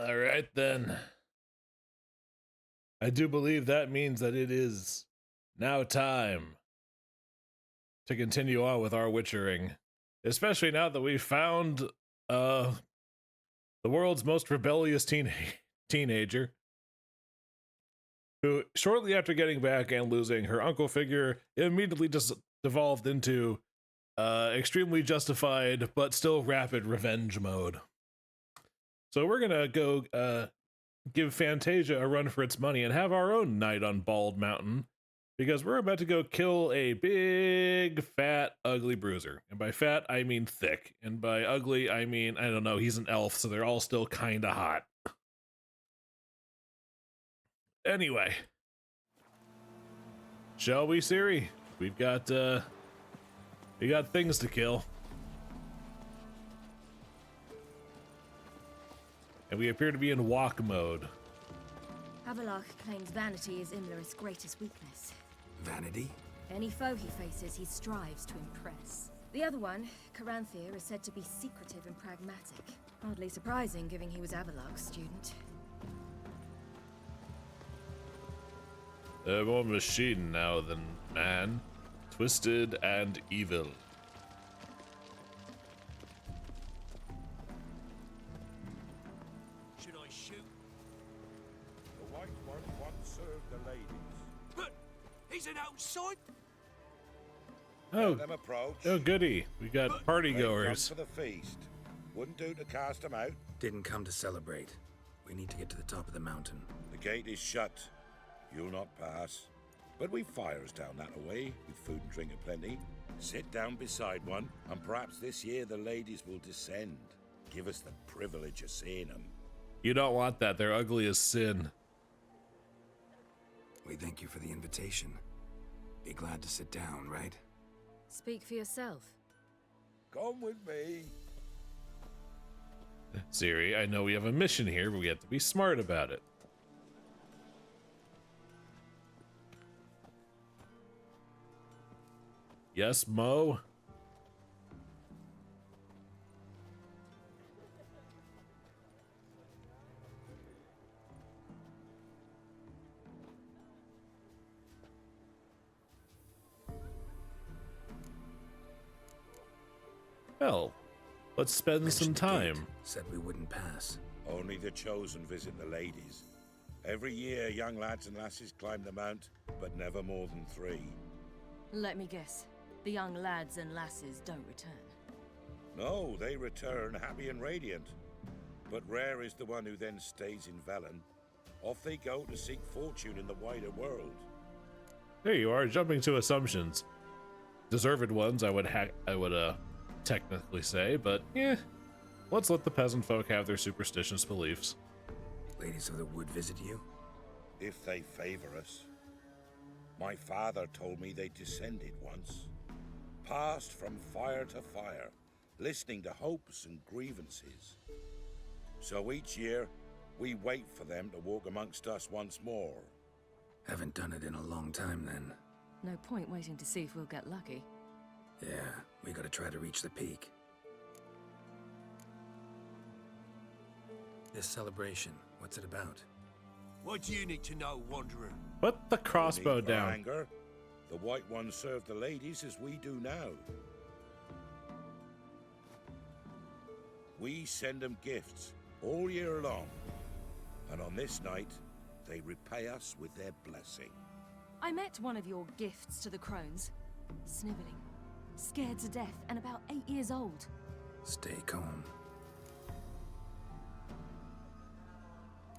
All right, then. I do believe that means that it is now time to continue on with our witchering, especially now that we've found the world's most rebellious teenager, who shortly after getting back and losing her uncle figure immediately just devolved into extremely justified but still rapid revenge mode. So we're gonna go give Fantasia a run for its money and have our own night on Bald Mountain, because we're about to go kill a big, fat, ugly bruiser. And by fat, I mean thick. And by ugly, I mean, I don't know, he's an elf, so they're all still kinda hot. Anyway. Shall we, Siri? We got things to kill. And we appear to be in walk mode. Avalok claims vanity is Imlerith's greatest weakness. Vanity? Any foe he faces, he strives to impress. The other one, Caranthir, is said to be secretive and pragmatic. Hardly surprising, given he was Avalok's student. They're more machine now than man. Twisted and evil. Should I shoot? The white one once served the ladies. But he's an outside. Oh, Let them approach. oh goody. We got party They've come goers. for the feast. Wouldn't do to cast them out. Didn't come to celebrate. We need to get to the top of the mountain. The gate is shut. You'll not pass. But we've fires down that away, with food and drink aplenty. Sit down beside one, and perhaps this year the ladies will descend. Give us the privilege of seeing them. You don't want that. They're ugly as sin. We thank you for the invitation. Be glad to sit down, right? Speak for yourself. Come with me. Siri, I know we have a mission here, but we have to be smart about it. Yes, Mo? Well, let's spend Mentioned some the time. gate, said we wouldn't pass. Only the chosen visit the ladies. Every year, young lads and lasses climb the mount, but never more than 3. Let me guess. The young lads and lasses don't return. No, they return happy and radiant. But rare is the one who then stays in Velen. Off they go to seek fortune in the wider world. There you are, jumping to assumptions. Deserved ones, I would technically say, but yeah. Let's let the peasant folk have their superstitious beliefs. Ladies of the wood visit you? If they favor us. My father told me they descended once. Passed from fire to fire, listening to hopes and grievances. So each year, we wait for them to walk amongst us once more. Haven't done it in a long time then. No point waiting to see if we'll get lucky. Yeah, we gotta try to reach the peak. This celebration, what's it about? What do you need to know, Wanderer? Put the crossbow No need for down. anger. The white ones serve the ladies as we do now. We send them gifts all year long. And on this night, they repay us with their blessing. I met one of your gifts to the crones. Sniveling, scared to death, and about 8 years old. Stay calm.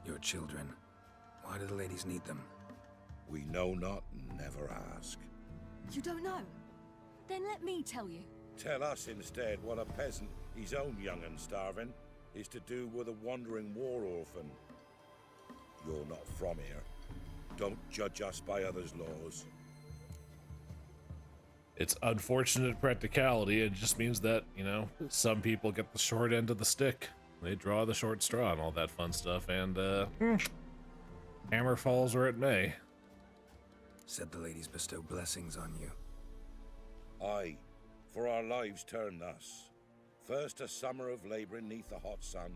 Your children. Why do the ladies need them? We know not and never ask. You don't know? Then let me tell you. Tell us instead what a peasant, his own young and starving, is to do with a wandering war orphan. You're not from here. Don't judge us by others' laws. It's unfortunate practicality. It just means that, you know, some people get the short end of the stick. They draw the short straw and all that fun stuff, and hammer falls where it may. Said the ladies bestow blessings on you. Aye, for our lives turn thus. First a summer of labouring neath the hot sun,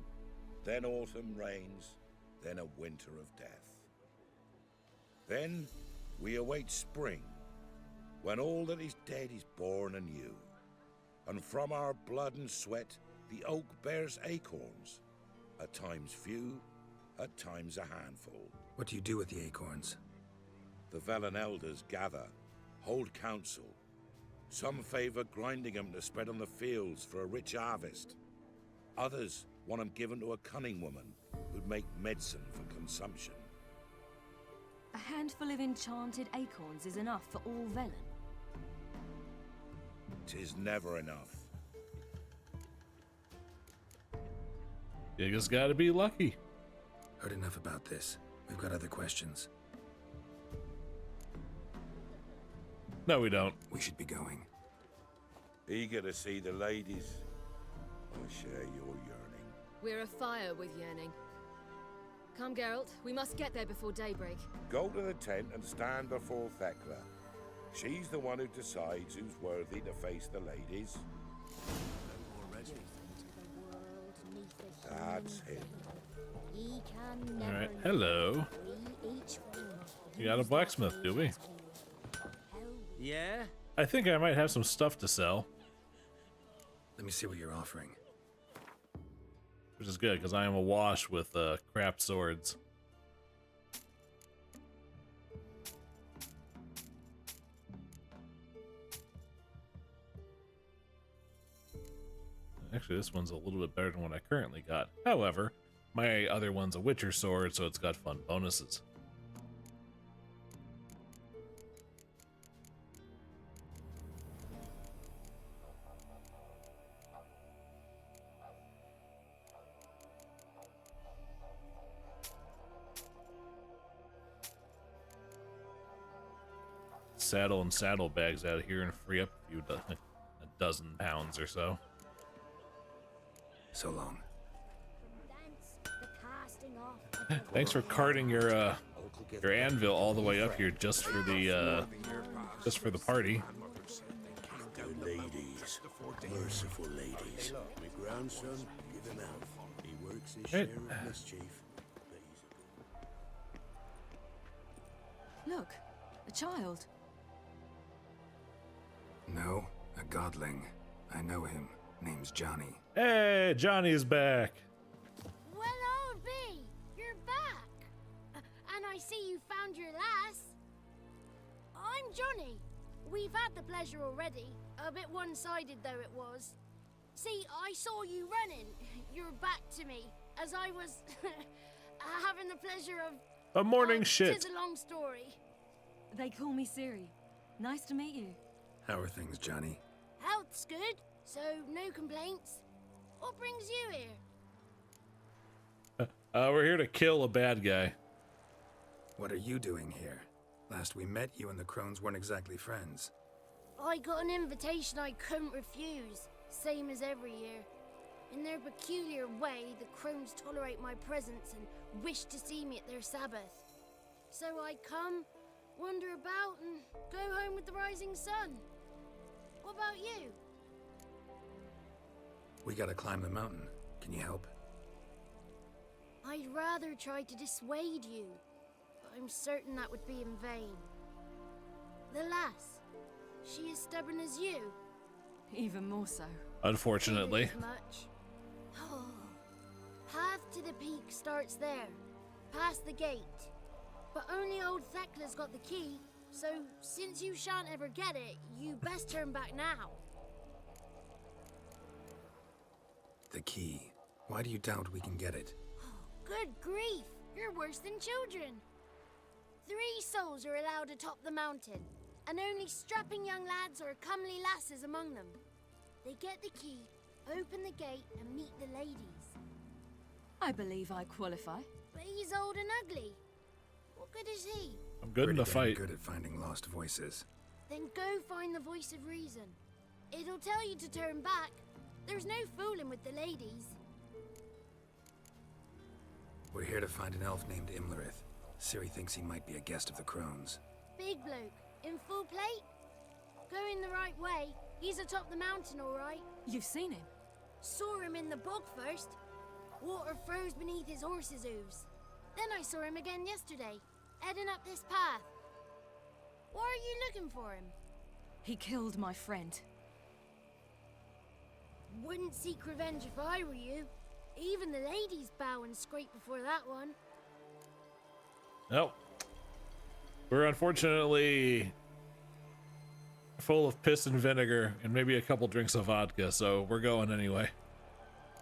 then autumn rains, then a winter of death. Then we await spring, when all that is dead is born anew. And from our blood and sweat, the oak bears acorns, at times few, at times a handful. What do you do with the acorns? The Velen elders gather, hold council. Some favor grinding them to spread on the fields for a rich harvest. Others want them given to a cunning woman who'd make medicine for consumption. A handful of enchanted acorns is enough for all Velen. 'Tis never enough. You just gotta be lucky. Heard enough about this. We've got other questions. No, we don't. We should be going. Eager to see the ladies. I share your yearning. We're afire with yearning. Come, Geralt. We must get there before daybreak. Go to the tent and stand before Thekla. She's the one who decides who's worthy to face the ladies. That's him. Alright, hello. You got a blacksmith, do we? Yeah? I think I might have some stuff to sell. Let me see what you're offering. Which is good, because I am awash with crap swords. Actually, this one's a little bit better than what I currently got. However, my other one's a Witcher sword, so it's got fun bonuses. Saddle and saddlebags out here and free up a dozen pounds or so. So long. Thanks for carting your anvil all the way up here just for the party. The ladies, merciful ladies. My grandson, give him out. He works his share of mischief. Look, a child. No, a godling. I know him. Name's Johnny. Hey, Johnny's back. Well, old B, you're back. And I see you found your lass. I'm Johnny. We've had the pleasure already. A bit one-sided though it was. See, I saw you running. Your back to me, as I was having the pleasure of... A morning shit. It's a long story. They call me Ciri. Nice to meet you. How are things, Johnny? Health's good, so no complaints. What brings you here? We're here to kill a bad guy. What are you doing here? Last we met, you and the crones weren't exactly friends. I got an invitation I couldn't refuse, same as every year. In their peculiar way, the crones tolerate my presence and wish to see me at their Sabbath. So I come, wander about, and go home with the rising sun. What about you? We gotta climb the mountain. Can you help? I'd rather try to dissuade you, but I'm certain that would be in vain. The lass, she as stubborn as you. Even more so. Unfortunately. Fear as much. Oh. Path to the peak starts there, past the gate. But only old Thekla's got the key, so since you shan't ever get it, you best turn back now. The key. Why do you doubt we can get it? Good grief, you're worse than children. 3 souls are allowed atop the mountain, and only strapping young lads or comely lasses among them. They get the key, open the gate, and meet the ladies. I believe I qualify. But he's old and ugly. What good is he? I'm good in the Pretty damn fight. good at finding lost voices. Then go find the voice of reason. It'll tell you to turn back. There's no fooling with the ladies. We're here to find an elf named Imlerith. Ciri thinks he might be a guest of the crones. Big bloke, in full plate? Going the right way. He's atop the mountain, all right. You've seen him? Saw him in the bog first. Water froze beneath his horse's hooves. Then I saw him again yesterday, heading up this path. Why are you looking for him? He killed my friend. Wouldn't seek revenge if I were you. Even the ladies bow and scrape before that one. Nope. We're unfortunately full of piss and vinegar and maybe a couple drinks of vodka, so we're going anyway.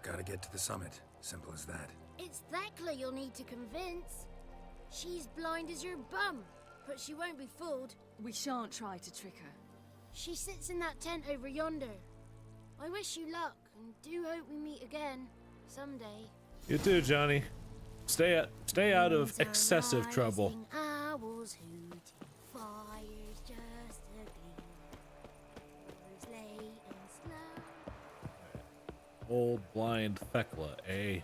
Gotta get to the summit. Simple as that. It's Thekla you'll need to convince. She's blind as your bum, but she won't be fooled. We shan't try to trick her. She sits in that tent over yonder. I wish you luck, and do hope we meet again, someday. You too, Johnny. Stay out of excessive trouble. Owls hooting, fires just a gleam. Birds late and slow. Old blind Thekla, eh?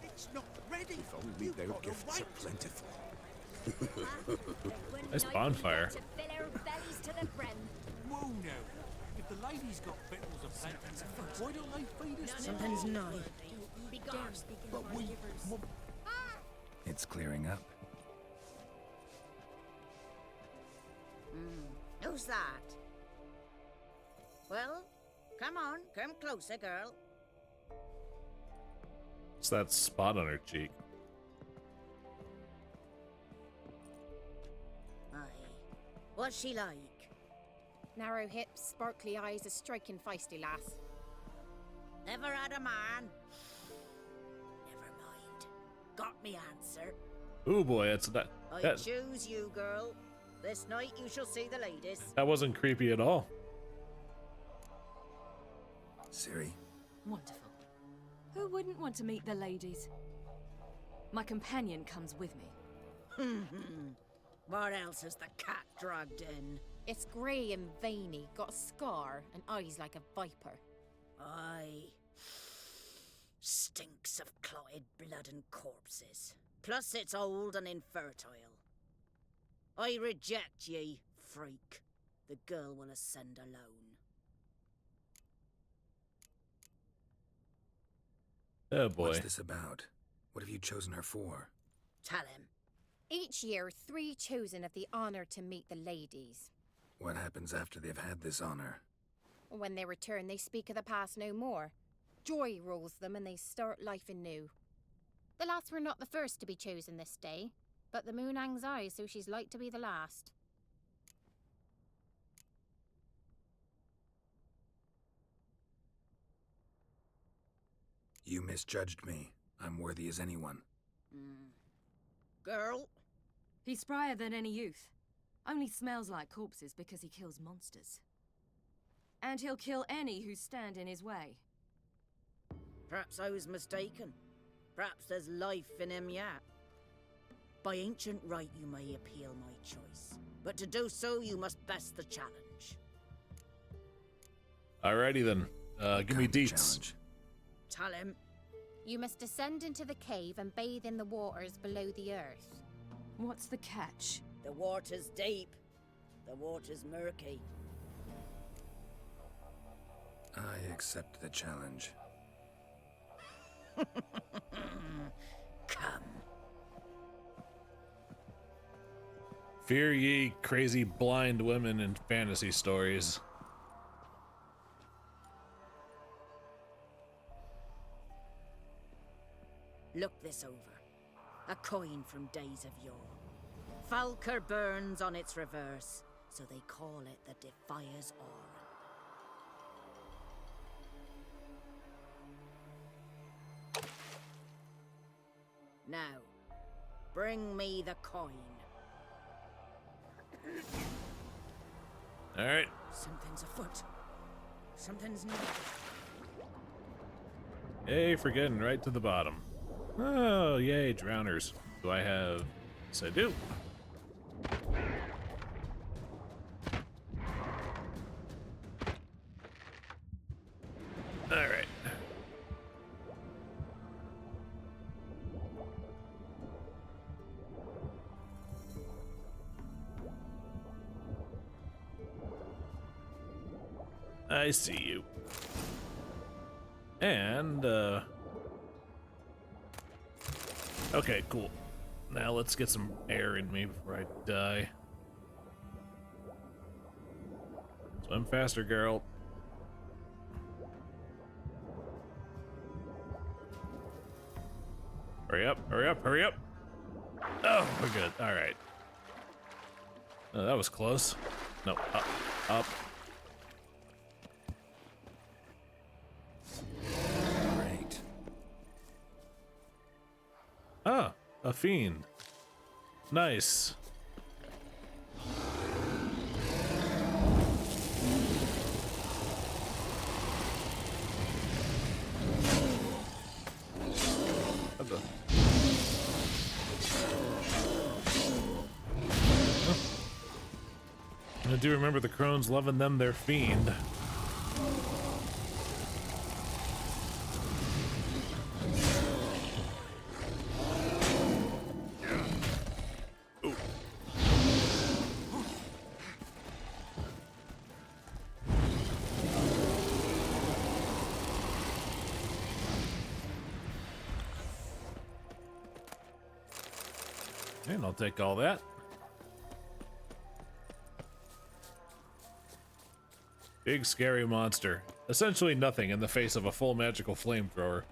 It's not ready. If only their gifts are plentiful. Nice bonfire. Whoa now. If the ladies got victuals of plenty, why don't they feed us? Sometimes no. But we... It's clearing up. Who's that? Well, come on, come closer, girl. It's that spot on her cheek. Aye. What's she like? Narrow hips, sparkly eyes, a striking feisty lass. Never had a man. Never mind. Got me answer. Ooh boy, that's that. I choose you, girl. This night you shall see the ladies. That wasn't creepy at all. Siri? Wonderful. Who wouldn't want to meet the ladies? My companion comes with me. What else has the cat dragged in? It's grey and veiny, got a scar, and eyes like a viper. Aye. Stinks of clotted blood and corpses. Plus it's old and infertile. I reject ye, freak. The girl will ascend alone. Oh boy. What's this about? What have you chosen her for? Tell him. Each year, 3 chosen have the honour to meet the ladies. What happens after they've had this honor? When they return, they speak of the past no more. Joy rules them and they start life anew. The lads were not the first to be chosen this day, but the moon hangs high, so she's like to be the last. You misjudged me. I'm worthy as anyone. Girl? He's sprier than any youth. Only smells like corpses because he kills monsters. And he'll kill any who stand in his way. Perhaps I was mistaken. Perhaps there's life in him yet. By ancient right you may appeal my choice. But to do so you must best the challenge. Alrighty then. Give me deets. Challenge. Tell him. You must descend into the cave and bathe in the waters below the earth. What's the catch? The water's deep. The water's murky. I accept the challenge. Come. Fear ye crazy blind women in fantasy stories. Look this over. A coin from days of yore. Falker burns on its reverse, so they call it the Defier's Aura. Now, bring me the coin. Alright. Something's afoot. Something's new. Yay, for getting right to the bottom. Oh, yay, drowners. Do I have... Yes, I do. Alright. I see you. And, okay, cool. Now let's get some air in me before I die. Swim faster, Geralt. Hurry up, hurry up, hurry up! Oh, we're good. All right. Oh, that was close. No, up, up. Great. Ah, a fiend. Nice. What the? I do remember the crones loving them their fiend. And I'll take all that. Big scary monster. Essentially nothing in the face of a full magical flamethrower.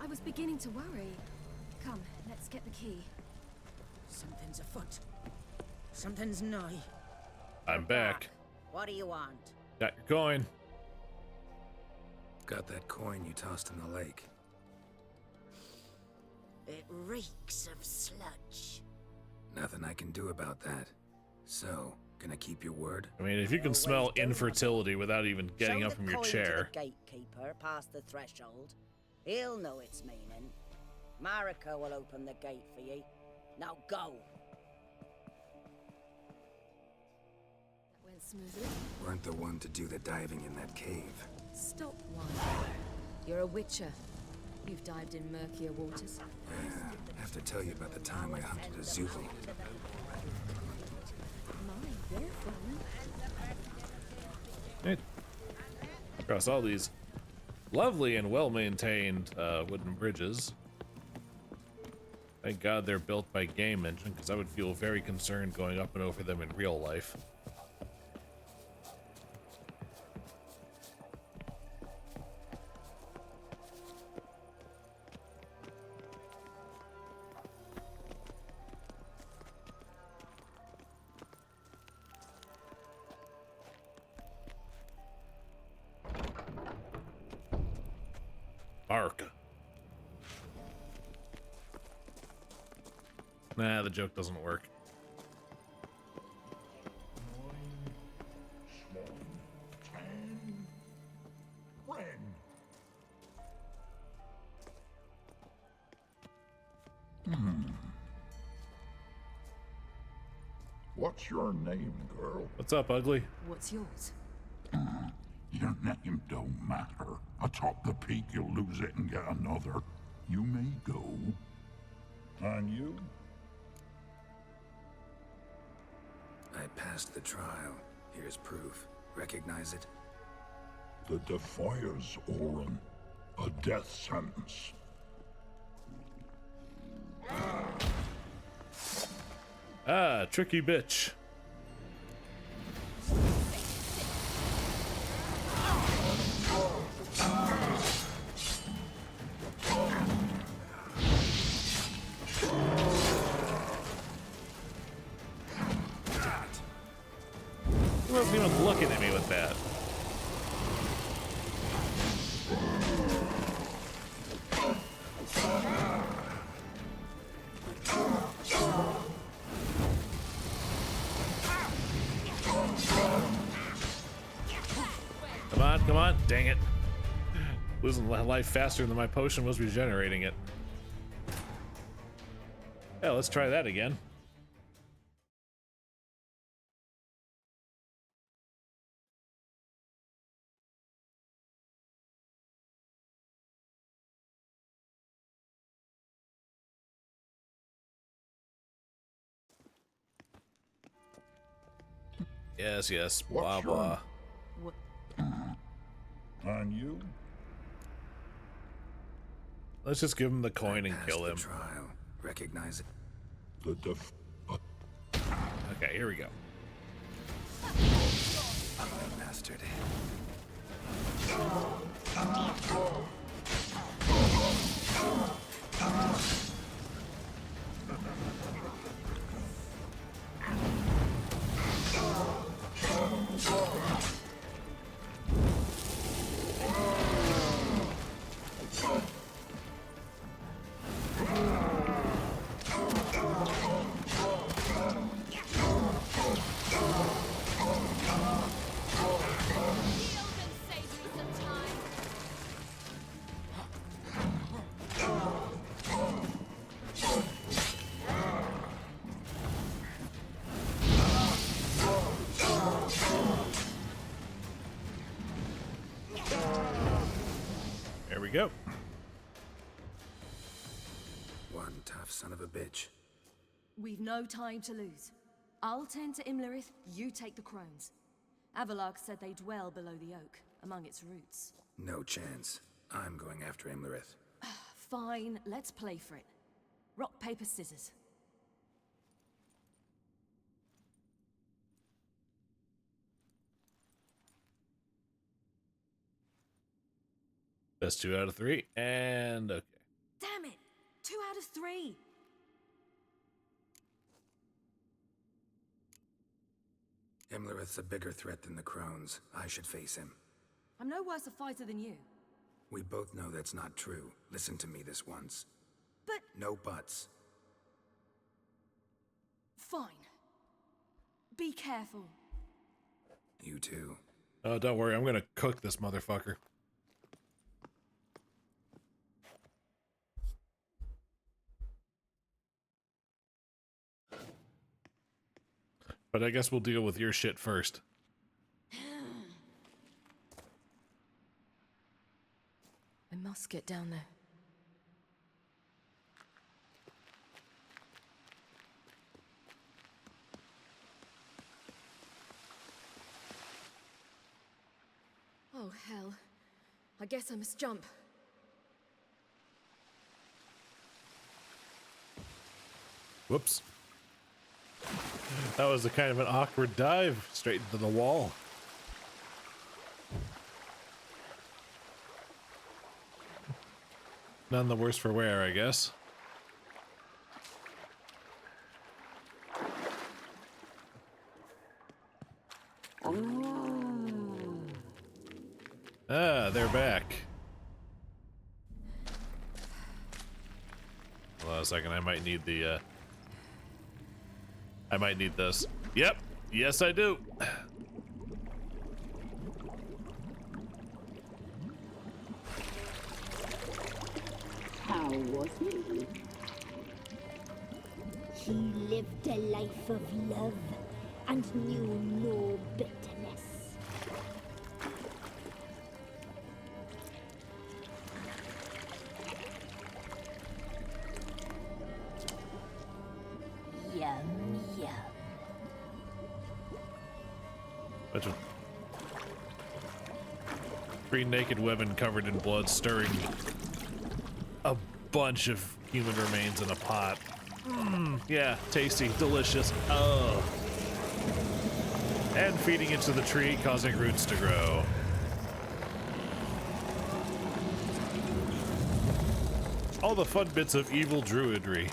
I was beginning to worry. Come, let's get the key. Something's afoot. Something's nigh. I'm back. What do you want? Got your coin. Got that coin you tossed in the lake. It reeks of sludge. Nothing I can do about that. So, gonna keep your word? I mean, if you can smell infertility without even getting up from your chair. Show the gatekeeper past the threshold. He'll know its meaning. Marika will open the gate for you. Now go. That went smoothly. Weren't the one to do the diving in that cave. Stop one. You're a witcher. You've dived in murkier waters. Have to tell you about the time I hunted a Zulu. My, they're fun. Right. Across all these lovely and well-maintained wooden bridges. Thank God they're built by Game Engine, because I would feel very concerned going up and over them in real life. Ark. Nah, the joke doesn't work. What's your name, girl? What's up, ugly? What's yours? Your name don't matter. Atop the peak, you'll lose it and get another. You may go. And you? I passed the trial. Here's proof. Recognize it? The Defier's Orin. A death sentence. Ah, tricky bitch. He wasn't even looking at me with that. Come on, come on. Dang it. Losing life faster than my potion was regenerating it. Yeah, let's try that again. Yes, yes, blah, blah. What? And you? Let's just give him the coin and kill him. Trial. Recognize it. Okay, here we go. Bastard. There we go. One tough son of a bitch. We've no time to lose. I'll tend to Imlerith, you take the crones. Avalok said they dwell below the oak, among its roots. No chance. I'm going after Imlerith. Fine, let's play for it. Rock, paper, scissors. That's 2 out of 3, and okay. Damn it! 2 out of 3! Imlerith's a bigger threat than the crones. I should face him. I'm no worse a fighter than you. We both know that's not true. Listen to me this once. But... No buts. Fine. Be careful. You too. Oh, don't worry, I'm gonna cook this motherfucker. But I guess we'll deal with your shit first. I must get down there. Oh, hell. I guess I must jump. Whoops. That was a kind of an awkward dive straight into the wall. None the worse for wear, I guess. Ah, they're back. Hold on a second, I might need the, I might need this. Yep, yes I do. How was he? He lived a life of love and knew no bitterness. Yum, yum. Bunch of 3 naked women covered in blood stirring a bunch of human remains in a pot. Yeah, tasty, delicious. Oh. And feeding into the tree, causing roots to grow. All the fun bits of evil druidry.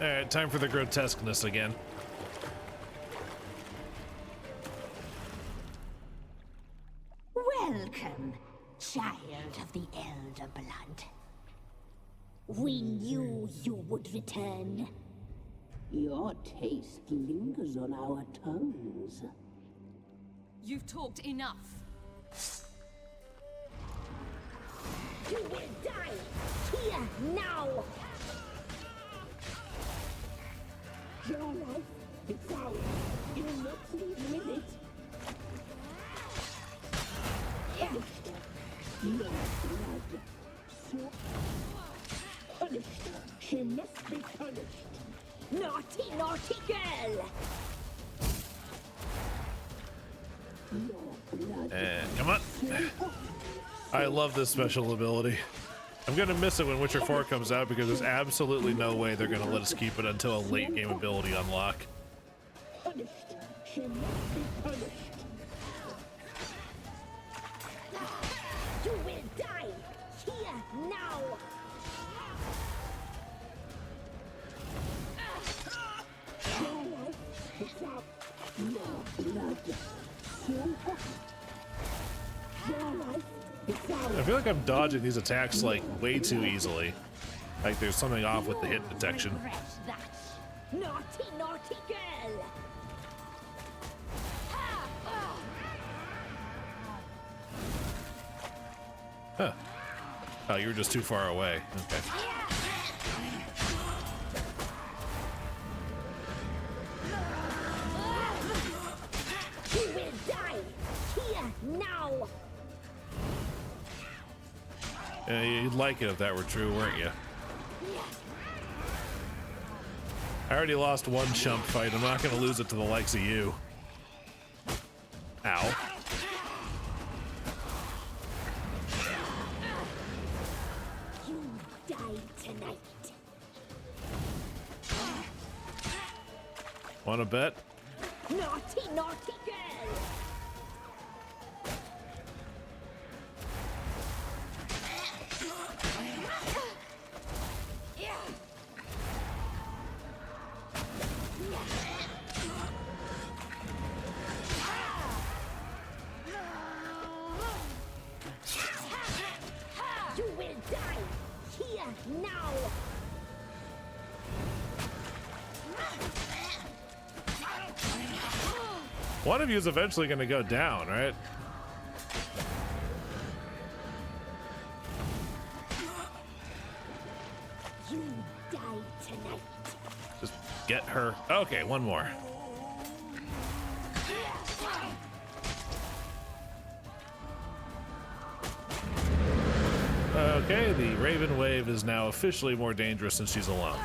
Alright, time for the grotesqueness again. Welcome, child of the Elder Blood. We knew you would return. Your taste lingers on our tongues. You've talked enough. You will die here now. Your life is ours. Naughty, naughty girl! And come on. I love this special ability. I'm gonna miss it when Witcher 4 comes out because there's absolutely no way they're gonna let us keep it until a late game ability unlock. Punished. She must be punished. You will die here now. Your life without your blood. Your life without. I feel like I'm dodging these attacks like way too easily. Like there's something off with the hit detection. Naughty, naughty girl. Huh. Oh, you were just too far away. Okay. You will die here now. You'd like it if that were true, weren't you? I already lost one chump fight. I'm not going to lose it to the likes of you. Ow. You die tonight. Want to bet? Naughty, naughty girl. You will die here now. One of you is eventually going to go down, right? You die tonight. Just get her. Okay, one more. Okay, the Raven Wave is now officially more dangerous since she's alone.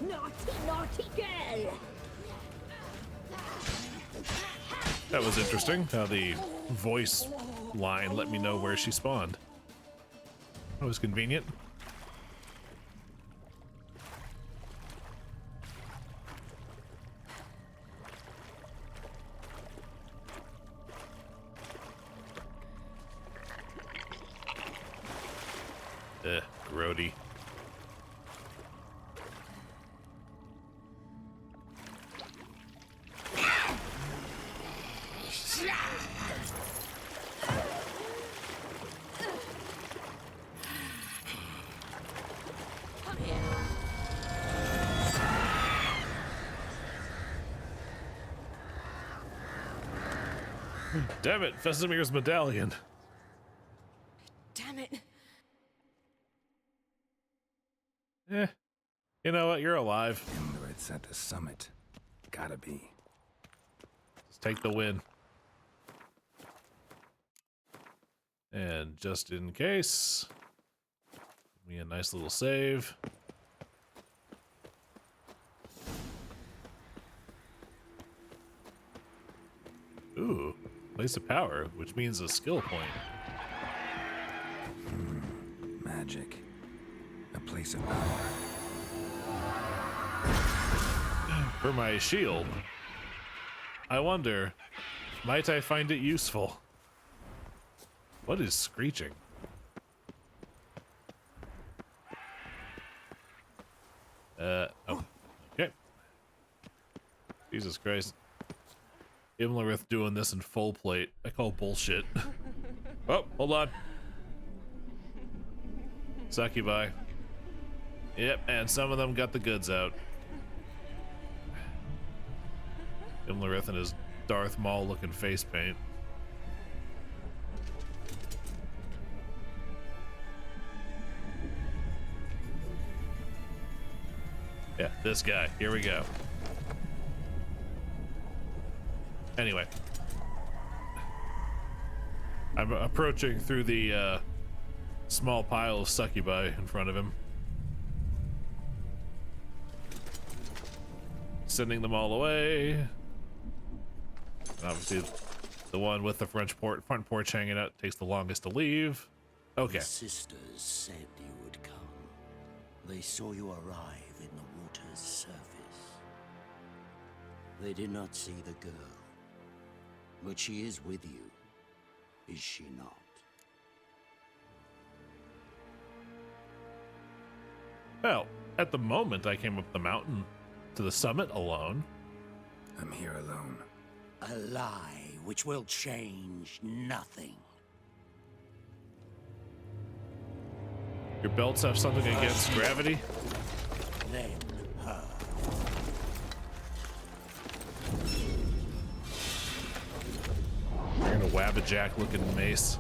Naughty, naughty girl. That was interesting how the voice line let me know where she spawned. That was convenient. Grody. Damn it, Vesemir's medallion. Damn it. You know what? You're alive. It's at the summit. Gotta be. Let's take the win. And just in case, give me a nice little save. Ooh, place of power, which means a skill point. Magic. A place of power. For my shield, I wonder, might I find it useful? What is screeching? Oh, okay. Jesus Christ. Imlerith doing this in full plate. I call bullshit. Oh, hold on. Succubi. Yep, and some of them got the goods out. Imlerith and his Darth Maul looking face paint. Yeah, this guy. Here we go. Anyway. I'm approaching through the small pile of succubi in front of him. Sending them all away. Obviously, the one with the front porch hanging out takes the longest to leave. Okay. The sisters said you would come. They saw you arrive in the water's surface. They did not see the girl. But she is with you, is she not? Well, at the moment I came up the mountain to the summit alone. I'm here alone. A lie which will change nothing. Your belts have something against gravity? Then her. You're in a Wabbajack looking mace.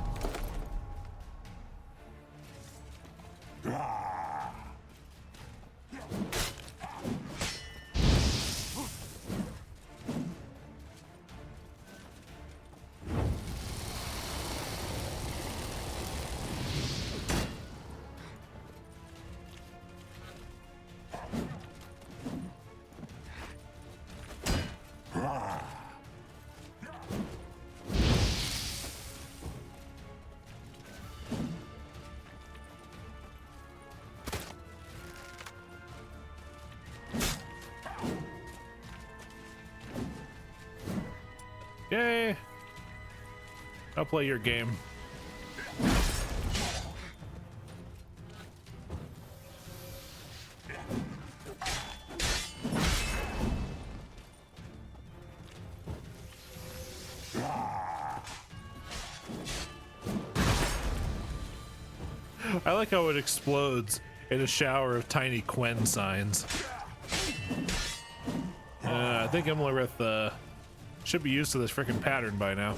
Okay. I'll play your game. I like how it explodes in a shower of tiny Quen signs. I think Imlerith should be used to this frickin' pattern by now.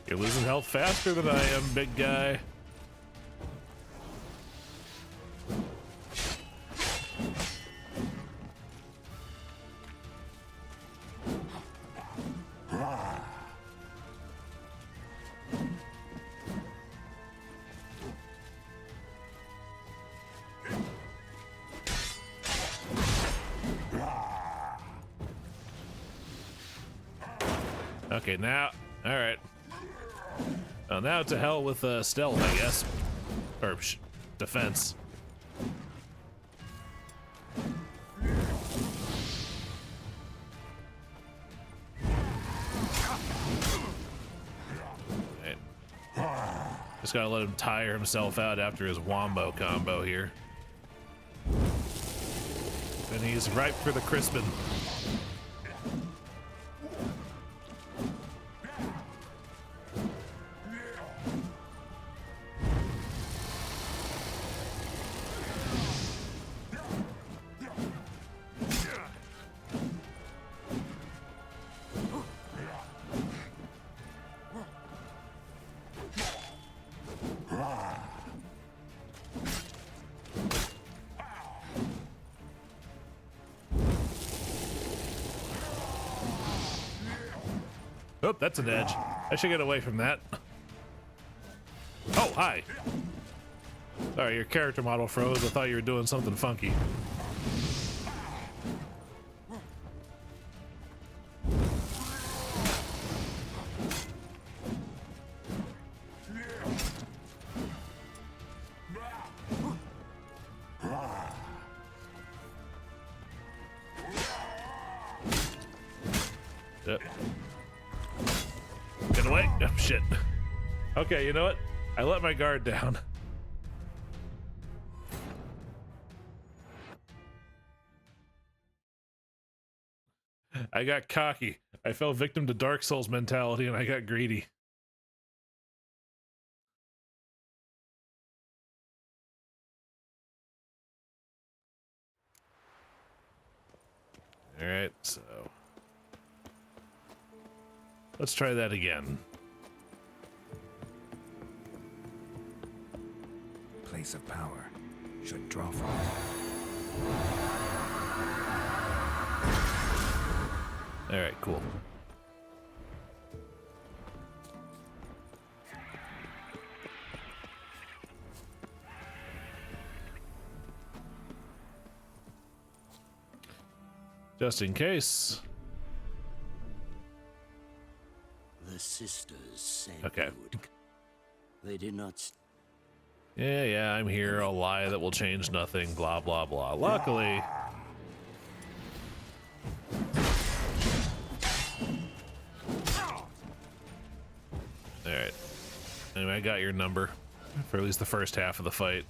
You're losing health faster than I am, big guy. Okay, now, all right. Well, now to hell with stealth, I guess, or defense. Right. Just gotta let him tire himself out after his wombo combo here. And he's ripe for the crispin. Oh, that's an edge. I should get away from that. Oh, hi. Sorry, your character model froze. I thought you were doing something funky. Yep. Get away. Oh, shit. Okay, you know what? I let my guard down. I got cocky. I fell victim to Dark Souls mentality and I got greedy. Alright, so let's try that again. Place of power. Should draw from it. Alright, cool. Just in case. The sisters said okay. They did not. Yeah, I'm here. A lie that will change nothing. Blah, blah, blah. Luckily. Alright. Anyway, I got your number. For at least the first half of the fight.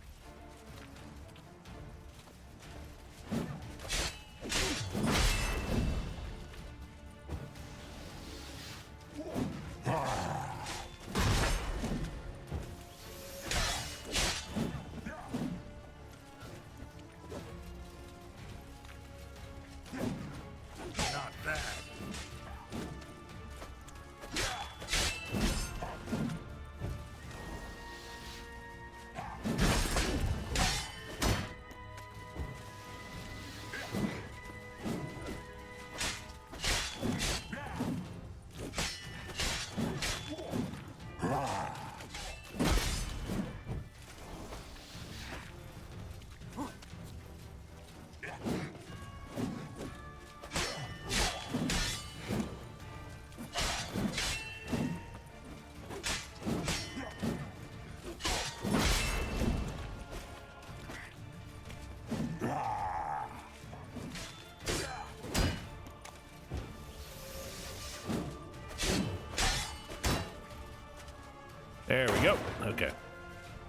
There we go. Okay.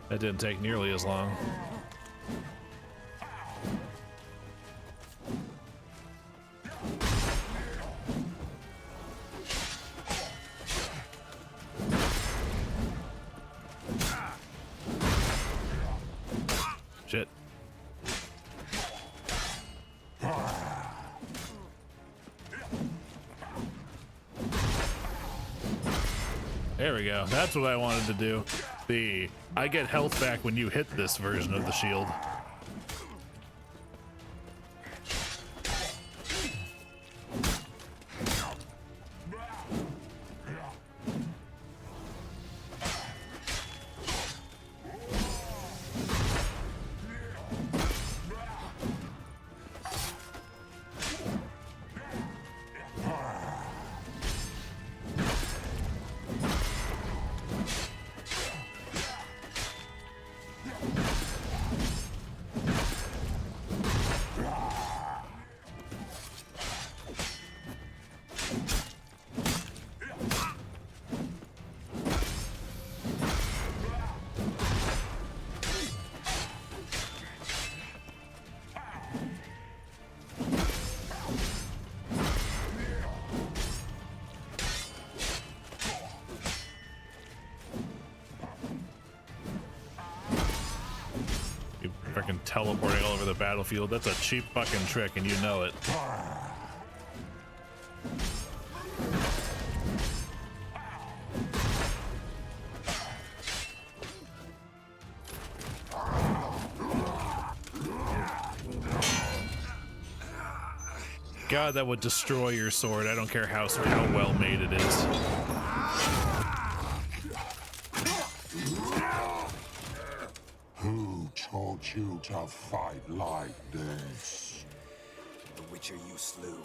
That didn't take nearly as long. Shit. There we go. That's what I wanted to do. I get health back when you hit this version of the shield. Freaking teleporting all over the battlefield. That's a cheap fucking trick, and you know it. God, that would destroy your sword. I don't care how well made it is. Who taught you to fight like this? The Witcher you slew.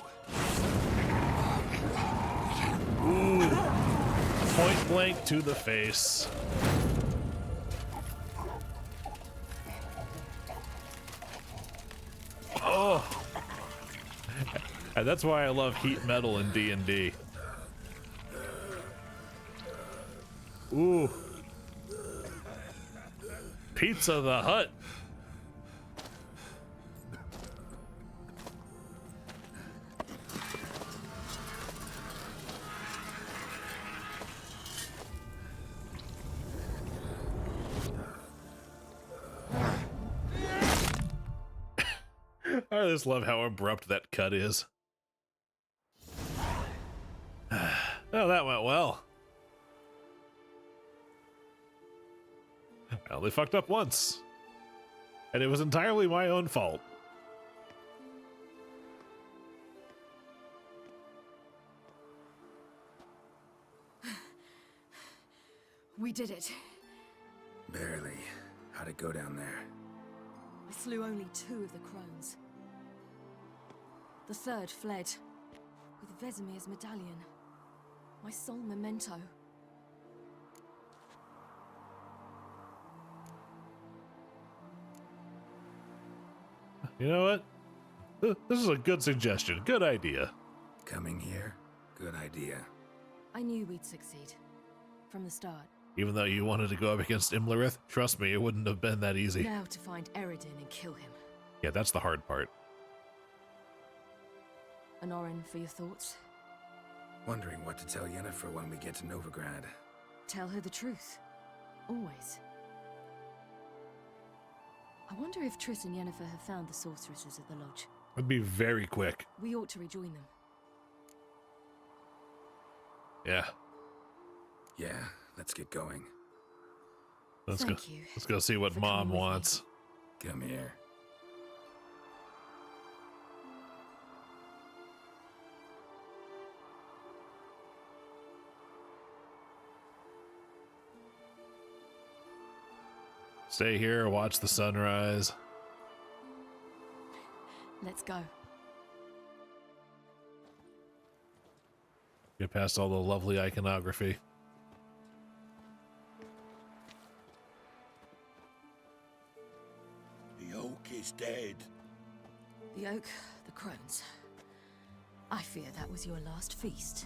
Ooh. Point blank to the face. Oh. And that's why I love heat metal in D&D. Pizza the Hut. I just love how abrupt that cut is. Oh, that went well. I only fucked up once. And it was entirely my own fault. We did it. Barely. How'd it go down there? I slew only 2 of the crones. The third fled, with Vesemir's medallion. My sole memento. You know what? This is a good suggestion. Good idea. Coming here? Good idea. I knew we'd succeed. From the start. Even though you wanted to go up against Imlerith, trust me, it wouldn't have been that easy. Now to find Eredin and kill him. Yeah, that's the hard part. Anorin, for your thoughts? Wondering what to tell Yennefer when we get to Novigrad. Tell her the truth. Always. I wonder if Triss and Yennefer have found the sorceresses at the lodge. It'd be very quick. We ought to rejoin them. Yeah. Yeah, let's get going. Let's Thank you Let's go see what Mom wants. Come here. Stay here, watch the sunrise. Let's go. Get past all the lovely iconography. The oak is dead. The oak, the crones. I fear that was your last feast.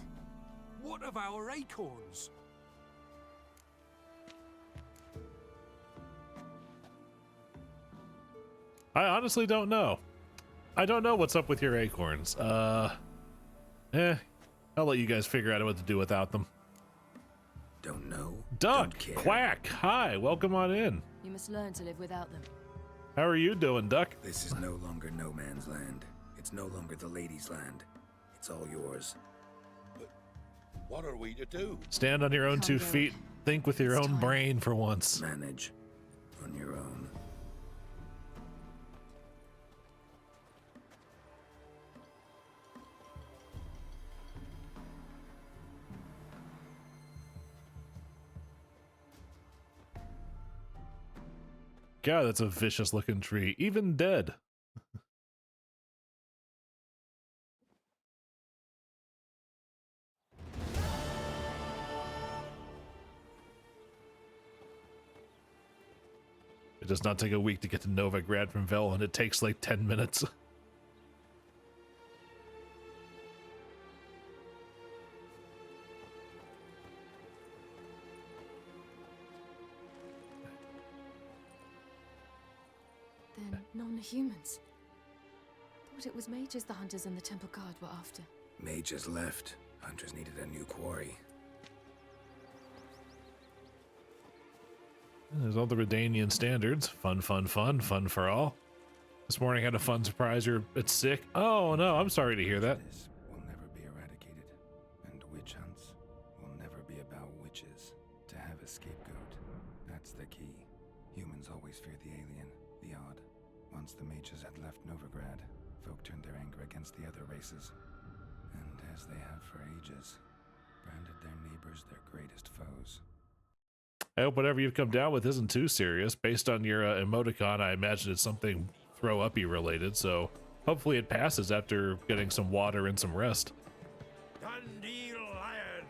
What of our acorns? I honestly don't know. I don't know what's up with your acorns. I'll let you guys figure out what to do without them. Don't know. Duck, don't care. Quack, hi, welcome on in. You must learn to live without them. How are you doing, Duck? This is no longer no man's land. It's no longer the lady's land. It's all yours. But what are we to do? Stand on your own 2 feet. Think with your own brain for once. Manage on your own. God, that's a vicious looking tree, even dead. It does not take a week to get to Novigrad from Vel, and it takes like 10 minutes. Then non-humans. Thought it was mages the hunters and the temple guard were after. Mages left. Hunters needed a new quarry. There's all the Redanian standards. Fun, fun, fun, fun for all. This morning I had a fun surprise. You're sick. Oh no, I'm sorry to hear that. This will never be eradicated, and witch hunts will never be about witches. To have a scapegoat, that's the key. Humans always fear the alien, the odd. Once the mages had left Novigrad, folk turned their anger against the other races. And as they have for ages, branded their neighbors their greatest foes. I hope whatever you've come down with isn't too serious. Based on your emoticon, I imagine it's something throw-uppy related, so hopefully it passes after getting some water and some rest. Dandelion!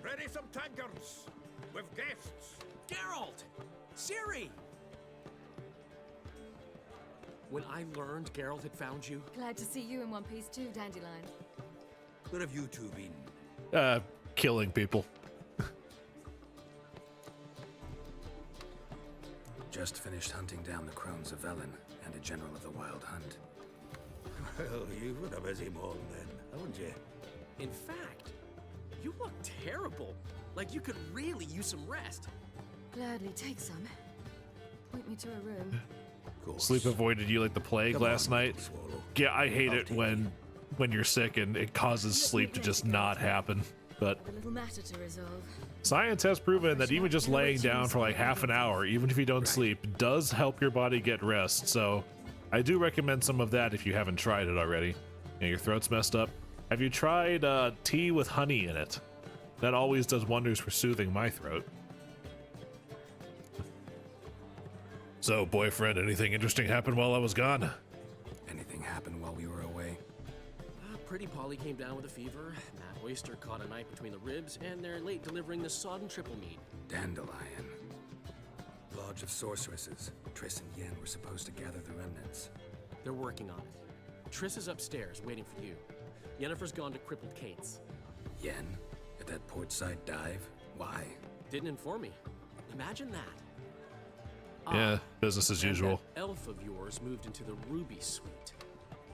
Ready some tankards with guests. Geralt! Ciri! When I learned Geralt had found you... Glad to see you in one piece too, Dandelion. Where have you two been? Killing people. just finished hunting down the crones of Velen and a general of the Wild Hunt. Well, you've been a busy morning then, haven't you? In fact, you look terrible. Like you could really use some rest. Gladly take some. Point me to a room. Sleep avoided you like the plague last night. Yeah, I hate it when you're sick and it causes sleep to just not happen. But A little matter to resolve. science has proven that even just laying down for like half an hour, even if you don't sleep, does help your body get rest. So I do recommend some of that if you haven't tried it already. You know, your throat's messed up. Have you tried tea with honey in it? That always does wonders for soothing my throat. So, boyfriend, anything interesting happened while I was gone? Anything happened while we were away? Pretty Polly came down with a fever. Matt Oyster caught a knife between the ribs, and they're late delivering the sodden triple meat. Dandelion. Lodge of Sorceresses. Triss and Yen were supposed to gather the remnants. They're working on it. Triss is upstairs, waiting for you. Yennefer's gone to crippled Kate's. Yen? At that portside dive? Why? Didn't inform me. Imagine that. Yeah, business as usual. That elf of yours moved into the Ruby Suite.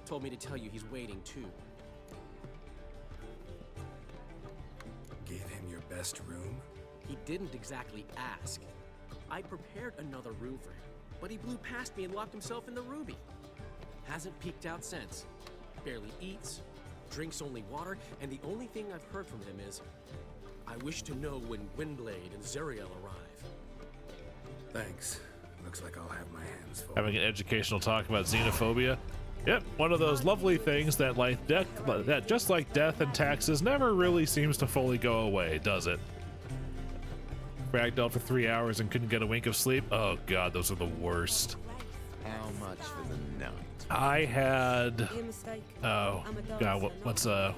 Told me to tell you he's waiting too. Gave him your best room? He didn't exactly ask. I prepared another room for him, but he blew past me and locked himself in the Ruby. Hasn't peeked out since. Barely eats, drinks only water, and the only thing I've heard from him is, I wish to know when Windblade and Zeriel arrive. Thanks. Looks like I'll have my hands full. Having an educational talk about xenophobia. Yep, one of those lovely things that that just like death and taxes never really seems to fully go away, does it? Ragdoll for 3 hours and couldn't get a wink of sleep. Oh god, those are the worst. How much for the night? I had oh god, what's I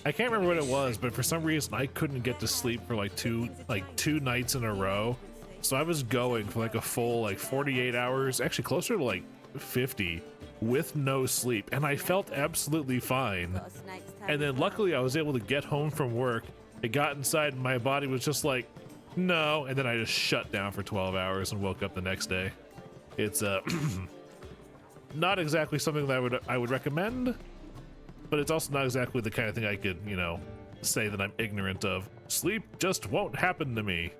can't remember what it was, but for some reason I couldn't get to sleep for like two nights in a row. So I was going for like a full like 48 hours, actually closer to like 50, with no sleep, and I felt absolutely fine. And then luckily I was able to get home from work. It got inside and my body was just like, no, and then I just shut down for 12 hours and woke up the next day. It's not exactly something that I would recommend, but it's also not exactly the kind of thing I could, you know, say that I'm ignorant of. Sleep just won't happen to me.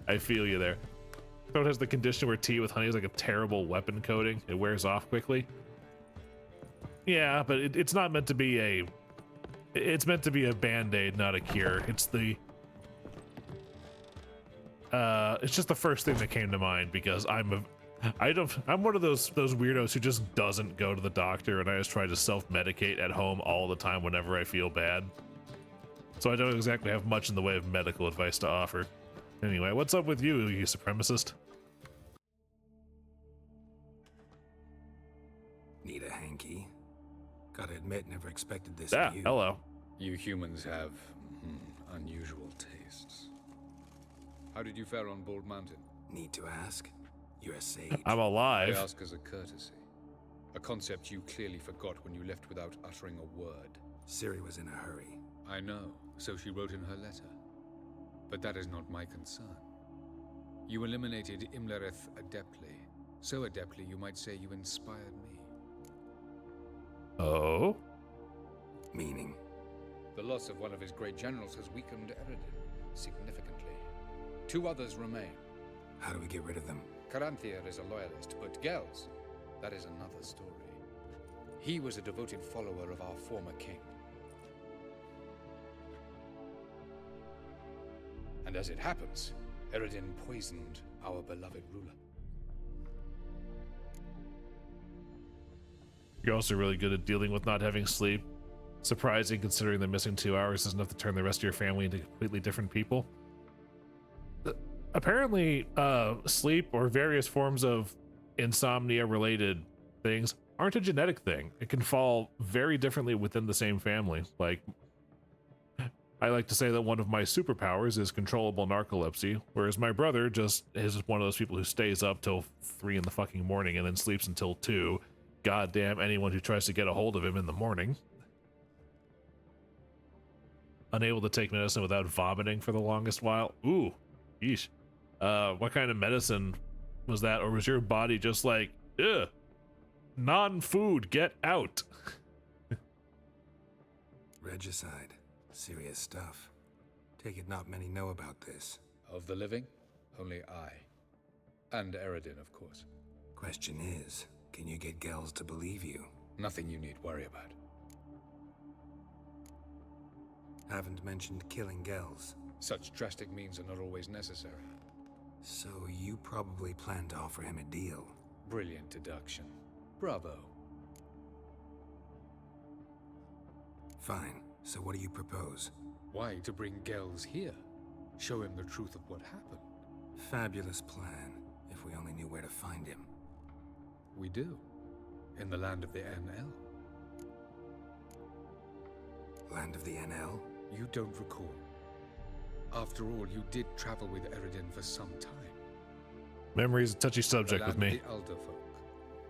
I feel you there. Throat has the condition where tea with honey is like a terrible weapon coating. It wears off quickly. Yeah, but it's not meant to be a... It's meant to be a band-aid, not a cure. It's the... it's just the first thing that came to mind because I'm one of those weirdos who just doesn't go to the doctor, and I just try to self-medicate at home all the time whenever I feel bad. So I don't exactly have much in the way of medical advice to offer. Anyway, what's up with you, you supremacist? Need a hanky? Gotta admit, never expected this. Yeah, hello. You humans have unusual tastes. How did you fare on Bald Mountain? Need to ask? You're a sage. I'm alive. I ask as a courtesy. A concept you clearly forgot when you left without uttering a word. Ciri was in a hurry. I know, so she wrote in her letter. But that is not my concern. You eliminated Imlerith adeptly. So adeptly, you might say you inspired me. Oh? Meaning? The loss of one of his great generals has weakened Eredin significantly. 2 others remain. How do we get rid of them? Caranthier is a loyalist, but Gels, that is another story. He was a devoted follower of our former king. And as it happens, Eredin poisoned our beloved ruler. You're also really good at dealing with not having sleep. Surprising considering the missing 2 hours is enough to turn the rest of your family into completely different people. Apparently, sleep or various forms of insomnia-related things aren't a genetic thing. It can fall very differently within the same family. Like, I like to say that one of my superpowers is controllable narcolepsy, whereas my brother just is one of those people who stays up till 3 in the fucking morning and then sleeps until 2. Goddamn anyone who tries to get a hold of him in the morning. Unable to take medicine without vomiting for the longest while. Ooh, yeesh. What kind of medicine was that? Or was your body just like, ugh, non-food, get out? Regicide. Serious stuff. Take it not many know about this. Of the living, only I. And Eredin, of course. Question is, can you get Gels to believe you? Nothing you need worry about. Haven't mentioned killing Gels. Such drastic means are not always necessary. So you probably plan to offer him a deal. Brilliant deduction. Bravo. Fine. So what do you propose? Why to bring Gels here? Show him the truth of what happened. Fabulous plan, if we only knew where to find him. We do. In the land of the NL. Land of the NL? You don't recall. After all, you did travel with Eredin for some time. Memory's a touchy subject with me. The Elder Folk.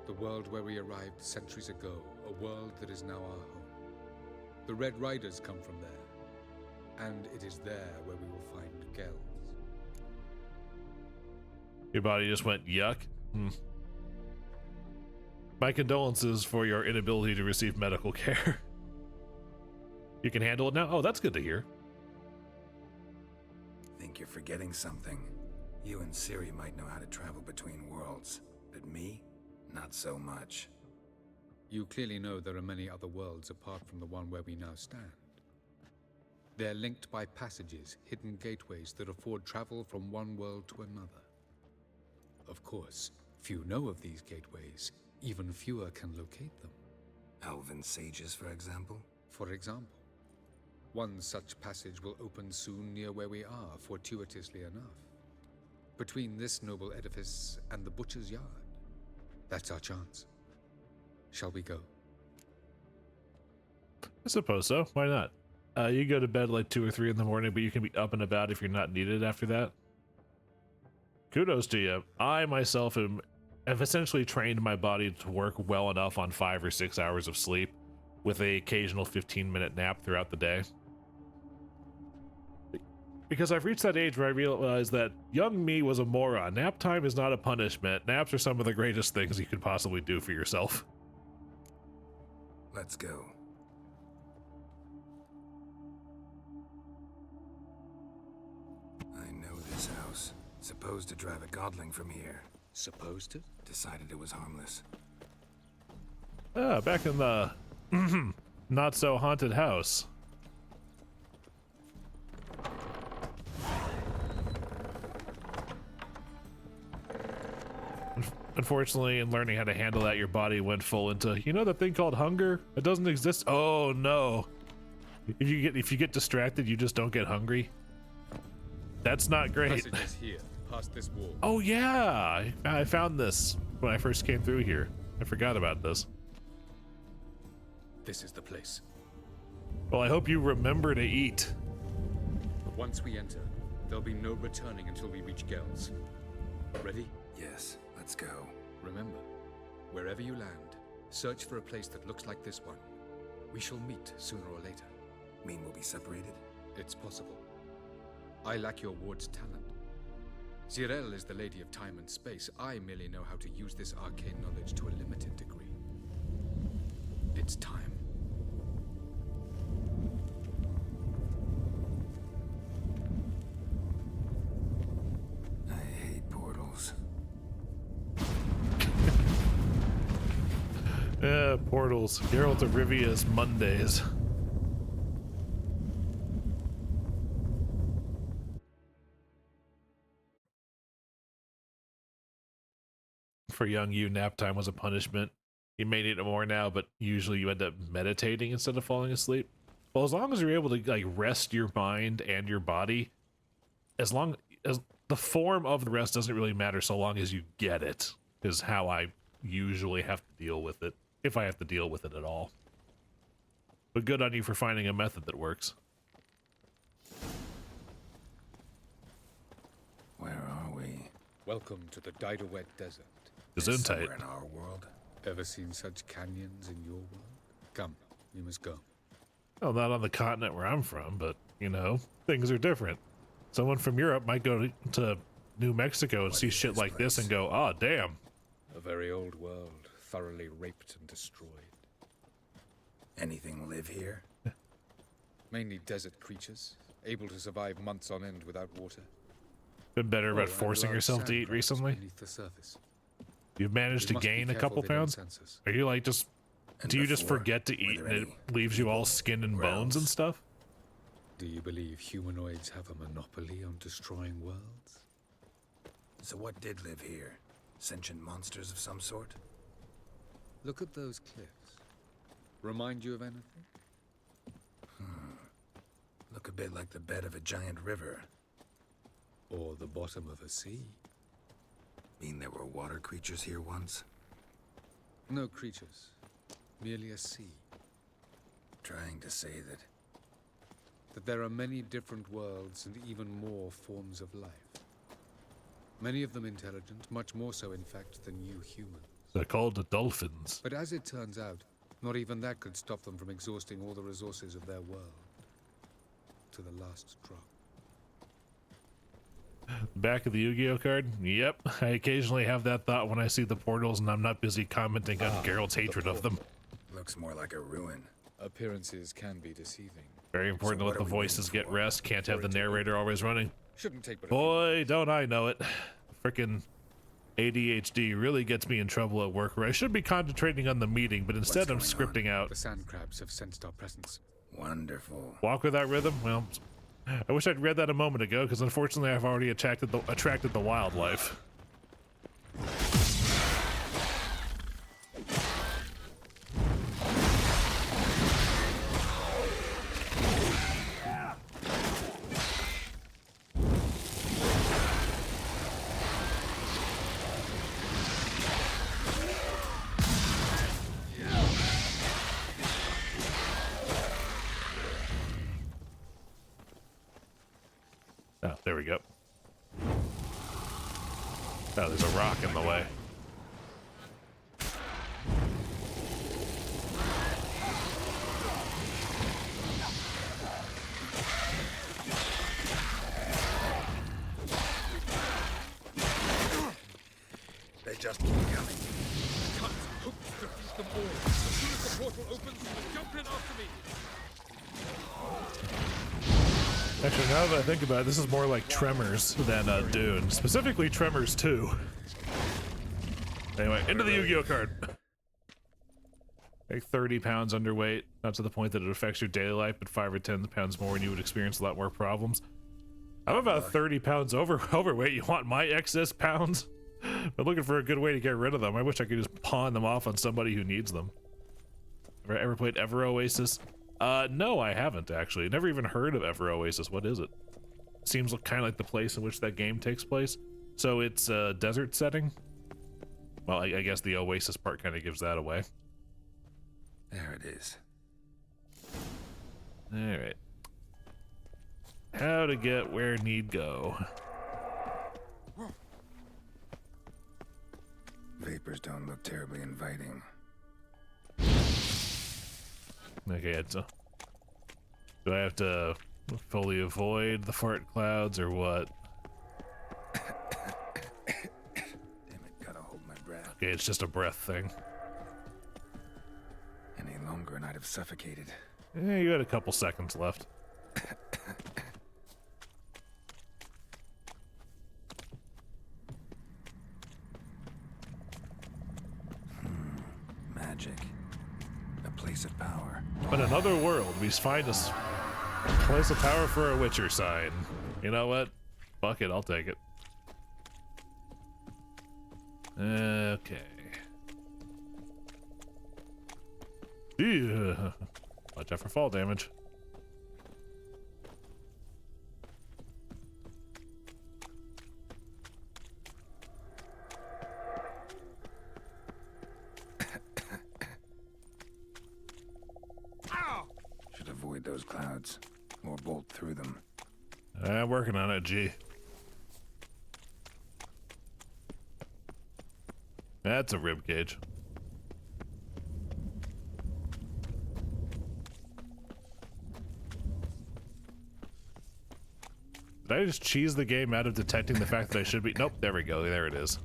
The world where we arrived centuries ago. A world that is now our home. The Red Riders come from there. And it is there where we will find Gels. Your body just went yuck. My condolences for your inability to receive medical care. You can handle it now? Oh, that's good to hear. Think you're forgetting something. You and Ciri might know how to travel between worlds, but me? Not so much. You clearly know there are many other worlds apart from the one where we now stand. They're linked by passages, hidden gateways that afford travel from one world to another. Of course, few know of these gateways. Even fewer can locate them. Elven sages, for example? For example. One such passage will open soon near where we are, fortuitously enough. Between this noble edifice and the butcher's yard. That's our chance. Shall we go? I suppose so. Why not? You go to bed like 2 or 3 in the morning, but you can be up and about if you're not needed after that. Kudos to you. I myself have essentially trained my body to work well enough on 5 or 6 hours of sleep with an occasional 15-minute nap throughout the day. Because I've reached that age where I realized that young me was a moron. Nap time is not a punishment. Naps are some of the greatest things you could possibly do for yourself. Let's go. I know this house. Supposed to drive a godling from here. Supposed to? Decided it was harmless. Back in the not so haunted house. Unfortunately, in learning how to handle that, your body went full into, you know, that thing called hunger? It doesn't exist. Oh no. If you get distracted, you just don't get hungry. That's not great. Passage is here, past this wall. Oh yeah, I found this when I first came through here. I forgot about this. This is the place. Well, I hope you remember to eat. Once we enter, there'll be no returning until we reach Gels. Ready? Yes, let's go. Remember, wherever you land, search for a place that looks like this one. We shall meet sooner or later. Mean we'll be separated? It's possible. I lack your ward's talent. Zirel is the lady of time and space. I merely know how to use this arcane knowledge to a limited degree. It's time. I hate portals. Portals. Geralt of Rivia's Mondays. For young you, nap time was a punishment. You may need it more now, but usually you end up meditating instead of falling asleep. Well, as long as you're able to like rest your mind and your body, as long as the form of the rest doesn't really matter so long as you get it, is how I usually have to deal with it, if I have to deal with it at all. But good on you for finding a method that works. Where are we? Welcome to the Didowet Desert. Gesundheit. Somewhere in our world. Ever seen such canyons in your world? Come, we must go. Well, not on the continent where I'm from, but, you know, things are different. Someone from Europe might go to New Mexico and see shit like this and go, oh, damn. A very old world, thoroughly raped and destroyed. Anything live here? Mainly desert creatures, able to survive months on end without water. Been better about and forcing large yourself to sand eat crabs recently? beneath the surface. You've managed to We must be gain a careful couple they don't pounds? sense us. Are you like just... And do you just before, forget to eat were and there it any leaves you all skin and bones and stuff? Do you believe humanoids have a monopoly on destroying worlds? So what did live here? Sentient monsters of some sort? Look at those cliffs. Remind you of anything? Look a bit like the bed of a giant river. Or the bottom of a sea. Mean there were water creatures here once? No creatures. Merely a sea. Trying to say that there are many different worlds and even more forms of life. Many of them intelligent, much more so in fact than you humans. They're called the dolphins. But as it turns out, not even that could stop them from exhausting all the resources of their world. To the last drop. Back of the Yu-Gi-Oh card? Yep. I occasionally have that thought when I see the portals and I'm not busy commenting on Geralt's hatred of them. looks more like a ruin. Appearances can be deceiving. Very important to let the voices get rest. Can't have the narrator always running. Shouldn't take but Boy, don't I know it. Frickin' ADHD really gets me in trouble at work where I should be concentrating on the meeting, but instead I'm scripting out. The sand crabs have sensed our presence. Wonderful. Walk without rhythm? Well, I wish I'd read that a moment ago, because unfortunately I've already attracted the wildlife. Oh, there we go. Oh, there's a rock in the way. They just keep coming. Cut! Hopes to defeat them all. As soon as the portal opens, jump in after me. Actually, now that I think about it, this is more like Tremors than Dune. Specifically Tremors 2. Anyway, into the Yu-Gi-Oh card. Like 30 pounds underweight, not to the point that it affects your daily life, but 5 or 10 pounds more and you would experience a lot more problems. I'm about 30 pounds overweight. You want my excess pounds? I'm looking for a good way to get rid of them. I wish I could just pawn them off on somebody who needs them. Ever played Ever Oasis? No, I haven't actually. Never even heard of Ever Oasis. What is it? Seems kind of like the place in which that game takes place. So it's a desert setting? Well, I guess the Oasis part kind of gives that away. There it is. Alright. How to get where need go. Vapors don't look terribly inviting. Okay, so do I have to fully avoid the fart clouds or what? Damn it, gotta hold my breath. Okay, it's just a breath thing. Any longer and I'd have suffocated. You got a couple seconds left. Magic. A place of power. In another world, we find a place of power for a Witcher sign. You know what? Fuck it, I'll take it. Okay. Yeah. Watch out for fall damage. Should avoid those clouds, or bolt through them. I'm working on it, G. That's a rib cage. Did I just cheese the game out of detecting the fact that I should be? Nope, there we go. There it is.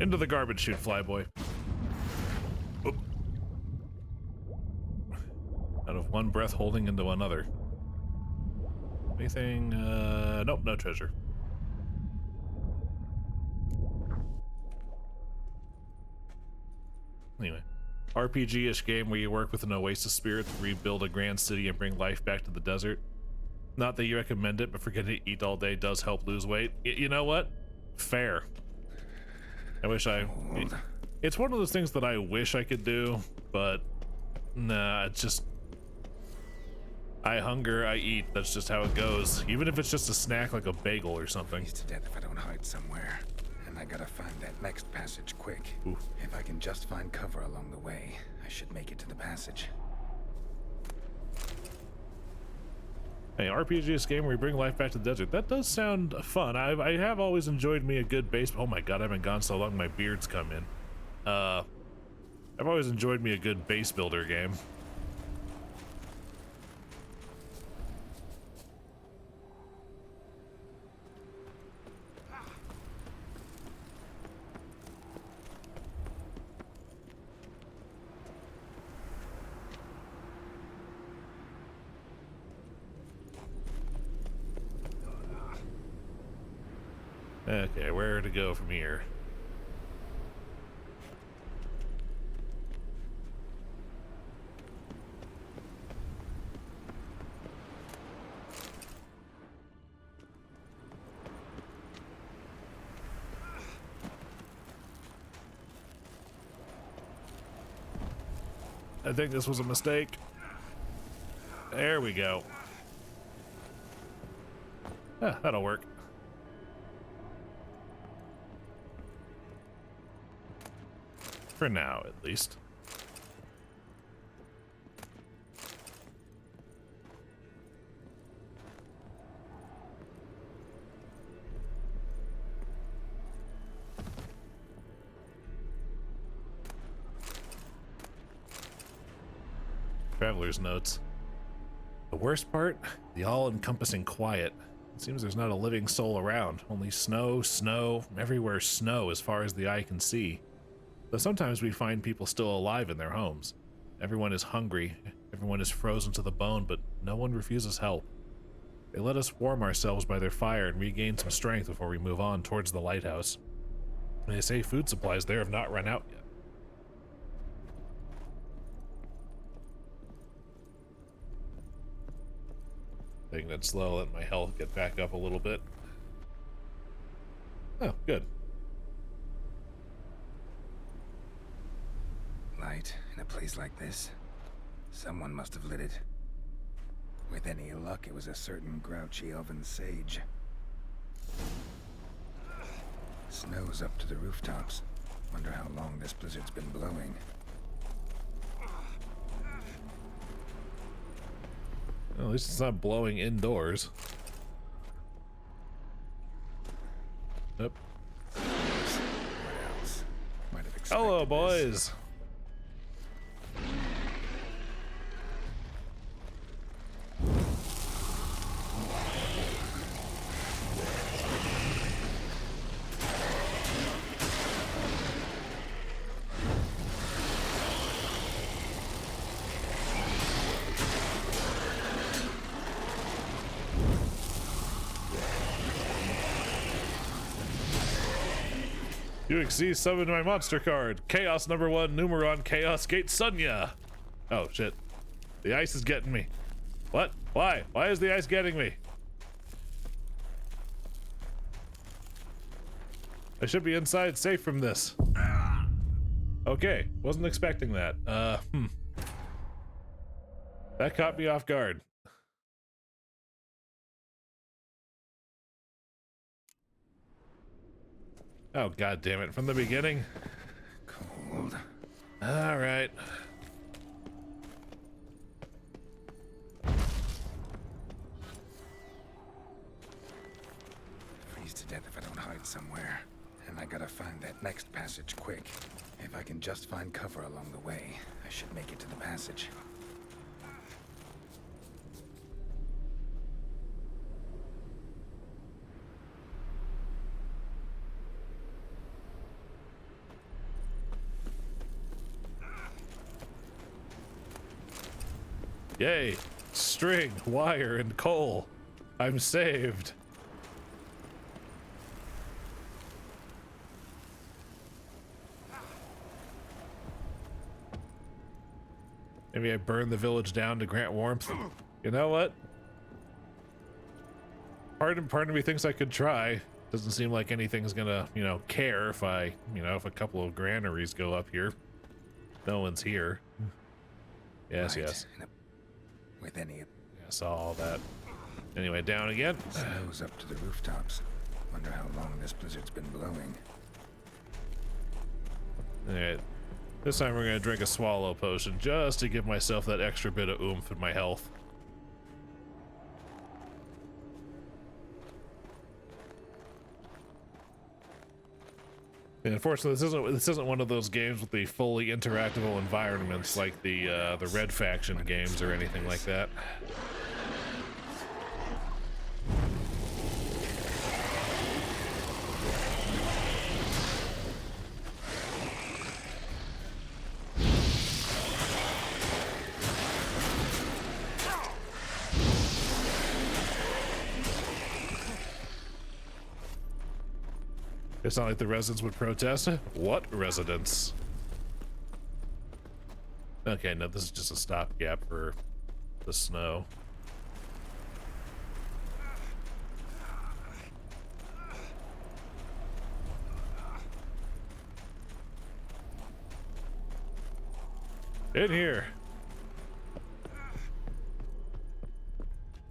Into the garbage chute, Flyboy. Oop. Out of one breath holding into another. Anything? Nope, no treasure. Anyway. RPG-ish game where you work with an oasis spirit to rebuild a grand city and bring life back to the desert. Not that you recommend it, but forgetting to eat all day does help lose weight. You know what? Fair. I wish it's one of those things that I wish I could do, but nah, it's just, I hunger, I eat. That's just how it goes. Even if it's just a snack like a bagel or something. He's to death if I don't hide somewhere. And I gotta find that next passage quick. Oof. If I can just find cover along the way, I should make it to the passage. Hey, RPG game where you bring life back to the desert. That does sound fun. I have always enjoyed me a good base. Oh my god, I haven't gone so long my beard's come in. I've always enjoyed me a good base builder game. Okay, where to go from here? I think this was a mistake. There we go. Ah, that'll work. For now, at least. Traveler's notes. The worst part? The all-encompassing quiet. It seems there's not a living soul around. Only snow, snow, everywhere snow as far as the eye can see. Though sometimes we find people still alive in their homes. Everyone is hungry, everyone is frozen to the bone, but no one refuses help. They let us warm ourselves by their fire and regain some strength before we move on towards the lighthouse. And they say food supplies there have not run out yet. Taking it slow, let my health get back up a little bit. Oh, good. Light in a place like this. Someone must have lit it. With any luck, it was a certain grouchy elven sage. Snow's up to the rooftops. Wonder how long this blizzard's been blowing. Well, at least it's not blowing indoors. Yep. What else? Might have expected Hello, boys. This. UXC summoned my monster card. Chaos #1 Numeron Chaos Gate Sunya. Oh shit. The ice is getting me. What? Why? Why is the ice getting me? I should be inside safe from this. Okay, wasn't expecting that. That caught me off guard. Oh, god damn it, from the beginning? Cold. All right. Freeze to death if I don't hide somewhere. And I gotta find that next passage quick. If I can just find cover along the way, I should make it to the passage. Yay! String, wire, and coal. I'm saved. Maybe I burn the village down to grant warmth. You know what? Part of me thinks I could try. Doesn't seem like anything's gonna, you know, care if I, you know, if a couple of granaries go up here. No one's here. Yes, Right. yes. With any... Yeah, saw all that. Anyway, down again. Snow's up to the rooftops. Wonder how long this blizzard's been blowing. Alright. This time we're gonna drink a swallow potion just to give myself that extra bit of oomph in my health. And unfortunately, this isn't one of those games with the fully interactable environments like the Red Faction games or anything like that. It's not like the residents would protest. What residents? Okay, no, this is just a stopgap for the snow. In here.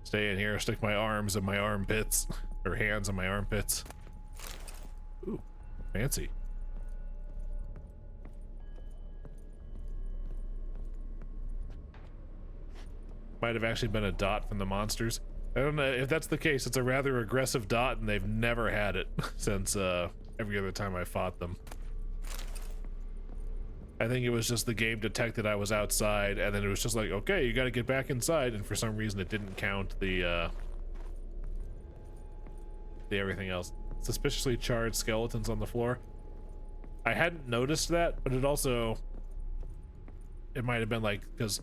Stay in here, stick my arms in my armpits. Or hands in my armpits. Ooh, fancy. Might have actually been a dot from the monsters. I don't know if that's the case. It's a rather aggressive dot, and they've never had it since every other time I fought them. I think it was just the game detected I was outside, and then it was just like, okay, you got to get back inside, and for some reason it didn't count the everything else. Suspiciously charred skeletons on the floor. I hadn't noticed that, but it also, it might have been like, because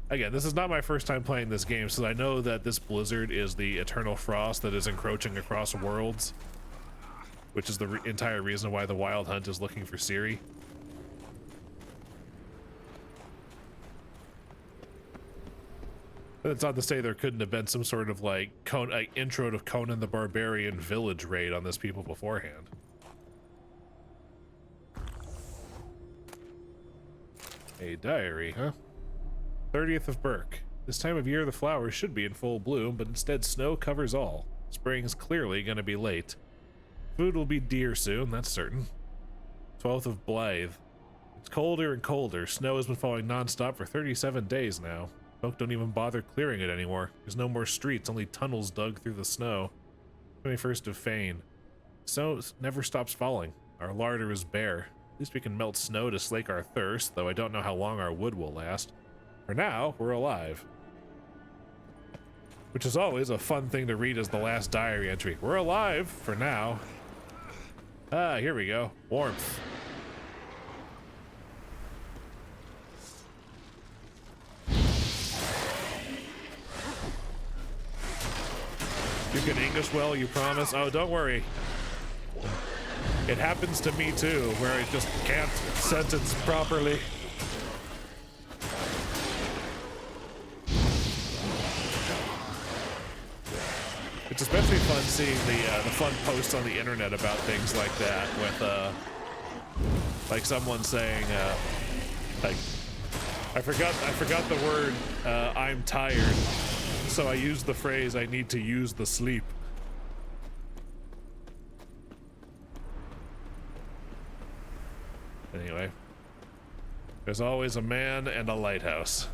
again, this is not my first time playing this game, so I know that this blizzard is the eternal frost that is encroaching across worlds, which is the entire reason why the Wild Hunt is looking for Ciri. But it's not to say there couldn't have been some sort of like intro to Conan the Barbarian village raid on this people beforehand. A diary, huh? 30th of Burke. This time of year the flowers should be in full bloom, but instead snow covers all. Spring's clearly gonna be late. Food will be dear soon, that's certain. 12th of Blythe. It's colder and colder. Snow has been falling non-stop for 37 days now. Folk don't even bother clearing it anymore. There's no more streets, only tunnels dug through the snow. 21st of Fane. Snow never stops falling. Our larder is bare. At least we can melt snow to slake our thirst, though I don't know how long our wood will last. For now, we're alive. Which is always a fun thing to read as the last diary entry. We're alive, for now. Ah, here we go. Warmth. You can English well, you promise? Oh, don't worry. It happens to me too, where I just can't sentence properly. It's especially fun seeing the fun posts on the internet about things like that, with like someone saying like I forgot the word I'm tired, so I used the phrase I need to use the sleep. Anyway, there's always a man and a lighthouse.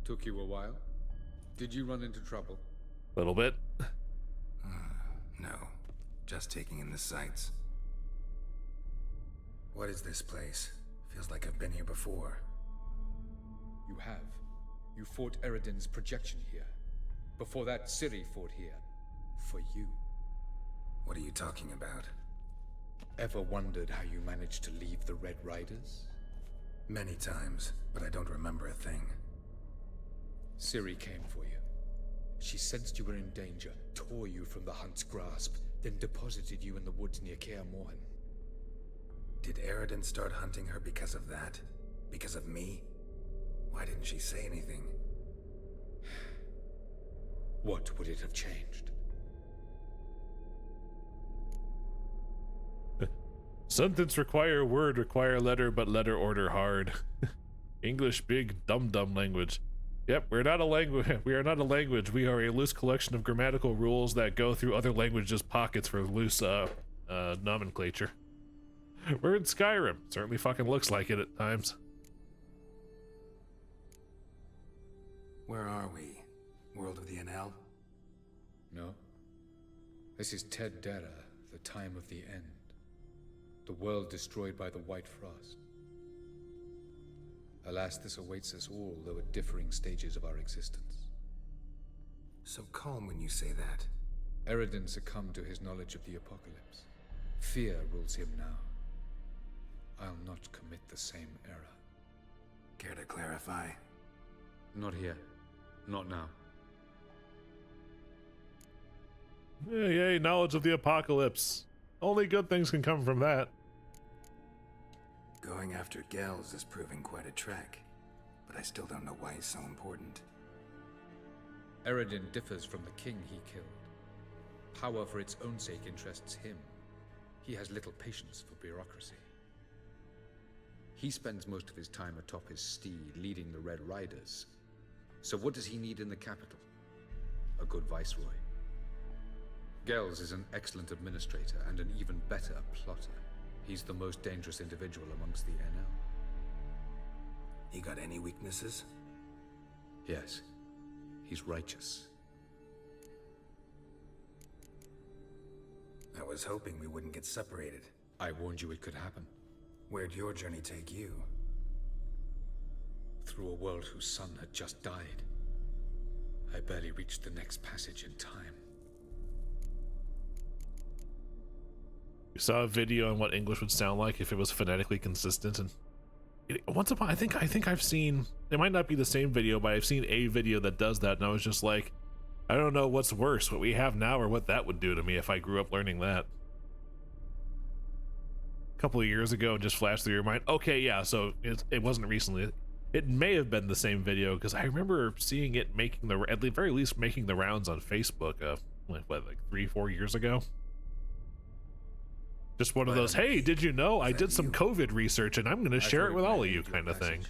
Took you a while? Did you run into trouble? A little bit. No, just taking in the sights. What is this place? Feels like I've been here before. You have. You fought Eridan's projection here. Before that, Ciri fought here. For you. What are you talking about? Ever wondered how you managed to leave the Red Riders? Many times, but I don't remember a thing. Ciri came for you. She sensed you were in danger, tore you from the Hunt's grasp, then deposited you in the woods near Kaer Morhen. Did Eridan start hunting her because of that? Because of me? Why didn't she say anything? What would it have changed? Sentence require word require letter, but letter order hard. English big dum-dum language. Yep, we're not a language. We are not a language. We are a loose collection of grammatical rules that go through other languages' pockets for loose nomenclature. We're in Skyrim. Certainly fucking looks like it at times. Where are we? World of the NL? No. This is Ted Dara, the time of the end. The world destroyed by the White Frost. Alas, this awaits us all, though at differing stages of our existence. So calm when you say that. Eridan succumbed to his knowledge of the apocalypse. Fear rules him now. I'll not commit the same error. Care to clarify? Not here. Not now. Yay, knowledge of the apocalypse. Only good things can come from that. Going after Gels is proving quite a trek, but I still don't know why he's so important. Eridan differs from the king he killed. Power for its own sake interests him. He has little patience for bureaucracy. He spends most of his time atop his steed, leading the Red Riders. So what does he need in the capital? A good viceroy. Gels is an excellent administrator and an even better plotter. He's the most dangerous individual amongst the NL. You got any weaknesses? Yes. He's righteous. I was hoping we wouldn't get separated. I warned you it could happen. Where'd your journey take you? Through a world whose son had just died. I barely reached the next passage in time. You saw a video on what English would sound like if it was phonetically consistent, and once upon I think I've seen, it might not be the same video, but I've seen a video that does that, and I was just like, I don't know what's worse, what we have now or what that would do to me if I grew up learning that. A couple of years ago, and just flashed through your mind, okay, yeah, so it wasn't recently. It may have been the same video, because I remember seeing it making the, at the very least, making the rounds on Facebook, like 3-4 years ago. Just one of those, hey, did you know I did some COVID research and I'm going to share it with all of you kind of thing.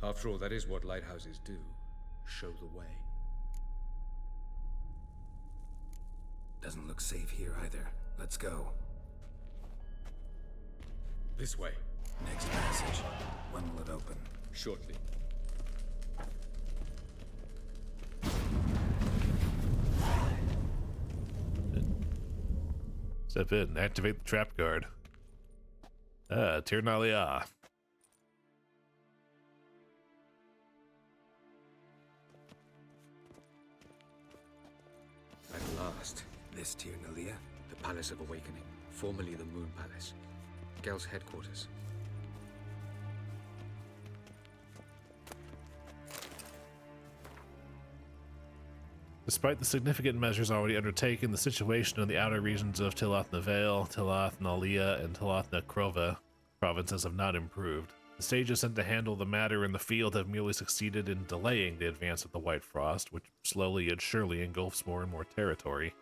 After all, that is what lighthouses do. Show the way. Doesn't look safe here either. Let's go. This way. Next passage. When will it open? Shortly. Step in, activate the trap guard. Tir Nalia. At last. This Tir Nalia? The Palace of Awakening, formerly the Moon Palace. Gel's headquarters. Despite the significant measures already undertaken, the situation in the outer regions of Tilath na Vale, Tilath na Lia, and Tilath na Krova provinces have not improved. The sages sent to handle the matter in the field have merely succeeded in delaying the advance of the White Frost, which slowly yet surely engulfs more and more territory.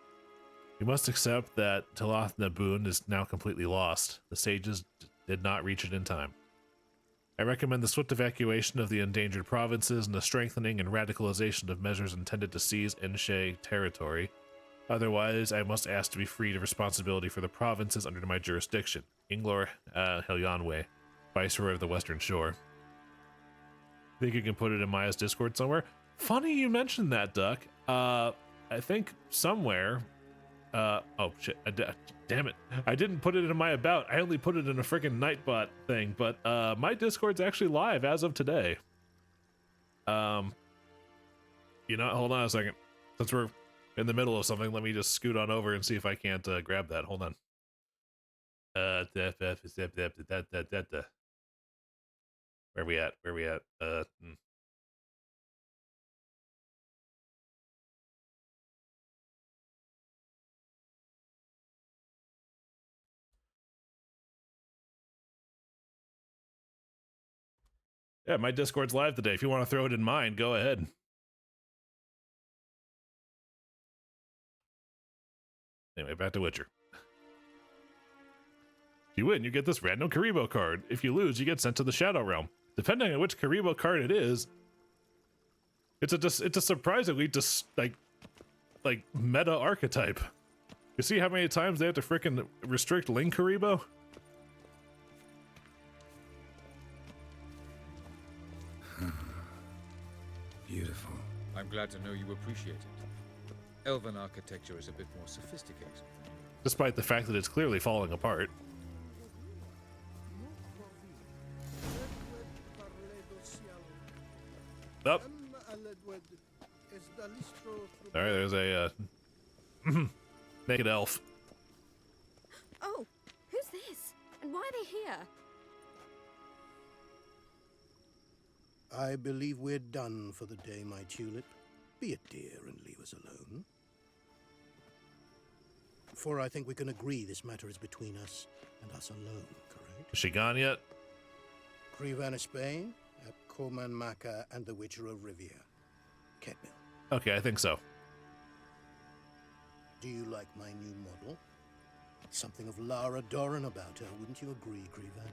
We must accept that Tilath na Boon is now completely lost. The sages did not reach it in time. I recommend the swift evacuation of the endangered provinces and the strengthening and radicalization of measures intended to seize Enshe territory. Otherwise, I must ask to be freed of responsibility for the provinces under my jurisdiction. Inglor Helyanwe, Viceroy of the Western Shore. Think you can put it in Maya's Discord somewhere? Funny you mentioned that, Duck. I think somewhere... oh shit, damn it. I didn't put it in my about. I only put it in a freaking Nightbot thing, but my Discord's actually live as of today. You know, hold on a second. Since we're in the middle of something, let me just scoot on over and see if I can't grab that. Hold on. Where we at? Where we at? Yeah, my Discord's live today. If you want to throw it in mine, go ahead. Anyway, back to Witcher. If you win, you get this random Karibo card. If you lose, you get sent to the Shadow Realm. Depending on which Karibo card it is, it's a surprisingly like meta archetype. You see how many times they have to frickin' restrict Link Karibo? Beautiful. I'm glad to know you appreciate it. Elven architecture is a bit more sophisticated. Despite the fact that it's clearly falling apart. Up. Alright, there's a naked elf. Oh, who's this? And why are they here? I believe we're done for the day, my tulip. Be a dear and leave us alone. For I think we can agree this matter is between us and us alone, correct? Is she gone yet? Crevan of Spain, at Corman Maca and the Witcher of Rivia. Ketmill. Okay, I think so. Do you like my new model? Something of Lara Doran about her, wouldn't you agree, Crevan?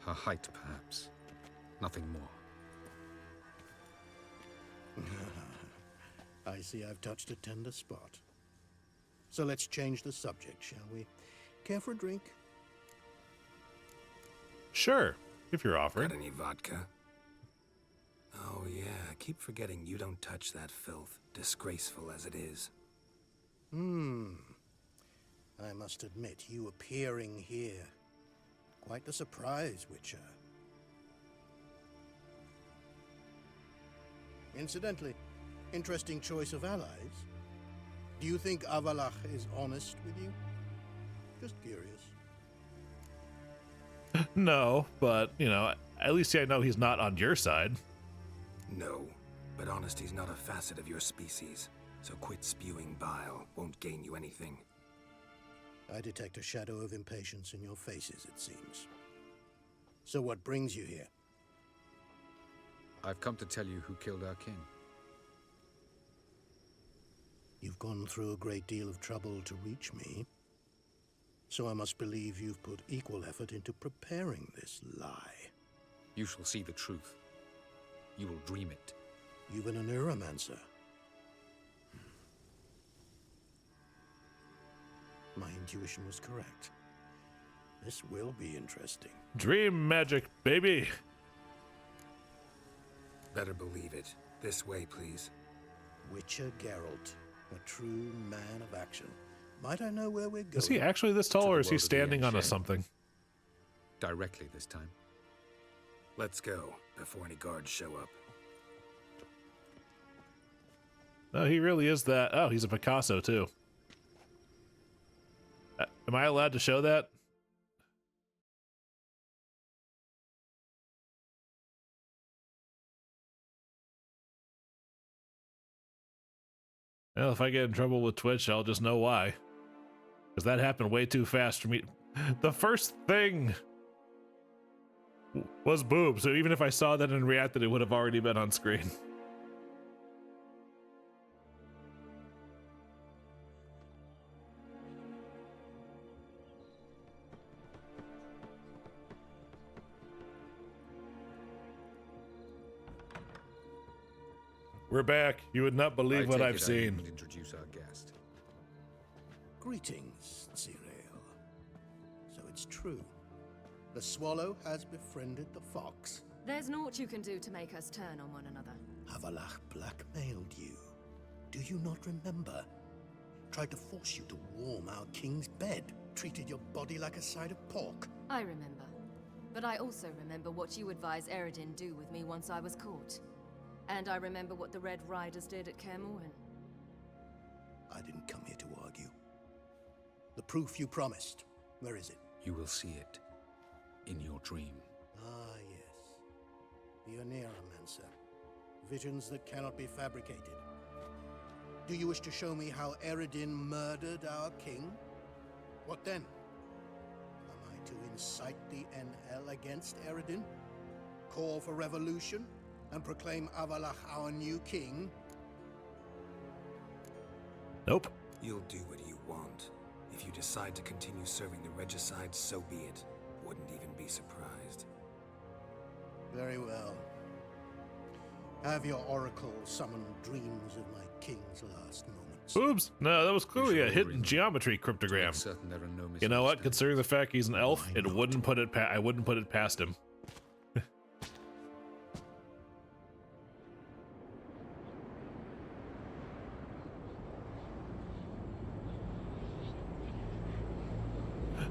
Her height, perhaps. Nothing more. I see I've touched a tender spot. So let's change the subject, shall we? Care for a drink? Sure, if you're offering. Got any vodka? Oh yeah, I keep forgetting you don't touch that filth, disgraceful as it is. I must admit, you appearing here, quite the surprise, Witcher. Incidentally, interesting choice of allies. Do you think Avalach is honest with you? Just curious. No, but, you know, at least I know he's not on your side. No, but honesty's not a facet of your species, so quit spewing bile. Won't gain you anything. I detect a shadow of impatience in your faces, it seems. So what brings you here? I've come to tell you who killed our king. You've gone through a great deal of trouble to reach me, so I must believe you've put equal effort into preparing this lie. You shall see the truth. You will dream it. You've been a neuromancer. My intuition was correct. This will be interesting. Dream magic, baby! Better believe it. This way, please. Witcher Geralt, a true man of action. Might I know where we're going? Is he actually this tall, or is he standing on a something? Directly this time. Let's go, before any guards show up. No, he really is that. Oh, he's a Picasso, too. Am I allowed to show that? Well, if I get in trouble with Twitch, I'll just know why. Because that happened way too fast for me. The first thing was boob, so even if I saw that and reacted, it would have already been on screen. We're back. You would not believe what I've seen. Introduce our guest. Greetings, Cyril. So it's true. The swallow has befriended the fox. There's naught you can do to make us turn on one another. Avalach blackmailed you. Do you not remember? Tried to force you to warm our king's bed. Treated your body like a side of pork. I remember. But I also remember what you advised Eredin do with me once I was caught. And I remember what the Red Riders did at Kaer Morhen. I didn't come here to argue. The proof you promised, where is it? You will see it in your dream. Ah, yes. The Oneiromancer. Visions that cannot be fabricated. Do you wish to show me how Eredin murdered our king? What then? Am I to incite the NL against Eredin? Call for revolution? And proclaim Avalach our new king? Nope. You'll do what you want. If you decide to continue serving the regicide, so be it. Wouldn't even be surprised. Very well. Have your oracle summon dreams of my king's last moments. Oops. No, that was clearly a hidden geometry cryptogram. You know what? Considering the fact he's an elf, I wouldn't put it past him.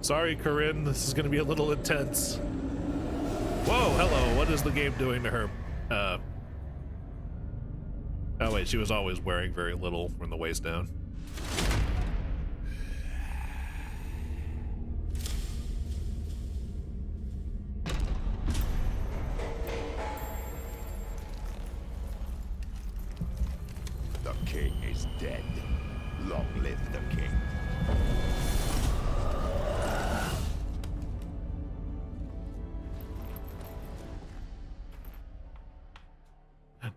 Sorry, Corinne, this is going to be a little intense. Whoa, hello, what is the game doing to her? Oh wait, she was always wearing very little from the waist down. The king is dead. Long live the king.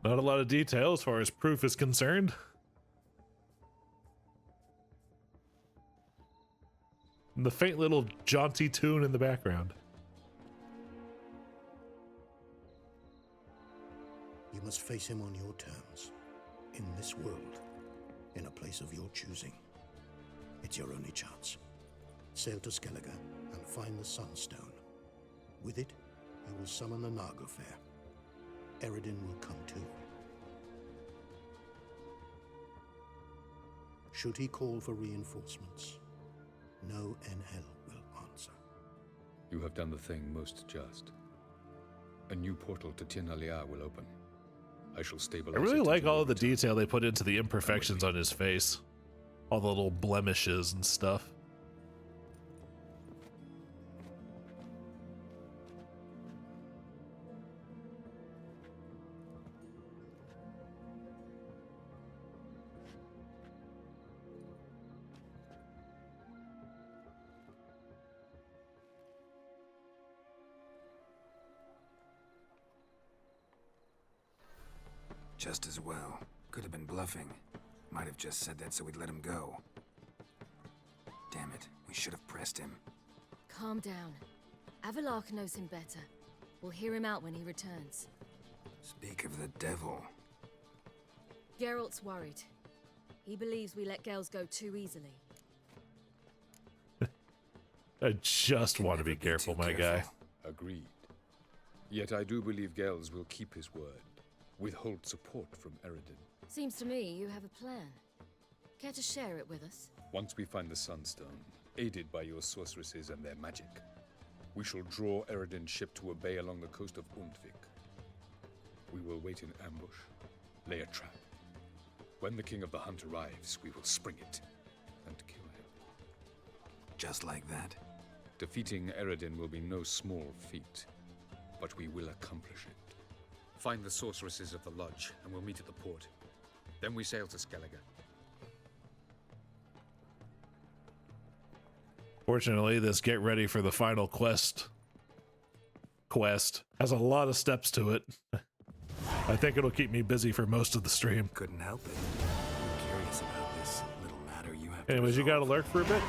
Not a lot of detail as far as proof is concerned. And the faint little jaunty tune in the background. You must face him on your terms. In this world. In a place of your choosing. It's your only chance. Sail to Skellige and find the Sunstone. With it, you will summon the Naga Fair. Eredin will come too. Should he call for reinforcements, no NL will answer. You have done the thing most just. A new portal to Tien Alia will open. I shall stabilize I really it like until all you of the return. detail they put into the imperfections on his face. All the little blemishes and stuff. Just as well. Could have been bluffing. Might have just said that so we'd let him go. Damn it, we should have pressed him. Calm down. Avalach knows him better. We'll hear him out when he returns. Speak of the devil. Geralt's worried. He believes we let girls go too easily. I just want to be careful, my guy. Agreed. Yet I do believe Gels will keep his word. Withhold support from Eredin. Seems to me you have a plan. Care to share it with us? Once we find the Sunstone, aided by your sorceresses and their magic, we shall draw Eredin's ship to a bay along the coast of Undvik. We will wait in ambush, lay a trap. When the King of the Hunt arrives, we will spring it and kill him. Just like that? Defeating Eredin will be no small feat, but we will accomplish it. Find the sorceresses of the lodge, and we'll meet at the port. Then we sail to Skellige. Fortunately, this get ready for the final quest has a lot of steps to it. I think it'll keep me busy for most of the stream. Couldn't help it. I'm curious about this little matter you have to Anyways, you gotta lurk for a bit.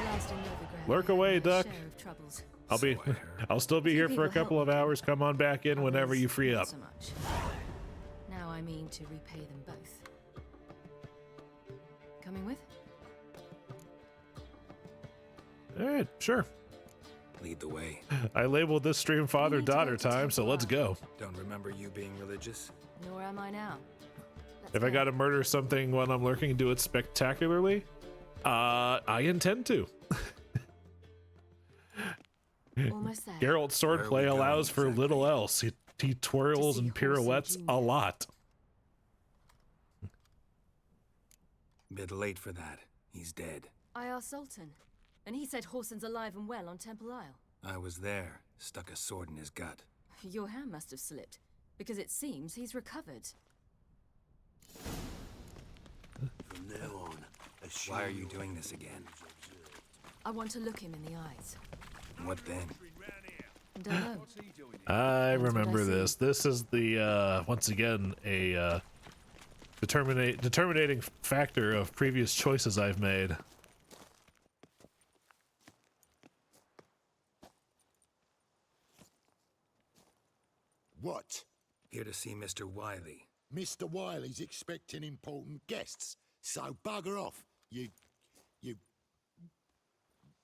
Lurk away, Duck. I'll still be here for a couple of hours. Come on back in whenever you free up. So much. Now I mean to repay them both. Coming with? Alright, sure. Lead the way. I labeled this stream father-daughter time, so let's go. Don't remember you being religious? Nor am I now. If I gotta murder something when I'm lurking, do it spectacularly? I intend to. Almost there. Geralt's swordplay allows for little else. He twirls and pirouettes a lot. Bit late for that. He's dead. I asked Sultan, and he said Horson's alive and well on Temple Isle. I was there, stuck a sword in his gut. Your hand must have slipped, because it seems he's recovered. From now on, why are you doing this again? I want to look him in the eyes. What then? Don't know. I remember this. This is the once again a determining factor of previous choices I've made. What? Here to see Mr. Wiley. Mr. Wiley's expecting important guests, so bugger off, you...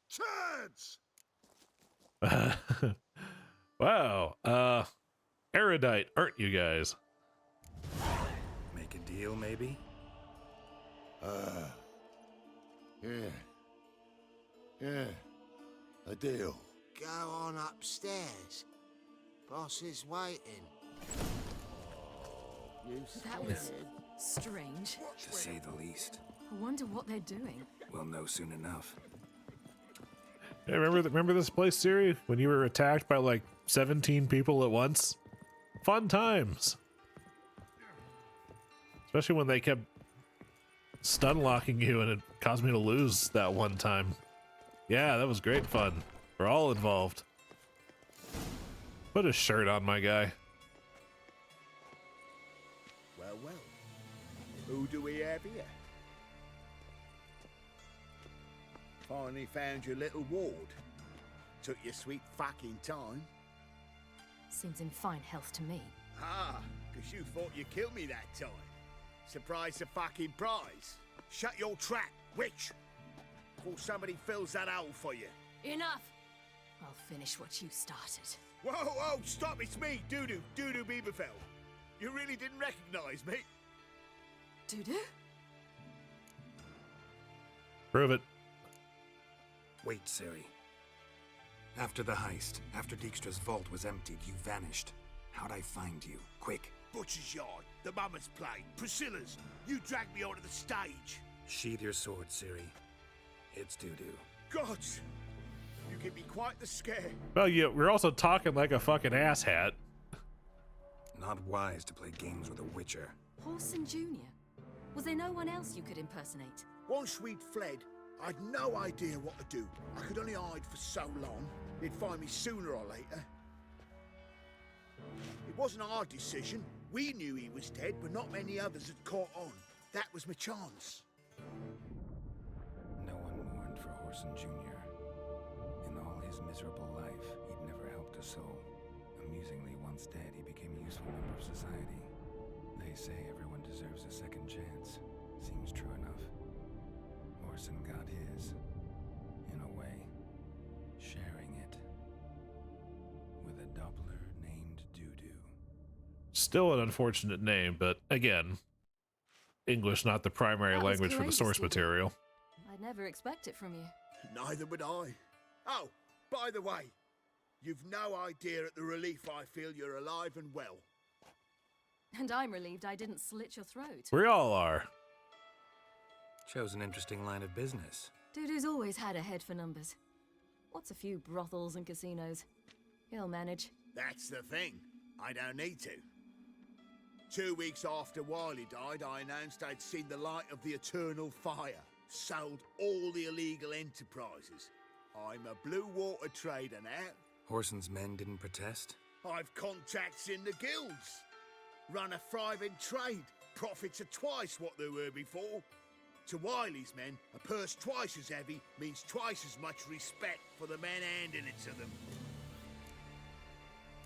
Turds! Wow, erudite, aren't you guys? Make a deal, maybe? Yeah, a deal. Go on upstairs. Boss is waiting. That was strange. To say the least. I wonder what they're doing. We'll know soon enough. Yeah, remember this place, Siri? When you were attacked by like 17 people at once? Fun times. Especially when they kept stun locking you and it caused me to lose that one time. Yeah, that was great fun. We're all involved. Put a shirt on, my guy. Well, well. Who do we have here? Finally found your little ward. Took your sweet fucking time. Seems in fine health to me. Ah, because you thought you killed me that time. Surprise the fucking prize. Shut your trap, witch. Before somebody fills that hole for you. Enough! I'll finish what you started. Whoa, whoa, stop, it's me, Dudu Bieberfell. You really didn't recognize me? Dudu? Prove it. Wait, Siri. After the heist, after Dijkstra's vault was emptied, you vanished. How'd I find you? Quick. Butcher's Yard, the Mama's Plate, Priscilla's. You dragged me onto the stage. Sheath your sword, Siri. It's Dudu. Gods! You give me quite the scare. Well, yeah, we're also talking like a fucking asshat. Not wise to play games with a witcher. Horson Jr.? Was there no one else you could impersonate? Once we'd fled, I'd no idea what to do. I could only hide for so long. They'd find me sooner or later. It wasn't our decision. We knew he was dead, but not many others had caught on. That was my chance. No one mourned for Horson Jr. In all his miserable life, he'd never helped a soul. Amusingly, once dead, he became a useful member of society. They say everyone deserves a second chance. Seems true enough. Horson got his, in a way, sharing it with a Doppler named Dudu. Still an unfortunate name, but again, English not the primary language for the source material. I'd never expect it from you. Neither would I. Oh, by the way, you've no idea at the relief I feel you're alive and well. And I'm relieved I didn't slit your throat. We all are. Chose an interesting line of business. Dudu's always had a head for numbers. What's a few brothels and casinos? He'll manage. That's the thing. I don't need to. 2 weeks after Wiley died, I announced I'd seen the light of the eternal fire. Sold all the illegal enterprises. I'm a blue water trader now. Horson's men didn't protest? I've contacts in the guilds. Run a thriving trade. Profits are twice what they were before. To Wiley's men, a purse twice as heavy means twice as much respect for the men handing it to them.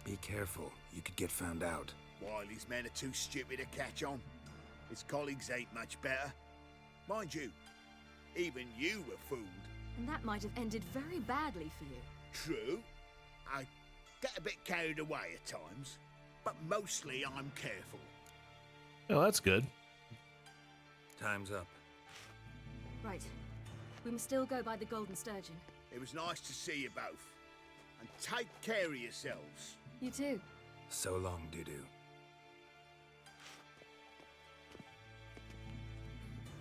Be careful, you could get found out. Wiley's men are too stupid to catch on. His colleagues ain't much better. Mind you, even you were fooled. And that might have ended very badly for you. True. I get a bit carried away at times, but mostly I'm careful. Well, that's good. Time's up. Right. We must still go by the Golden Sturgeon. It was nice to see you both. And take care of yourselves. You too. So long, Dudu.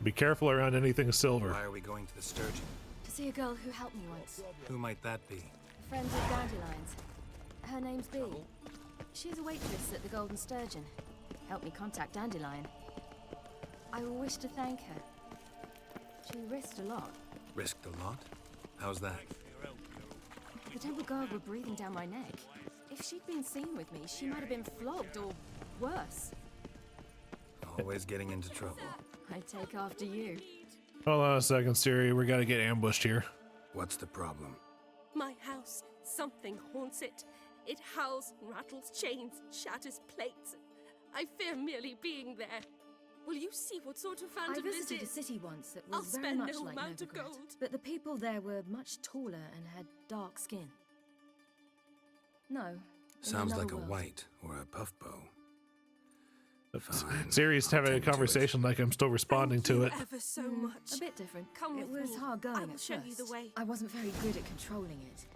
Be careful around anything silver. Why are we going to the Sturgeon? To see a girl who helped me once. Who might that be? A friend of Dandelion's. Her name's Bee. She's a waitress at the Golden Sturgeon. Helped me contact Dandelion. I wish to thank her. She risked a lot. Risked a lot? How's that? The temple guard were breathing down my neck. If she'd been seen with me, she might have been flogged or worse. Always getting into trouble. I take after you. Hold on a second, Siri. We gotta get ambushed here. What's the problem? My house. Something haunts it. It howls, rattles chains, shatters plates. I fear merely being there. Will you see what sort of phantom I this visited a is? city once that I'll was very spend much no like amount of Novigrad, gold. but the people there were much taller and had dark skin. No. Sounds like a world. white or a puff bow. Siri's having a conversation like I'm still responding to it. Ever so much. A bit different. Come It with was me. hard going I will at show you first. the way. I wasn't very good at controlling it,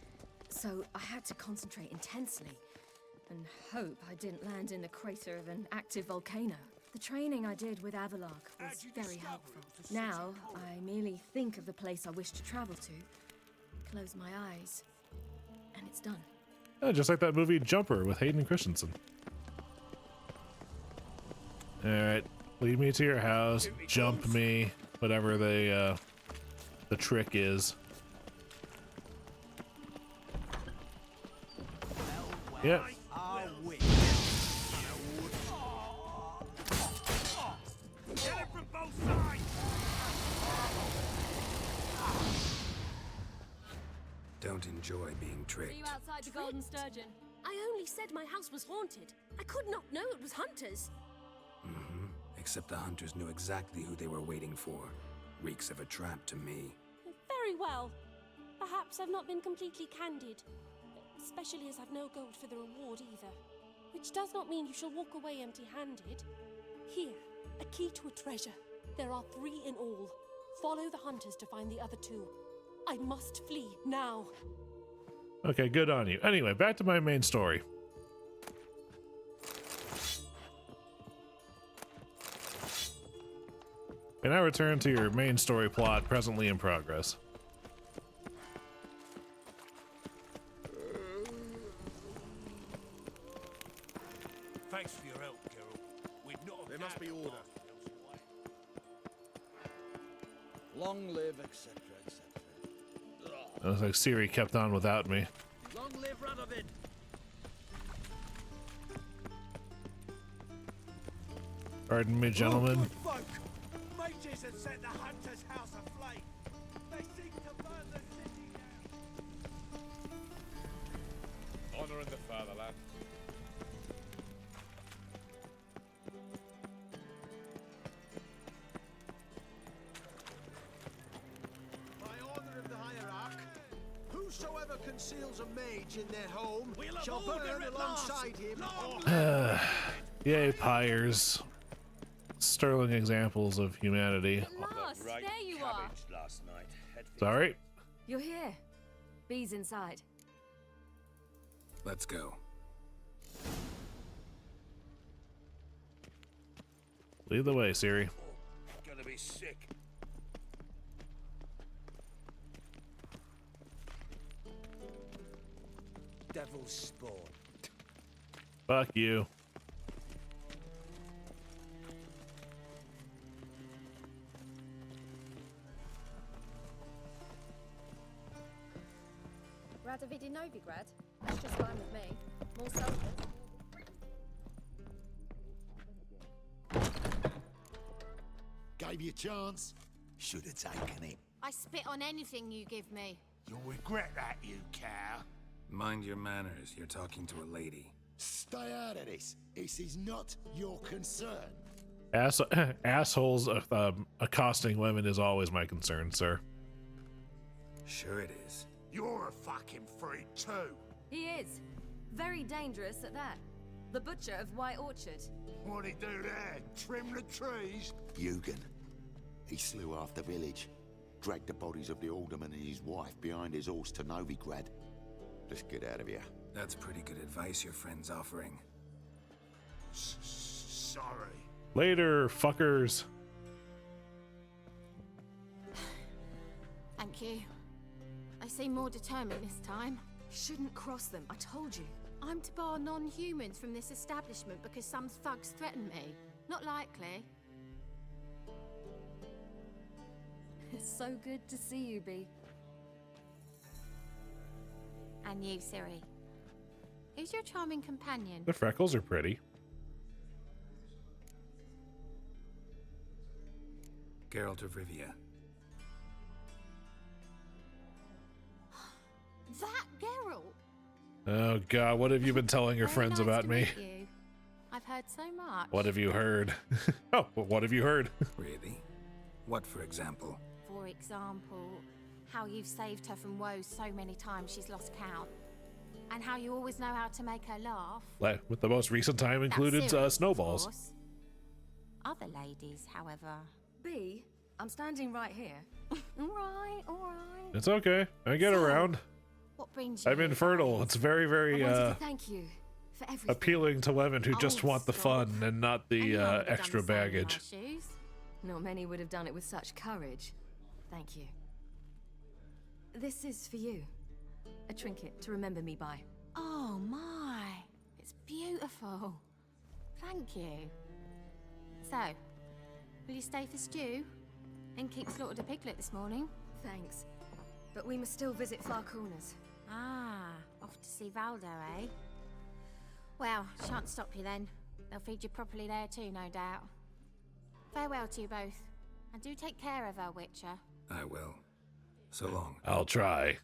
so I had to concentrate intensely and hope I didn't land in the crater of an active volcano. The training I did with Avalok was very helpful. Now, I merely think of the place I wish to travel to, close my eyes, and it's done. Oh, just like that movie Jumper with Hayden Christensen. Alright, lead me to your house, jump me, whatever the trick is. Yep. Don't enjoy being See tricked. you outside the Golden Sturgeon. I only said my house was haunted. I could not know it was hunters. Mm-hmm. Except the hunters knew exactly who they were waiting for. Reeks of a trap to me. Very well. Perhaps I've not been completely candid. Especially as I've no gold for the reward either. Which does not mean you shall walk away empty-handed. Here, a key to a treasure. There are 3 in all. Follow the hunters to find the other 2. I must flee now. Okay, good on you. Anyway, back to my main story. And now return to your main story plot presently in progress. Thanks for your help, Geralt. We'd not have There must be order. Long live, etc., etc. It looks like Siri kept on without me. Long live Radovid! Pardon me, gentlemen. Folk! Mages have set the hunter's house aflame. They seek to burn the city down. Honor in the fatherland. By order of the hierarch, whosoever conceals a mage in their home shall burn alongside him. Yay, pyres. Sterling examples of humanity. Last, there you are. Last night. Sorry. You're here. Bee's inside. Let's go. Lead the way, Siri. Gonna be sick. Devil's spawn. Fuck you. Radovid in Novigrad? That's just fine with me. More soldiers. Gave you a chance. Should have taken it. I spit on anything you give me. You'll regret that, you cow. Mind your manners. You're talking to a lady. Stay out of this. This is not your concern. Assholes accosting women is always my concern, sir. Sure it is. You're a fucking freak too. He is. Very dangerous at that. The butcher of White Orchard. What'd he do there? Trim the trees? Bugan. He slew half the village. Dragged the bodies of the alderman and his wife behind his horse to Novigrad. Let's get out of here. That's pretty good advice your friend's offering. Sorry. Later, fuckers. Thank you. They seem more determined this time. Shouldn't cross them, I told you. I'm to bar non-humans from this establishment because some thugs threaten me. Not likely. It's so good to see you, Bee. And you, Ciri. Who's your charming companion? The freckles are pretty. Geralt of Rivia. That Geralt? Oh god, what have you been telling your friends Nice about to me? meet you. I've heard so much. What have you heard? Oh, well, what have you heard? Really? What, for example? For example, how you've saved her from woes so many times she's lost count. And how you always know how to make her laugh. With the most recent time included That's serious, snowballs. of course. Other ladies, however. Bee, I'm standing right here. Alright. It's okay. I get around. What brings you I'm infertile. It's very, very I wanted to thank you for everything. appealing to women who just want the fun and not the extra baggage. Not many would have done it with such courage. Thank you. This is for you. A trinket to remember me by. Oh my, it's beautiful. Thank you. So, will you stay for stew? And keep slaughtered a piglet this morning? Thanks. But we must still visit Far Corners. Ah, off to see Valdo, eh? Well, shan't stop you then. They'll feed you properly there too, no doubt. Farewell to you both. And do take care of her, Witcher. I will. So long. I'll try.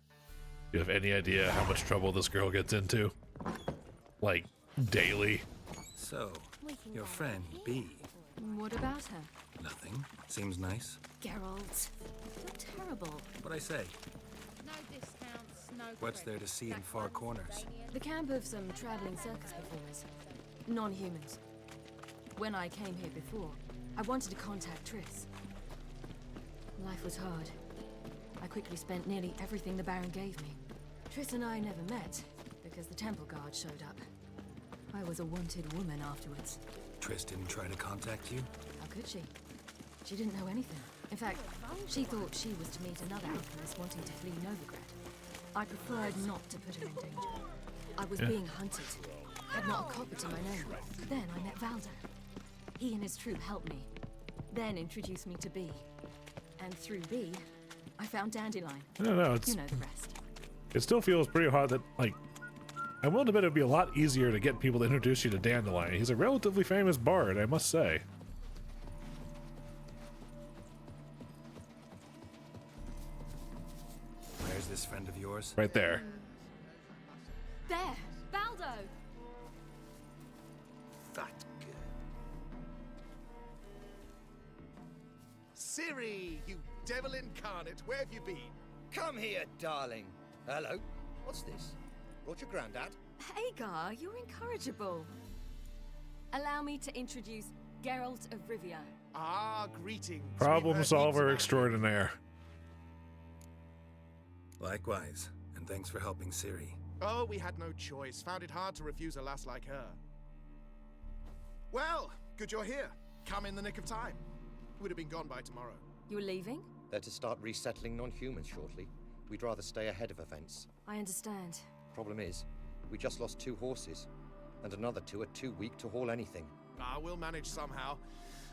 You have any idea how much trouble this girl gets into? Like, daily? So, your friend, Bee. What about her? Nothing. Seems nice. Geralt, you're terrible. What'd I say? No discounts, no What's there to see in Far Corners? The camp of some traveling circus performers. Non-humans. When I came here before, I wanted to contact Triss. Life was hard. I quickly spent nearly everything the Baron gave me. Triss and I never met, because the temple guard showed up. I was a wanted woman afterwards. Triss didn't try to contact you? How could she? She didn't know anything. In fact, she thought she was to meet another alchemist wanting to flee Novigrad. I preferred not to put her in danger. I was being hunted. Had not a copper to my name. Then I met Valdo. He and his troop helped me. Then introduced me to Bee. And through Bee, I found Dandelion. I don't know, You know the rest. It still feels pretty hard that, like, I'm willing to bet it'd be a lot easier to get people to introduce you to Dandelion. He's a relatively famous bard, I must say. Where's this friend of yours? Right there. There! Valdo! That good. Ciri, you devil incarnate, where have you been? Come here, darling. Hello. What's this? Brought your granddad? Hagar, you're incorrigible. Allow me to introduce Geralt of Rivia. Ah, greetings. Problem solver extraordinaire. Likewise, and thanks for helping Ciri. Oh, we had no choice. Found it hard to refuse a lass like her. Well, good you're here. Come in the nick of time. Would have been gone by tomorrow. You're leaving? They're to start resettling non-humans shortly. We'd rather stay ahead of events. I understand. Problem is, we just lost 2 horses, and another 2 are too weak to haul anything. Ah, we'll manage somehow.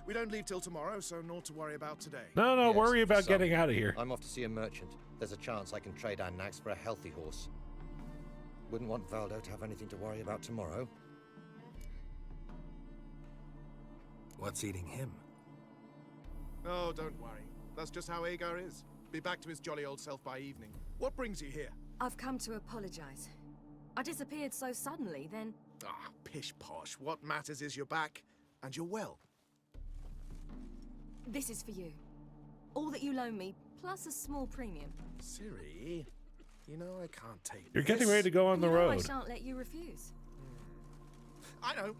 We don't leave till tomorrow, so naught to worry about today. No, Yes, worry about some. getting out of here. I'm off to see a merchant. There's a chance I can trade our nags for a healthy horse. Wouldn't want Valdo to have anything to worry about tomorrow. What's eating him? Oh, don't worry. That's just how Agar is. Be back to his jolly old self by evening. What brings you here? I've come to apologize. I disappeared so suddenly, then... Ah, pish-posh. What matters is you're back, and you're well. This is for you. All that you loan me, plus a small premium. Ciri, you know I can't take You're this. getting ready to go on the I road. shan't let you refuse. I know.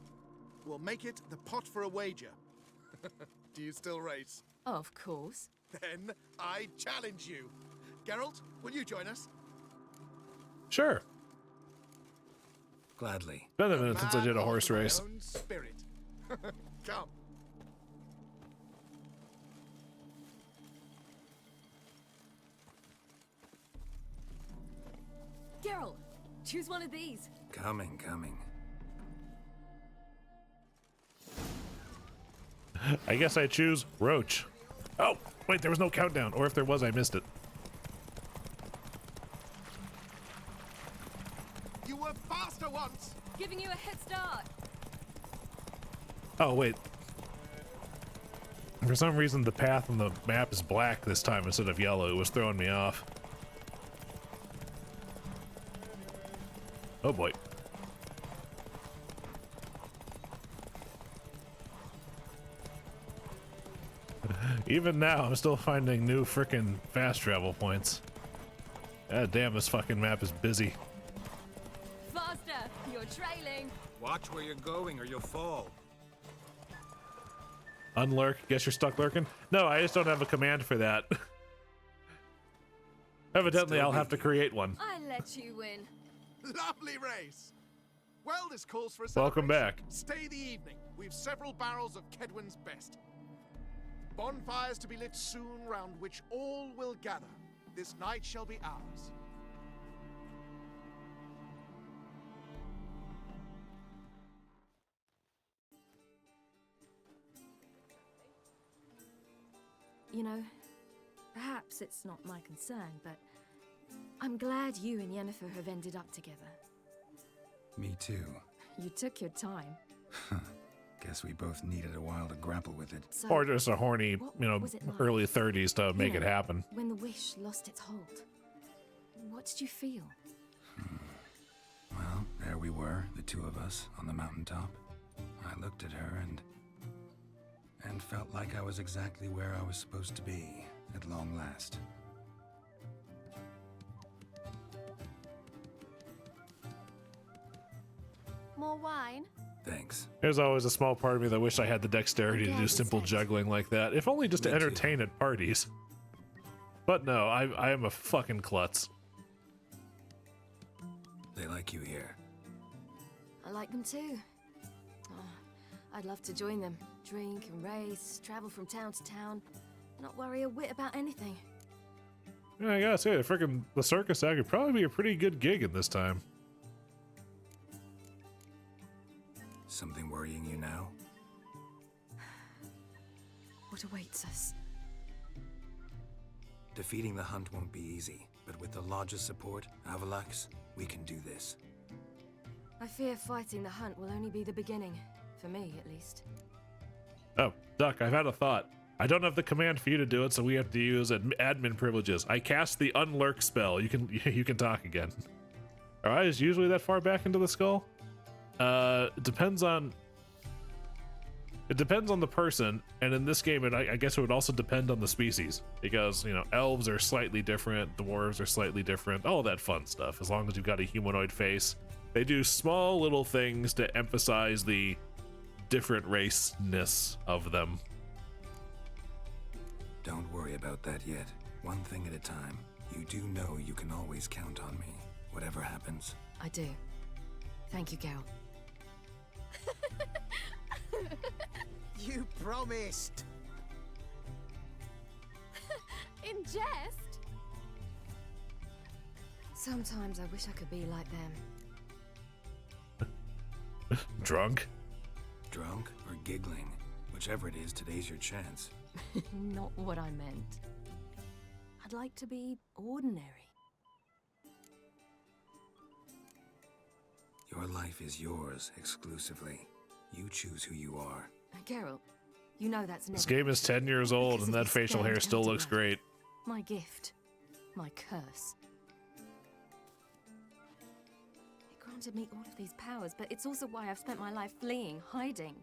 We'll make it the pot for a wager. Do you still race? Of course. Then I challenge you. Geralt, will you join us? Sure. Gladly. Been a minute since I did a Man horse of my race. own spirit. Come. Geralt, choose one of these. Coming. I guess I choose Roach. Oh, wait, there was no countdown. Or if there was, I missed it. You were faster once! Giving you a head start. Oh, wait. For some reason, the path on the map is black this time instead of yellow. It was throwing me off. Oh, boy. Even now, I'm still finding new frickin' fast travel points. God damn, this fucking map is busy. Faster, you're trailing. Watch where you're going or you'll fall. Unlurk, guess you're stuck lurking? No, I just don't have a command for that. Evidently, I'll have to create one. I let you win. Lovely race! Well, this calls for a Welcome celebration. back. Stay the evening. We've several barrels of Kedwin's best. Bonfires to be lit soon, round which all will gather. This night shall be ours. You know, perhaps it's not my concern, but I'm glad you and Yennefer have ended up together. Me too. You took your time. Guess we both needed a while to grapple with it. So, Or just a horny, you know, was it like? early 30s to make You it know, happen. When the wish lost its hold, what did you feel? Well, there we were, the two of us, on the mountaintop. I looked at her and felt like I was exactly where I was supposed to be, at long last. More wine? Thanks. There's always a small part of me that wish I had the dexterity to do simple juggling like that, if only just to entertain at parties. But no, I am a fucking klutz. They like you here. I like them too. I'd love to join them. Drink and race, travel from town to town, not worry a whit about anything. Yeah, I gotta say, the circus act could probably be a pretty good gig in this time. Something worrying you now? What awaits us? Defeating the hunt won't be easy, but with the Lodge's support, Avalax, we can do this. I fear fighting the hunt will only be the beginning, for me at least. Oh, Duck, I've had a thought. I don't have the command for you to do it, so we have to use admin privileges. I cast the unlurk spell. You can talk again. Are eyes usually that far back into the skull? It depends on the person, and in this game, I guess it would also depend on the species, because, you know, elves are slightly different, dwarves are slightly different, all that fun stuff. As long as you've got a humanoid face, they do small little things to emphasize the different raceness of them. Don't worry about that yet. One thing at a time. You do know you can always count on me, whatever happens. I do. Thank you, Geralt. You promised! In jest? Sometimes I wish I could be like them. Drunk? Drunk or giggling. Whichever it is, today's your chance. Not what I meant. I'd like to be ordinary. Your life is yours, exclusively. You choose who you are. Geralt, you know that's never... This game is 10 years old, and that facial hair still looks great. My gift. My curse. It granted me all of these powers, but it's also why I've spent my life fleeing, hiding.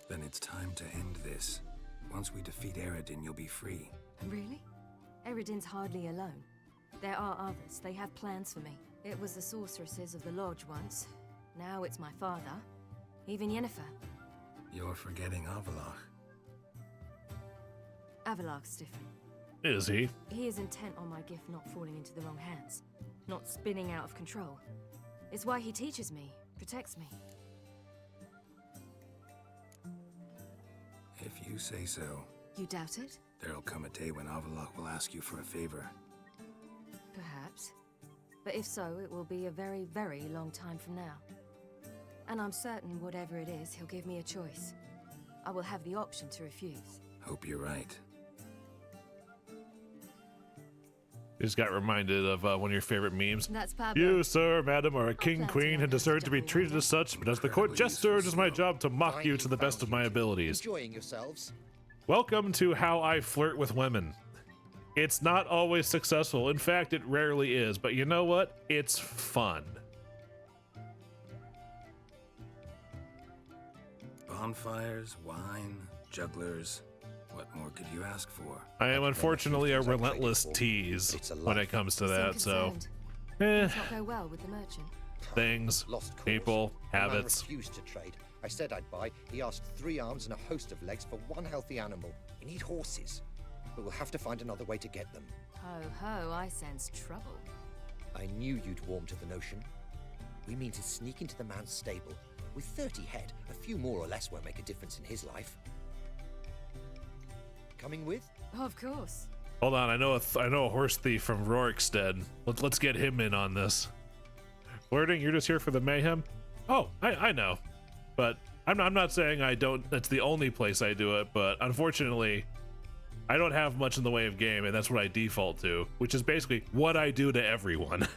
Then it's time to end this. Once we defeat Eredin, you'll be free. Really? Eredin's hardly alone. There are others. They have plans for me. It was the sorceresses of the Lodge once. Now it's my father. Even Yennefer. You're forgetting Avalach. Avalach's different. Is he? He is intent on my gift not falling into the wrong hands. Not spinning out of control. It's why he teaches me, protects me. If you say so. You doubt it? There'll come a day when Avallac'h will ask you for a favor. Perhaps. But if so, it will be a very, very long time from now. And I'm certain whatever it is, he'll give me a choice. I will have the option to refuse. Hope you're right. Just got reminded of one of your favorite memes. That's Pablo. You, sir, madam, are a king, queen, and deserve to be treated as such, but as the court jester, it is my job to mock you to the best of my abilities. Enjoying yourselves? Welcome to how I flirt with women. It's not always successful. In fact, it rarely is. But you know what? It's fun. Bonfires, wine, jugglers. What more could you ask for? I am unfortunately a relentless tease when it comes to that, so... Things not go well with the merchant. Things, people, habits. I refused to trade. I said I'd buy. He asked 3 arms and a host of legs for one healthy animal. We need horses, but we'll have to find another way to get them. Ho ho, I sense trouble. I knew you'd warm to the notion. We mean to sneak into the man's stable. With 30 head, a few more or less won't make a difference in his life. Coming with? Of course. Hold on, I know a horse thief from Rorikstead. Let's get him in on this. Flirting, you're just here for the mayhem? Oh, I know. But I'm not saying I don't, that's the only place I do it, but unfortunately, I don't have much in the way of game, and that's what I default to, which is basically what I do to everyone.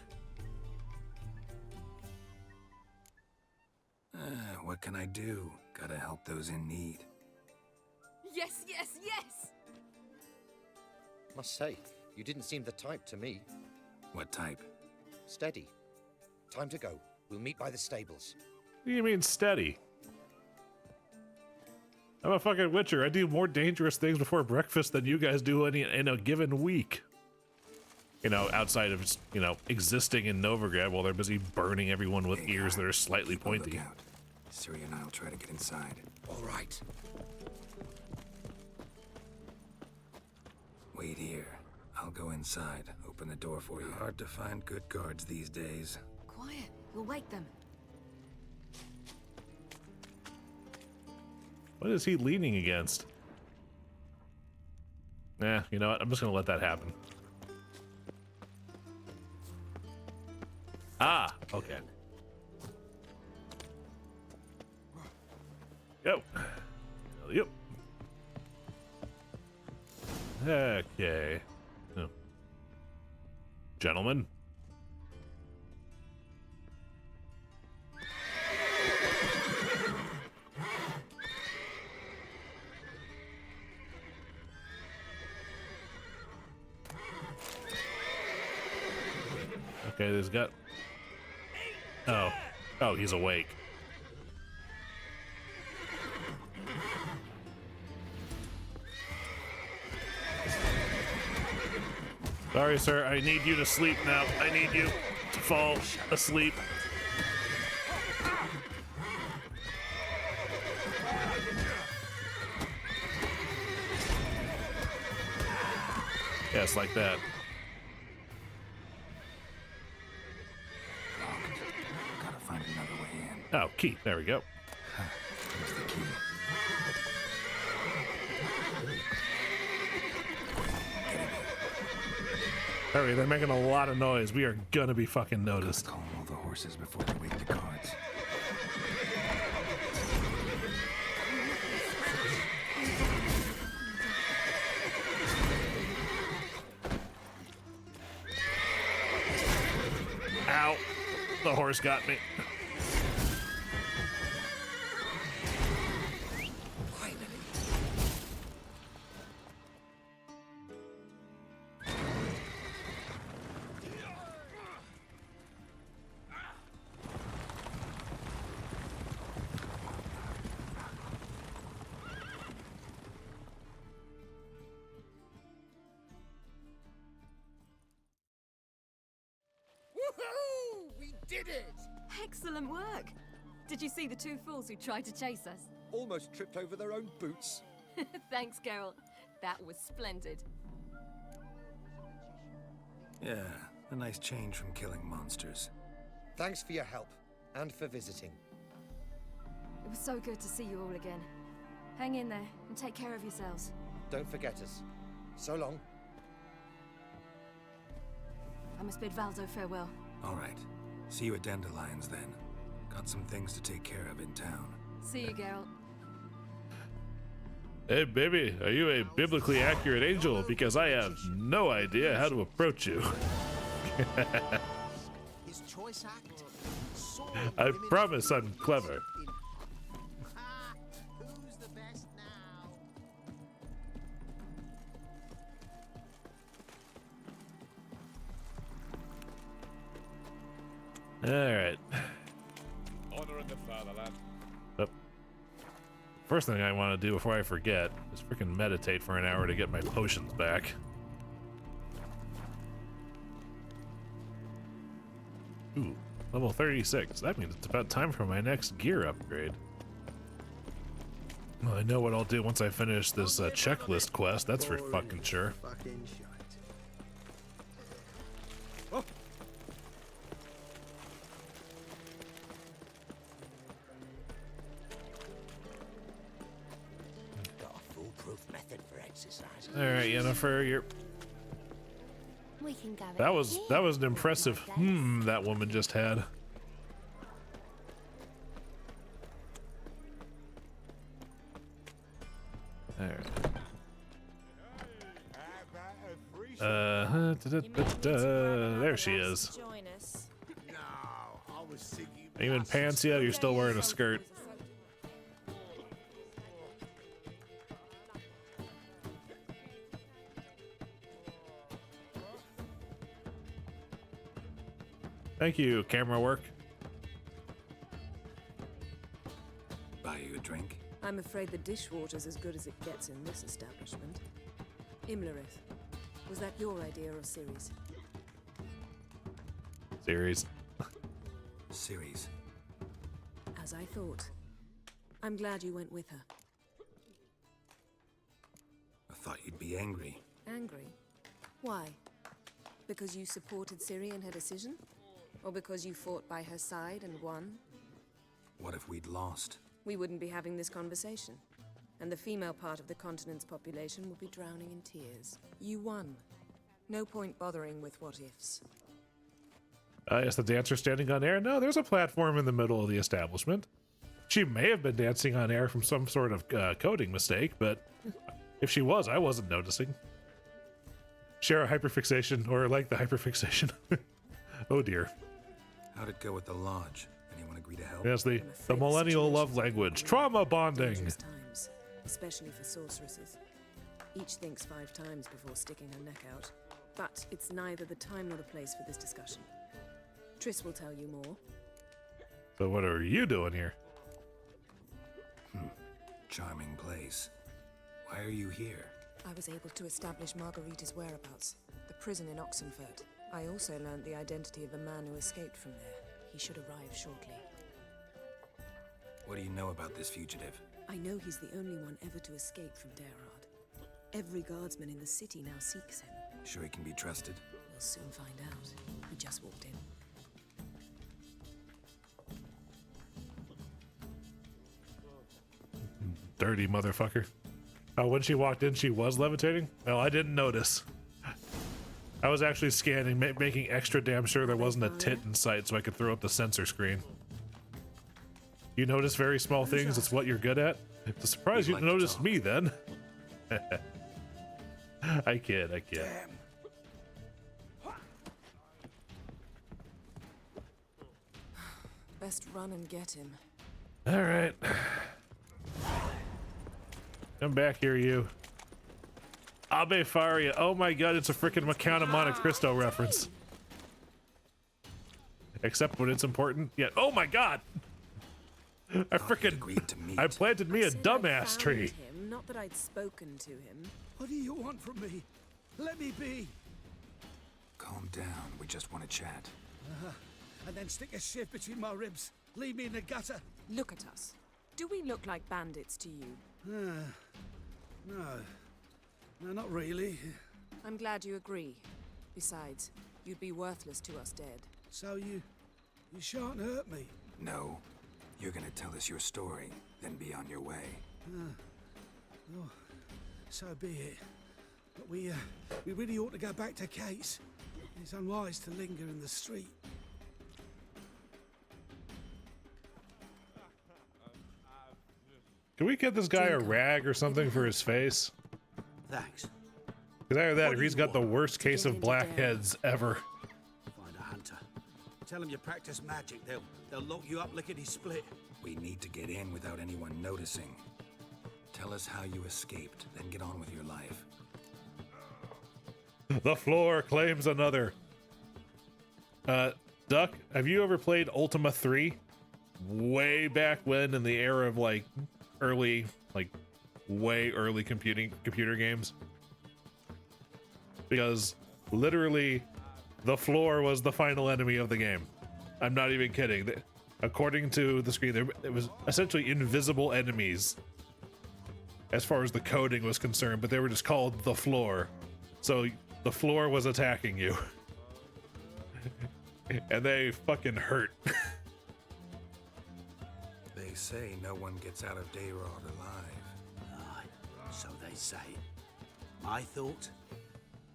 What can I do? Gotta help those in need. Yes, yes, yes! Must say, you didn't seem the type to me. What type? Steady. Time to go. We'll meet by the stables. What do you mean steady? I'm a fucking witcher. I do more dangerous things before breakfast than you guys do in a given week. You know, outside of just, you know, existing in Novigrad while they're busy burning everyone with ears that are slightly pointy. Ciri and I'll try to get inside. All right. Wait here. I'll go inside. Open the door for you. Hard to find good guards these days. Quiet. We'll wake them. What is he leaning against? Nah, you know what? I'm just gonna let that happen. Ah, okay. Go. Yep. Okay. Oh. Gentlemen. Okay, there's got... Oh. Oh, he's awake. Sorry, sir. I need you to sleep now. I need you to fall asleep. Yes, like that. Gotta find another way in. Oh, key. There we go. Here's the key. Hurry, they're making a lot of noise. We are gonna be fucking noticed. Calm all the horses before they wake the guards. Ow. The horse got me. Did it! Excellent work! Did you see the 2 fools who tried to chase us? Almost tripped over their own boots. Thanks, Geralt. That was splendid. Yeah, a nice change from killing monsters. Thanks for your help, and for visiting. It was so good to see you all again. Hang in there, and take care of yourselves. Don't forget us. So long. I must bid Valzo farewell. All right. See you at Dandelions then. Got some things to take care of in town. See you, Geralt. Hey, baby, are you a biblically accurate angel? Because I have no idea how to approach you. His choice act. I promise I'm clever. Who's the best now? All right. Honor in the fatherland. Yep. First thing I want to do before I forget is freaking meditate for an hour to get my potions back. Ooh, level 36. That means it's about time for my next gear upgrade. Well, I know what I'll do once I finish this checklist quest, that's for fucking sure. Fucking shite. Got a foolproof method for exercising. All right, Yennefer, you're... We can go That was an impressive that woman just had. All right. There she is. Join us. No, I was thinking. Are you in pants yet? Or you're still wearing a skirt? Thank you, camera work. Buy you a drink? I'm afraid the dishwater's as good as it gets in this establishment. Imlerith, was that your idea or Ciri's? Series. Ciri's. As I thought. I'm glad you went with her. I thought you'd be angry. Angry? Why? Because you supported Ciri in her decision? Or because you fought by her side and won? What if we'd lost? We wouldn't be having this conversation. And the female part of the continent's population would be drowning in tears. You won. No point bothering with what-ifs. Is the dancer standing on air? No, there's a platform in the middle of the establishment. She may have been dancing on air from some sort of coding mistake, but if she was, I wasn't noticing. Share a hyperfixation, or like the hyperfixation. Oh dear. How'd it go with the lodge? Anyone agree to help? Yes, the millennial love language. Trauma bonding. Dangerous times, especially for sorceresses. Each thinks 5 times before sticking her neck out. But it's neither the time nor the place for this discussion. Triss will tell you more. So what are you doing here? Charming place. Why are you here? I was able to establish Margarita's whereabouts, the prison in Oxenfurt. I also learned the identity of a man who escaped from there. He should arrive shortly. What do you know about this fugitive? I know he's the only one ever to escape from Derard. Every guardsman in the city now seeks him. Sure he can be trusted? We'll soon find out. He just walked in. Dirty motherfucker. Oh, when she walked in, she was levitating? Well, I didn't notice. I was actually scanning, making extra damn sure there wasn't a tit in sight so I could throw up the sensor screen. You notice very small things, it's what you're good at? It's a surprise you noticed me then. I kid. Best run and get him. All right. Come back here, you. Abe Faria. Oh my god, it's a freaking Count of Monte Cristo reference. Except when it's important. Yeah. Oh my god! I planted me a dumbass tree. Him, not that I'd spoken to him. What do you want from me? Let me be. Calm down. We just want to chat. And then stick a shiv between my ribs. Leave me in the gutter. Look at us. Do we look like bandits to you? No, not really. I'm glad you agree. Besides, you'd be worthless to us dead. So you shan't hurt me. No. You're gonna tell us your story, then be on your way. Oh, so be it. But we really ought to go back to Kate's. It's unwise to linger in the street. Can we get this guy a rag or something for his face? Thanks. Because either that or he's got the worst case of blackheads ever. Find a hunter. Tell him you practice magic. They'll lock you up lickety-split. We need to get in without anyone noticing. Tell us how you escaped, then get on with your life. The floor claims another. Duck, have you ever played Ultima 3? Way back when, in the era of like early, like way early computer games? Because literally the floor was the final enemy of the game. I'm not even kidding. According to the screen, it was essentially invisible enemies as far as the coding was concerned, but they were just called the floor. So the floor was attacking you. And they fucking hurt. They say no one gets out of Dayrod alive. Aye, so they say. My thought?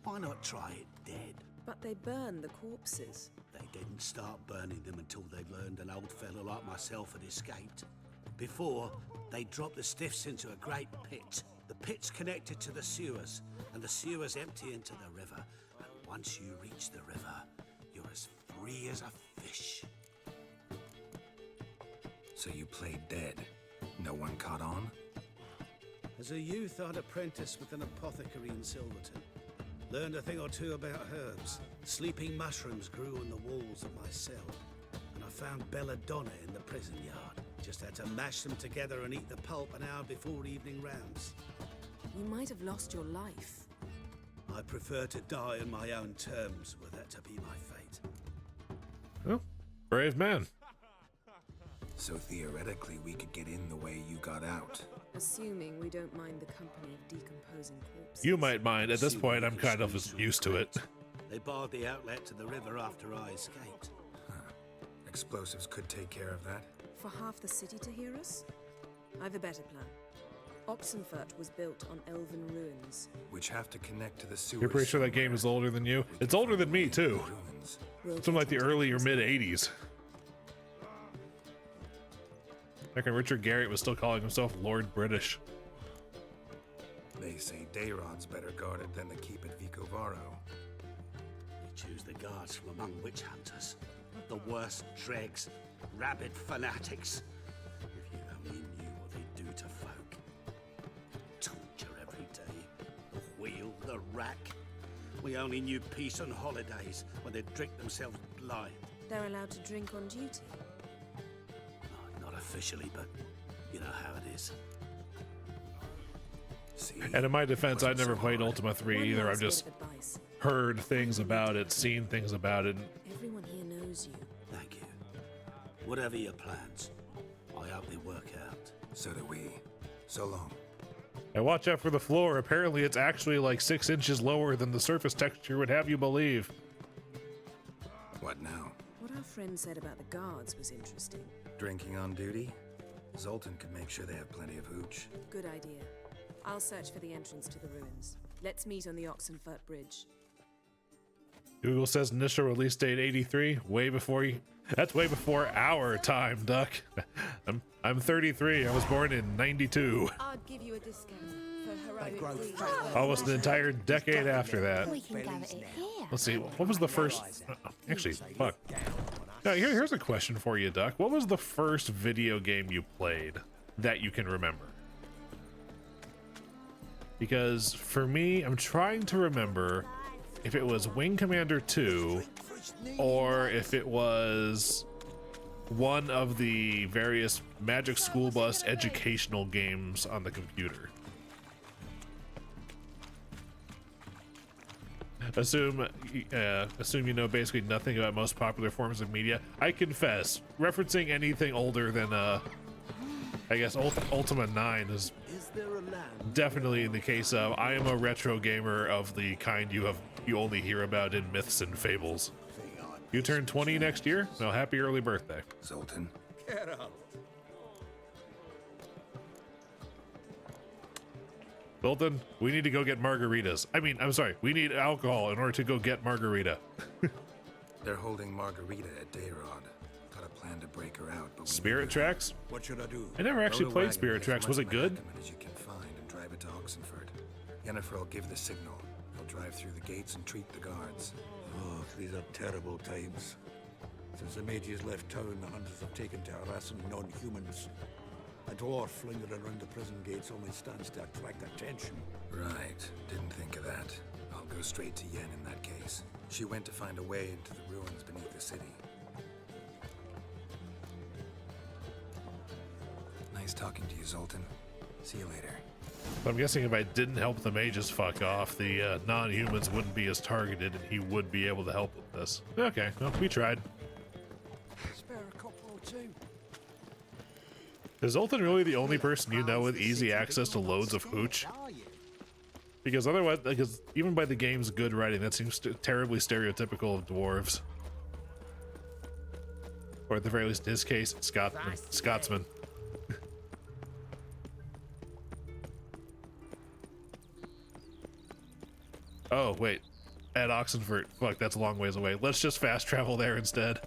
Why not try it dead? But they burn the corpses. They didn't start burning them until they'd learned an old fellow like myself had escaped. Before, they dropped the stiffs into a great pit. The pit's connected to the sewers, and the sewers empty into the river. And once you reach the river, you're as free as a fish. So you played dead. No one caught on? As a youth, I'd apprenticed with an apothecary in Silverton. Learned a thing or two about herbs. Sleeping mushrooms grew on the walls of my cell. And I found belladonna in the prison yard. Just had to mash them together and eat the pulp an hour before evening rounds. You might have lost your life. I prefer to die on my own terms, were that to be my fate. Oh, brave man. So theoretically, we could get in the way you got out. Assuming we don't mind the company of decomposing corpses. You might mind. At this point, I'm kind of used to it. They barred the outlet to the river after I escaped. Huh. Explosives could take care of that. For half the city to hear us? I've a better plan. Oxenfurt was built on elven ruins, which have to connect to the sewers. You're pretty sure that game is older than you? It's older than me, too. It's from like the early or mid 80s. Back when Richard Garriott was still calling himself Lord British. They say Dayrod's better guarded than the keep at Vicovaro. We choose the guards from among witch hunters. The worst dregs, rabid fanatics. If you only knew what they do to folk. Torture every day. The wheel, the rack. We only knew peace on holidays when they'd drink themselves blind. They're allowed to drink on duty. Not officially, but you know how it is. See, and in my defense, I never played Ultima 3 either. I've just heard things about it, seen things about it. Everyone here knows you. Thank you. Whatever your plans, I hope they work out. So do we. So long. And watch out for the floor. Apparently, it's actually like 6 inches lower than the surface texture would have you believe. What now? What our friend said about the guards was interesting. Drinking on duty? Zoltan could make sure they have plenty of hooch. Good idea. I'll search for the entrance to the ruins. Let's meet on the Oxenfurt Bridge. Google says initial release date 83. Way before you. That's way before our time, Duck. I'm 33. I was born in 92. I'd give you a discount for heroic. Almost an entire decade after that. We can go at it here. Let's see. What was the first? Actually, fuck. Now, here's a question for you, Duck. What was the first video game you played that you can remember? Because for me, I'm trying to remember if it was Wing Commander 2 or if it was one of the various Magic School Bus educational games on the computer. Assume you know basically nothing about most popular forms of media. I confess, referencing anything older than I guess Ultima 9 is definitely in the case of I am a retro gamer of the kind you only hear about in myths and fables. You turn 20 next year? No, happy early birthday. Zoltan. Zoltan, we need to go get margaritas. I mean, I'm sorry, we need alcohol in order to go get margarita. They're holding Margarita at Dayrod. Got a plan to break her out, but Spirit Tracks? What should I do? I never actually played Spirit Tracks. Was it good? As you can find and drive it to Oxenford. Yennefer will give the signal. They'll drive through the gates and treat the guards. Oh, these are terrible times. Since the mages left town, the hunters have taken to harassing non-humans. A dwarf lingering around the prison gates only stands to attract attention. Right. Didn't think of that. I'll go straight to Yen in that case. She went to find a way into the ruins beneath the city. Nice talking to you, Zoltan. See you later. I'm guessing if I didn't help the mages fuck off, the non-humans wouldn't be as targeted and he would be able to help with this. Okay, well, we tried. Spare a couple or two. Is Zoltan really the only person you know with easy access to loads of hooch? Because otherwise, because even by the game's good writing, that seems terribly stereotypical of dwarves. Or at the very least, in his case, Scotsman. Oh, wait. At Oxenford. Fuck, that's a long ways away. Let's just fast travel there instead.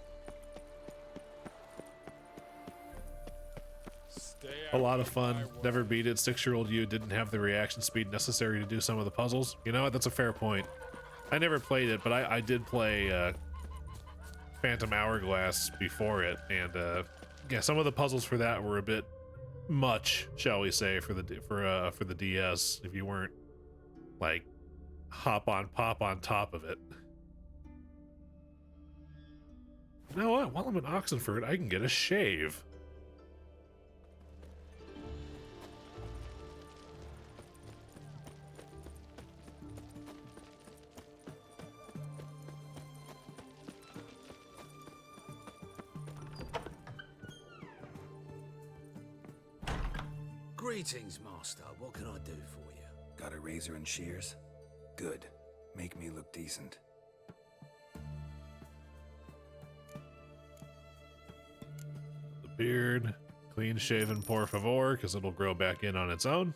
A lot of fun. Never beat it. 6-year-old you didn't have the reaction speed necessary to do some of the puzzles. You know what? That's a fair point. I never played it, but I did play Phantom Hourglass before it, and yeah, some of the puzzles for that were a bit much, shall we say, for the DS. If you weren't like hop on, pop on top of it. You know what? While I'm in Oxenford, I can get a shave. Greetings, Master. What can I do for you? Got a razor and shears? Good. Make me look decent. The beard, clean shaven, por favor, because it'll grow back in on its own.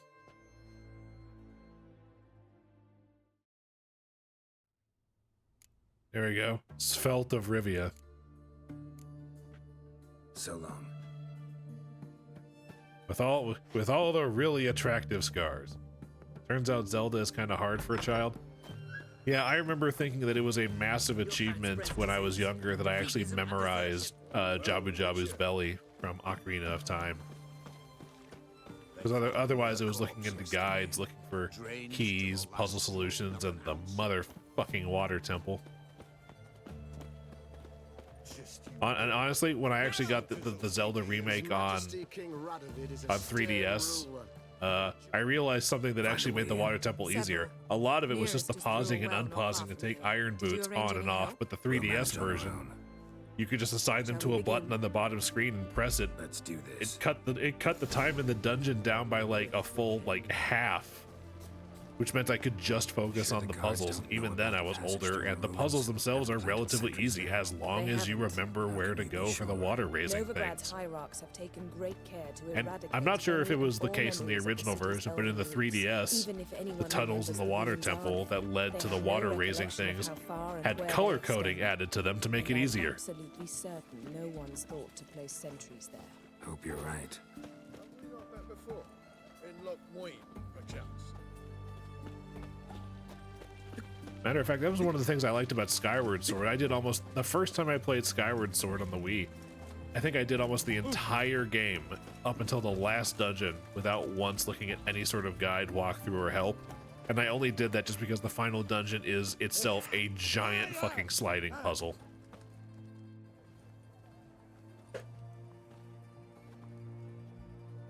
There we go. Svelte of Rivia. So long. With all the really attractive scars. Turns out Zelda is kind of hard for a child. Yeah, I remember thinking that it was a massive achievement when I was younger that I actually memorized Jabu Jabu's belly from Ocarina of Time. Because otherwise it was looking into guides, looking for keys, puzzle solutions, and the motherfucking water temple. And honestly, when I actually got the Zelda remake on 3DS, I realized something that actually made the water temple easier. A lot of it was just the pausing and unpausing to take iron boots on and off, but the 3DS version, you could just assign them to a button on the bottom screen and press it. Let's do this. It cut the time in the dungeon down by like a full half, which meant I could just focus on the puzzles. Even then I was older, and the puzzles themselves are relatively easy as long as you remember where to go for the water raising things. Have taken great care to And I'm not sure if it was the case in the original version, but in the 3DS, the tunnels in the water temple that led to the water raising things had color coding added to them to make it easier. Absolutely certain no one's thought to place sentries there. Hope you're right. Before, in Loch Moyne, perchance. Matter of fact, that was one of the things I liked about Skyward Sword. I did almost, the first time I played Skyward Sword on the Wii, I think I did almost the entire game up until the last dungeon without once looking at any sort of guide, walkthrough, or help. And I only did that just because the final dungeon is itself a giant fucking sliding puzzle.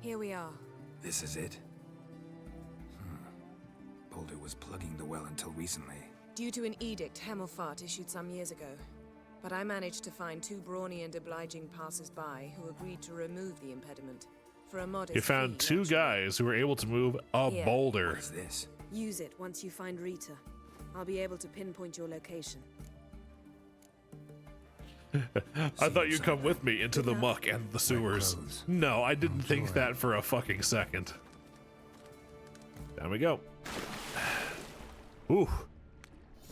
Here we are. This is it? Boulder was plugging the well until recently. Due to an edict Hemelfart issued some years ago. But I managed to find 2 brawny and obliging passers-by who agreed to remove the impediment. For a modest You found 2 guys who were able to move a boulder. What is this? Use it once you find Rita. I'll be able to pinpoint your location. I thought you'd come with me into the muck and the sewers. No, I didn't think that for a fucking second. Down we go. Ooh.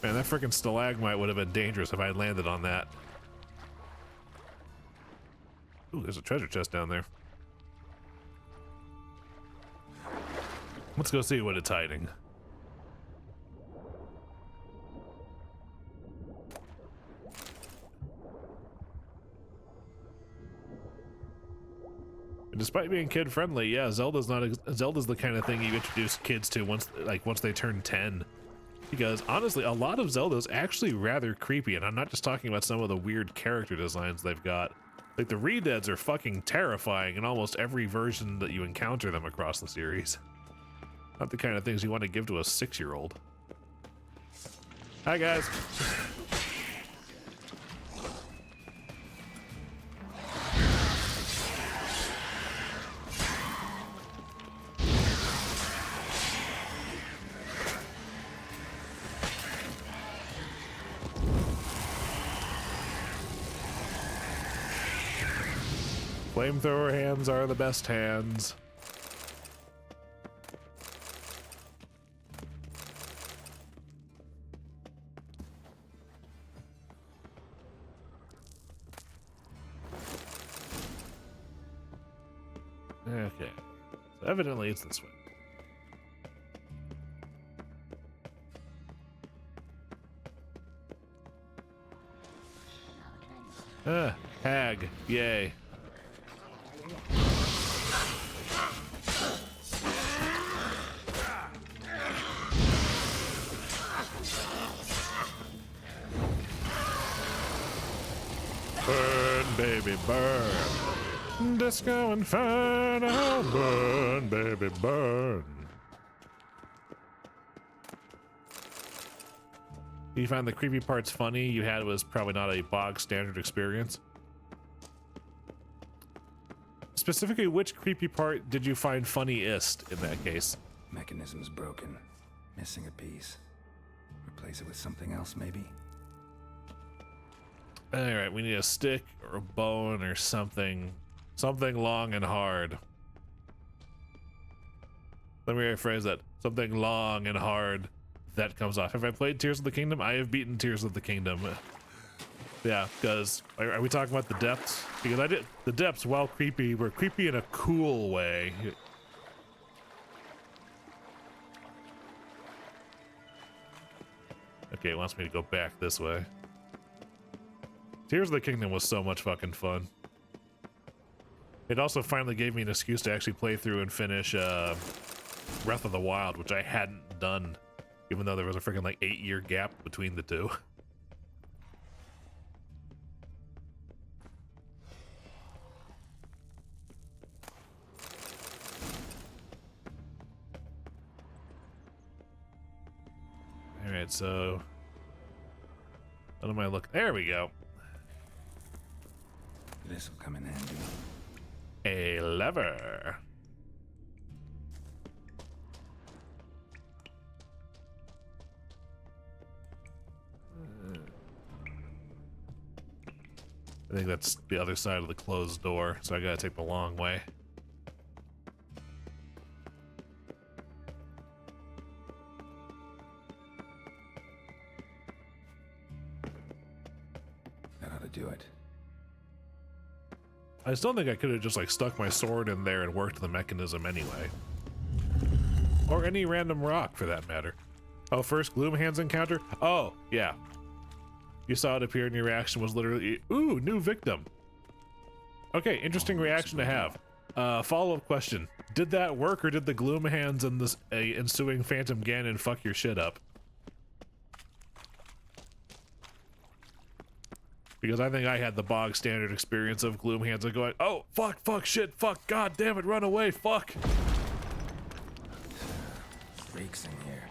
Man, that freaking stalagmite would have been dangerous if I had landed on that. Ooh, there's a treasure chest down there. Let's go see what it's hiding. Despite being kid friendly, yeah, Zelda's the kind of thing you introduce kids to once they turn 10. Because honestly, a lot of Zelda's actually rather creepy, and I'm not just talking about some of the weird character designs they've got. Like the Redeads are fucking terrifying in almost every version that you encounter them across the series. Not the kind of things you want to give to a 6-year-old. Hi guys. Flamethrower hands are the best hands. Okay, so evidently it's this way. Hag, yay. Burn, baby, burn. Disco Inferno, burn, baby, burn. You find the creepy parts funny? You had was probably not a bog standard experience. Specifically, which creepy part did you find funniest in that case? Mechanism's broken. Missing a piece. Replace it with something else, maybe? Alright, we need a stick or a bone or something. Something long and hard. Let me rephrase that. Something long and hard that comes off. Have I played Tears of the Kingdom? I have beaten Tears of the Kingdom. Yeah, because are we talking about the depths? Because I did the depths, while creepy, were creepy in a cool way. Okay, it wants me to go back this way. Tears of the Kingdom was so much fucking fun. It also finally gave me an excuse to actually play through and finish Breath of the Wild, which I hadn't done, even though there was a freaking like 8-year gap between the two. Alright, so what am I looking? There we go. This will come in handy. A lever. I think that's the other side of the closed door, so I gotta take the long way. That ought to do it. I still think I could have just like stuck my sword in there and worked the mechanism anyway. Or any random rock for that matter. Oh, first Gloomhands encounter? Oh, yeah. You saw it appear and your reaction was literally, ooh, new victim. Okay, interesting reaction to have. Follow-up question. Did that work or did the Gloomhands and this ensuing Phantom Ganon fuck your shit up? Because I think I had the bog standard experience of Gloomhands of going, oh, fuck, fuck, shit, fuck, god damn it, run away, fuck. Freaks in here.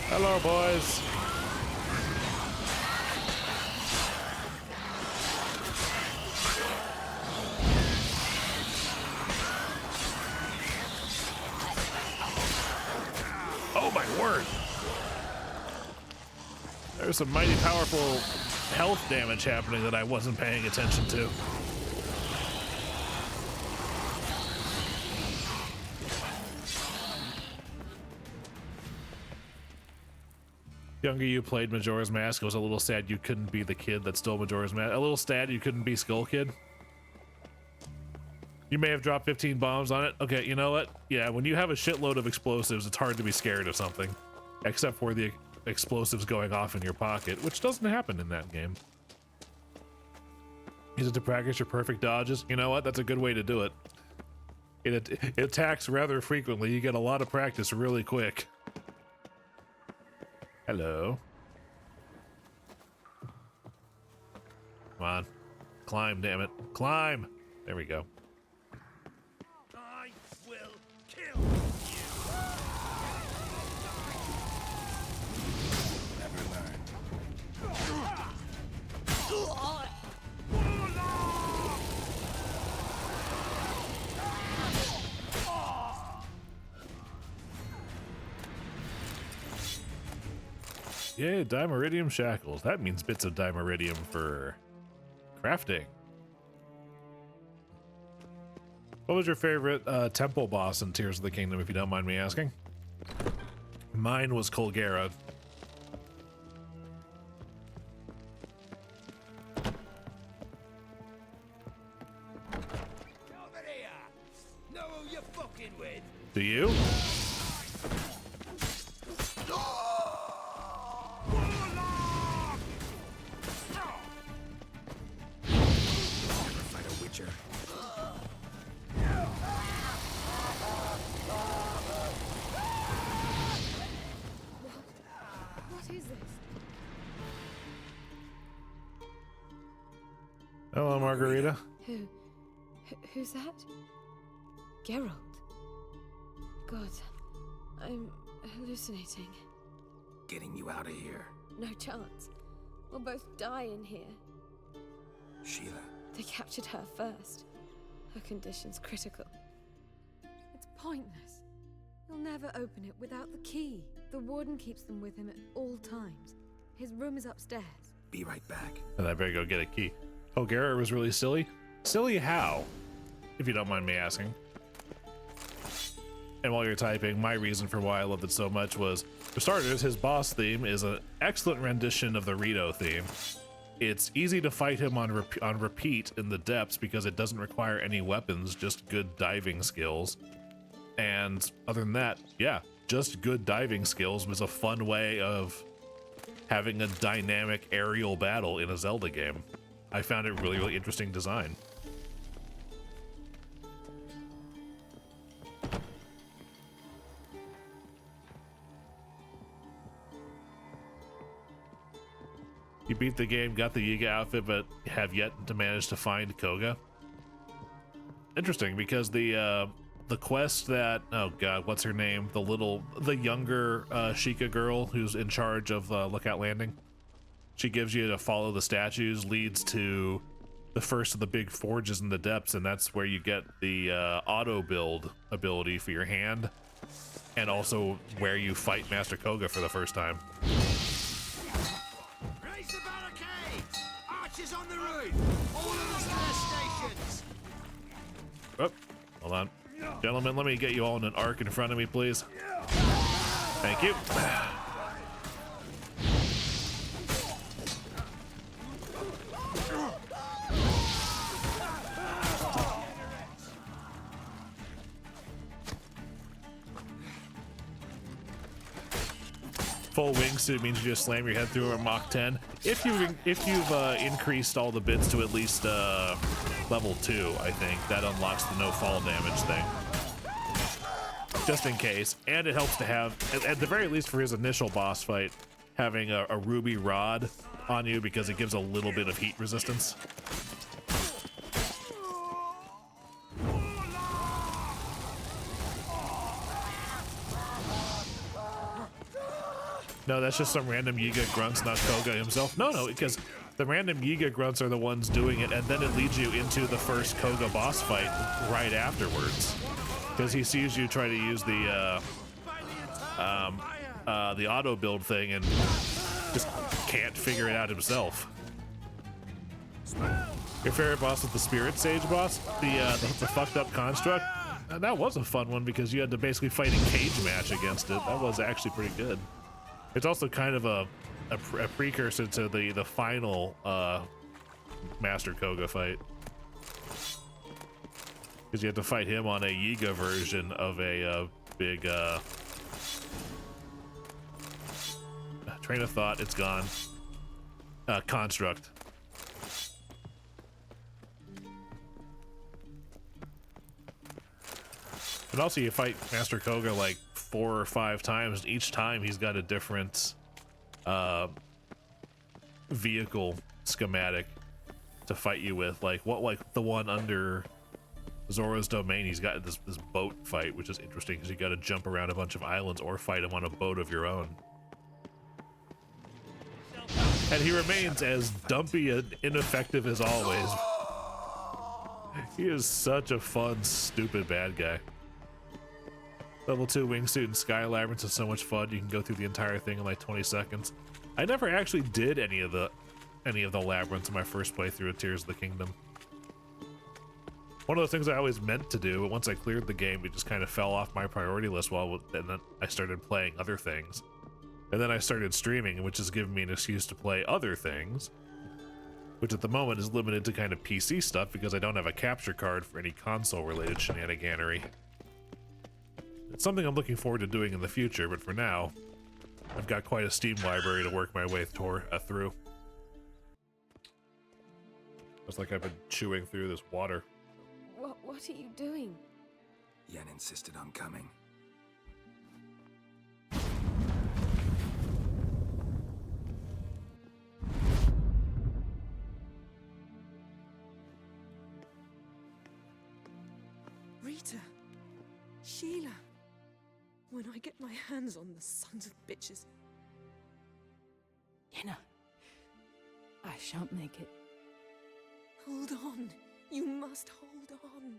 Hello, boys. Oh my word. There's some mighty powerful health damage happening that I wasn't paying attention to. Younger you played Majora's Mask, it was a little sad you couldn't be the kid that stole Majora's Mask. A little sad you couldn't be Skull Kid. You may have dropped 15 bombs on it. Okay, you know what? Yeah, when you have a shitload of explosives, it's hard to be scared of something. Except for the explosives going off in your pocket, which doesn't happen in that game. Use it to practice your perfect dodges. You know what? That's a good way to do it. It attacks rather frequently. You get a lot of practice really quick. Hello. Come on. Climb, damn it. Climb! There we go. I will kill you. Never learn. Yay, Dimeridium shackles. That means bits of Dimeridium for crafting. What was your favorite temple boss in Tears of the Kingdom, if you don't mind me asking? Mine was Colgera. Over here. Know who you're fucking with. Do you? Fight a witcher. What is this? Hello, Margarita. Who's that? Geralt. God, I'm hallucinating. Getting you out of here. No chance. We'll both die in here. Sheila. They captured her first. Her condition's critical. It's pointless. You'll never open it without the key. The warden keeps them with him at all times. His room is upstairs. Be right back. And I better go get a key. Colgera was really silly. Silly how? If you don't mind me asking. And while you're typing, my reason for why I loved it so much was, for starters, his boss theme is an excellent rendition of the Rito theme. It's easy to fight him on repeat in the depths because it doesn't require any weapons, just good diving skills. And other than that, yeah, just good diving skills was a fun way of having a dynamic aerial battle in a Zelda game. I found it really, really interesting design. You beat the game, got the Yiga outfit, but have yet to manage to find Koga. Interesting, because the quest that, oh god, what's her name? The younger Sheikah girl who's in charge of Lookout Landing. She gives you to follow the statues, leads to the first of the big forges in the depths, and that's where you get the auto build ability for your hand, and also where you fight Master Koga for the first time. Raise the barricades! Archers on the roof! All of us to their stations! Oh, hold on. Gentlemen, let me get you all in an arc in front of me, please. Thank you. Full wingsuit means you just slam your head through a Mach 10. If you've increased all the bits to at least level 2, I think that unlocks the no fall damage thing, just in case. And it helps to have, at the very least for his initial boss fight, having a ruby rod on you because it gives a little bit of heat resistance. No, that's just some random Yiga grunts, not Koga himself. No, because the random Yiga grunts are the ones doing it, and then it leads you into the first Koga boss fight right afterwards. Because he sees you try to use the auto build thing and just can't figure it out himself. Your favorite boss was the Spirit Sage boss? The fucked up construct? That was a fun one because you had to basically fight a cage match against it. That was actually pretty good. It's also kind of a precursor to the final Master Koga fight. Because you have to fight him on a Yiga version of a big train of thought. It's gone. Construct. And also you fight Master Koga like 4 or 5 times. Each time he's got a different vehicle schematic to fight you with. Like the one under Zora's domain, he's got this boat fight, which is interesting because you got to jump around a bunch of islands or fight him on a boat of your own. And he remains as dumpy and ineffective as always. He is such a fun, stupid bad guy. Level 2 wingsuit and Sky Labyrinth is so much fun. You can go through the entire thing in like 20 seconds. I never actually did any of the labyrinths in my first playthrough of Tears of the Kingdom. One of the things I always meant to do, but once I cleared the game, it just kind of fell off my priority list. And then I started playing other things. And then I started streaming, which has given me an excuse to play other things, which at the moment is limited to kind of PC stuff because I don't have a capture card for any console-related shenaniganery. It's something I'm looking forward to doing in the future, but for now, I've got quite a Steam library to work my way through. It's like I've been chewing through this water. What are you doing? Yen insisted on coming. Rita, Sheila, when I get my hands on the sons of bitches. Yenna, I shan't make it. Hold on. You must hold on.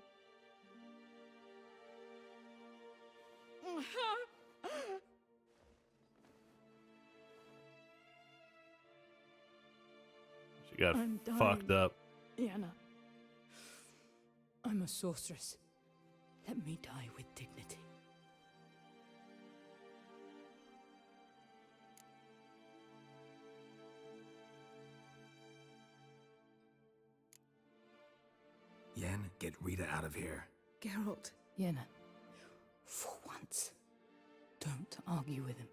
She got fucked up. Yenna, I'm a sorceress. Let me die with dignity. Yen, get Rita out of here. Geralt. Yenna, for once, don't argue with him.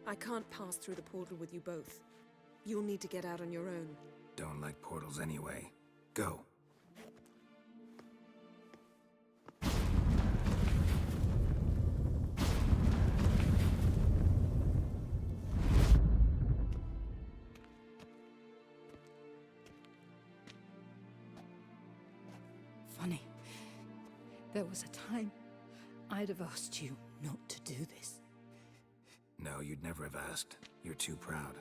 I can't pass through the portal with you both. You'll need to get out on your own. Don't like portals anyway. Go. Funny. There was a time I'd have asked you not to do this. No, you'd never have asked. You're too proud.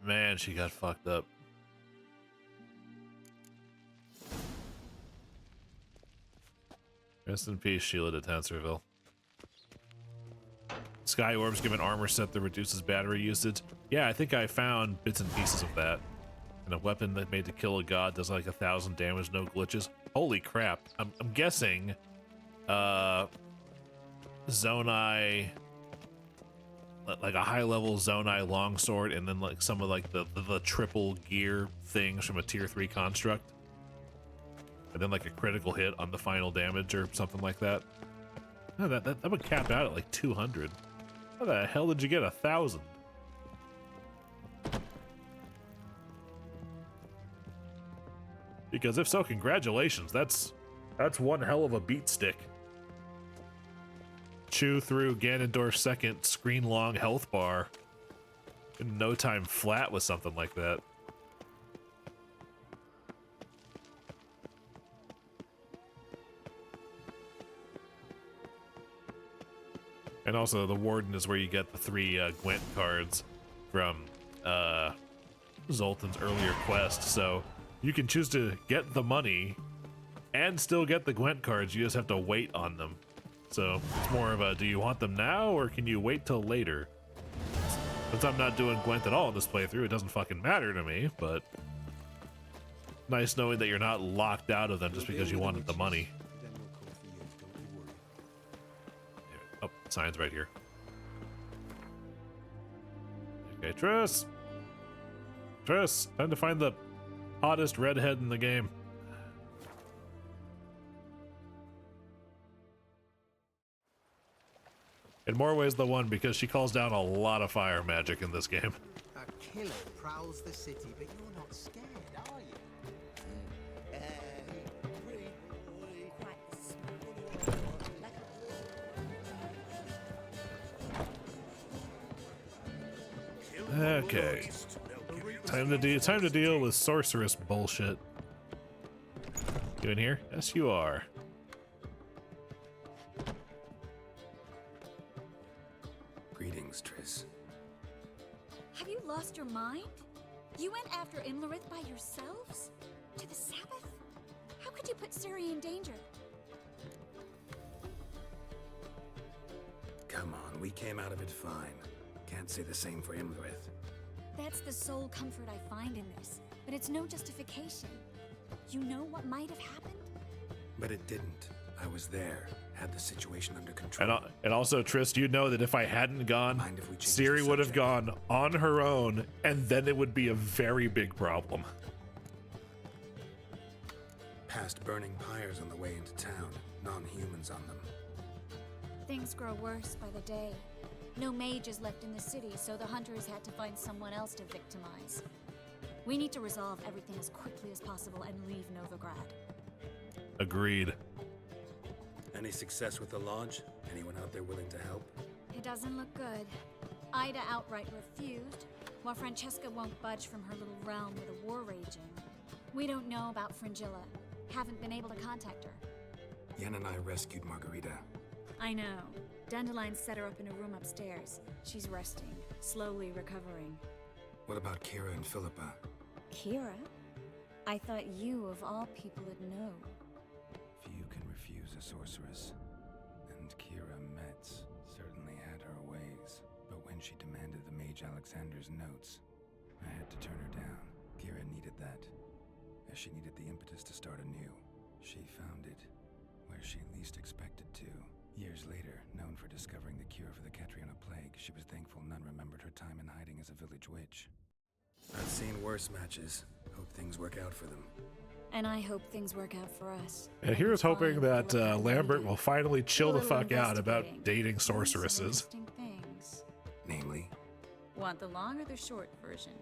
Man, she got fucked up. Rest in peace, Sheila de Tanserville. Sky Orbs give an armor set that reduces battery usage. Yeah, I think I found bits and pieces of that. And a weapon that made to kill a god does like 1,000 damage, no glitches. Holy crap. I'm guessing Zonai, like a high-level Zonai longsword, and then like some of like the triple gear things from a tier 3 construct, and then like a critical hit on the final damage or something like that. No, that would cap out at like 200. How the hell did you get 1,000? Because if so, congratulations. That's one hell of a beat stick. Chew through Ganondorf's second screen-long health bar in no time flat with something like that. And also, the Warden is where you get the 3 Gwent cards from Zoltan's earlier quest, so you can choose to get the money and still get the Gwent cards. You just have to wait on them. So it's more of a, do you want them now or can you wait till later? Since I'm not doing Gwent at all in this playthrough, it doesn't fucking matter to me, but nice knowing that you're not locked out of them just because you wanted the money. Oh, sign's right here. Okay, Triss! Triss, time to find the hottest redhead in the game. In more ways than one, because she calls down a lot of fire magic in this game. A killer prowls the city, but you're not scared, are you? Okay. Time to deal with sorceress bullshit. You in here? Yes, you are. Greetings, Triss. Have you lost your mind? You went after Imlerith by yourselves? To the Sabbath? How could you put Ciri in danger? Come on, we came out of it fine. Can't say the same for Imlerith. That's the sole comfort I find in this, but it's no justification. You know what might have happened? But it didn't. I was there, had the situation under control. And also, Triss, you know that if I hadn't gone, Ciri would have gone on her own, and then it would be a very big problem. Past burning pyres on the way into town, non-humans on them. Things grow worse by the day. No mages left in the city, so the hunters had to find someone else to victimize. We need to resolve everything as quickly as possible and leave Novigrad. Agreed. Any success with the lodge? Anyone out there willing to help? It doesn't look good. Ida outright refused, while Francesca won't budge from her little realm with a war raging. We don't know about Fringilla. Haven't been able to contact her. Yen and I rescued Margarita. I know. Dandelion set her up in a room upstairs. She's resting, slowly recovering. What about Kira and Philippa? Kira? I thought you, of all people, would know. Few can refuse a sorceress. And Kira Metz certainly had her ways. But when she demanded the Mage Alexander's notes, I had to turn her down. Kira needed that, as she needed the impetus to start anew. She found it where she least expected to. Years later, known for discovering the cure for the Catriona plague, she was thankful none remembered her time in hiding as a village witch. I've seen worse matches. Hope things work out for them. And I hope things work out for us. And here's hoping that Lambert will finally chill the fuck out about dating sorceresses. Things. Namely? Want the long or the short version?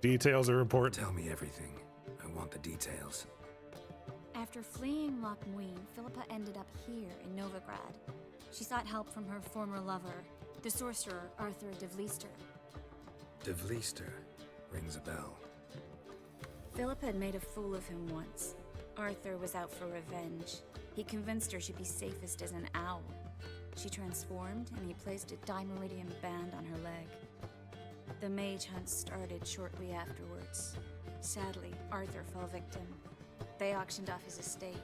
Details are important. Tell me everything. I want the details. After fleeing Loch Muin, Philippa ended up here in Novigrad. She sought help from her former lover, the sorcerer Arthur de Vliester. De Vliester rings a bell. Philippa had made a fool of him once. Arthur was out for revenge. He convinced her she'd be safest as an owl. She transformed, and he placed a dimeridium band on her leg. The mage hunt started shortly afterwards. Sadly, Arthur fell victim. They auctioned off his estate.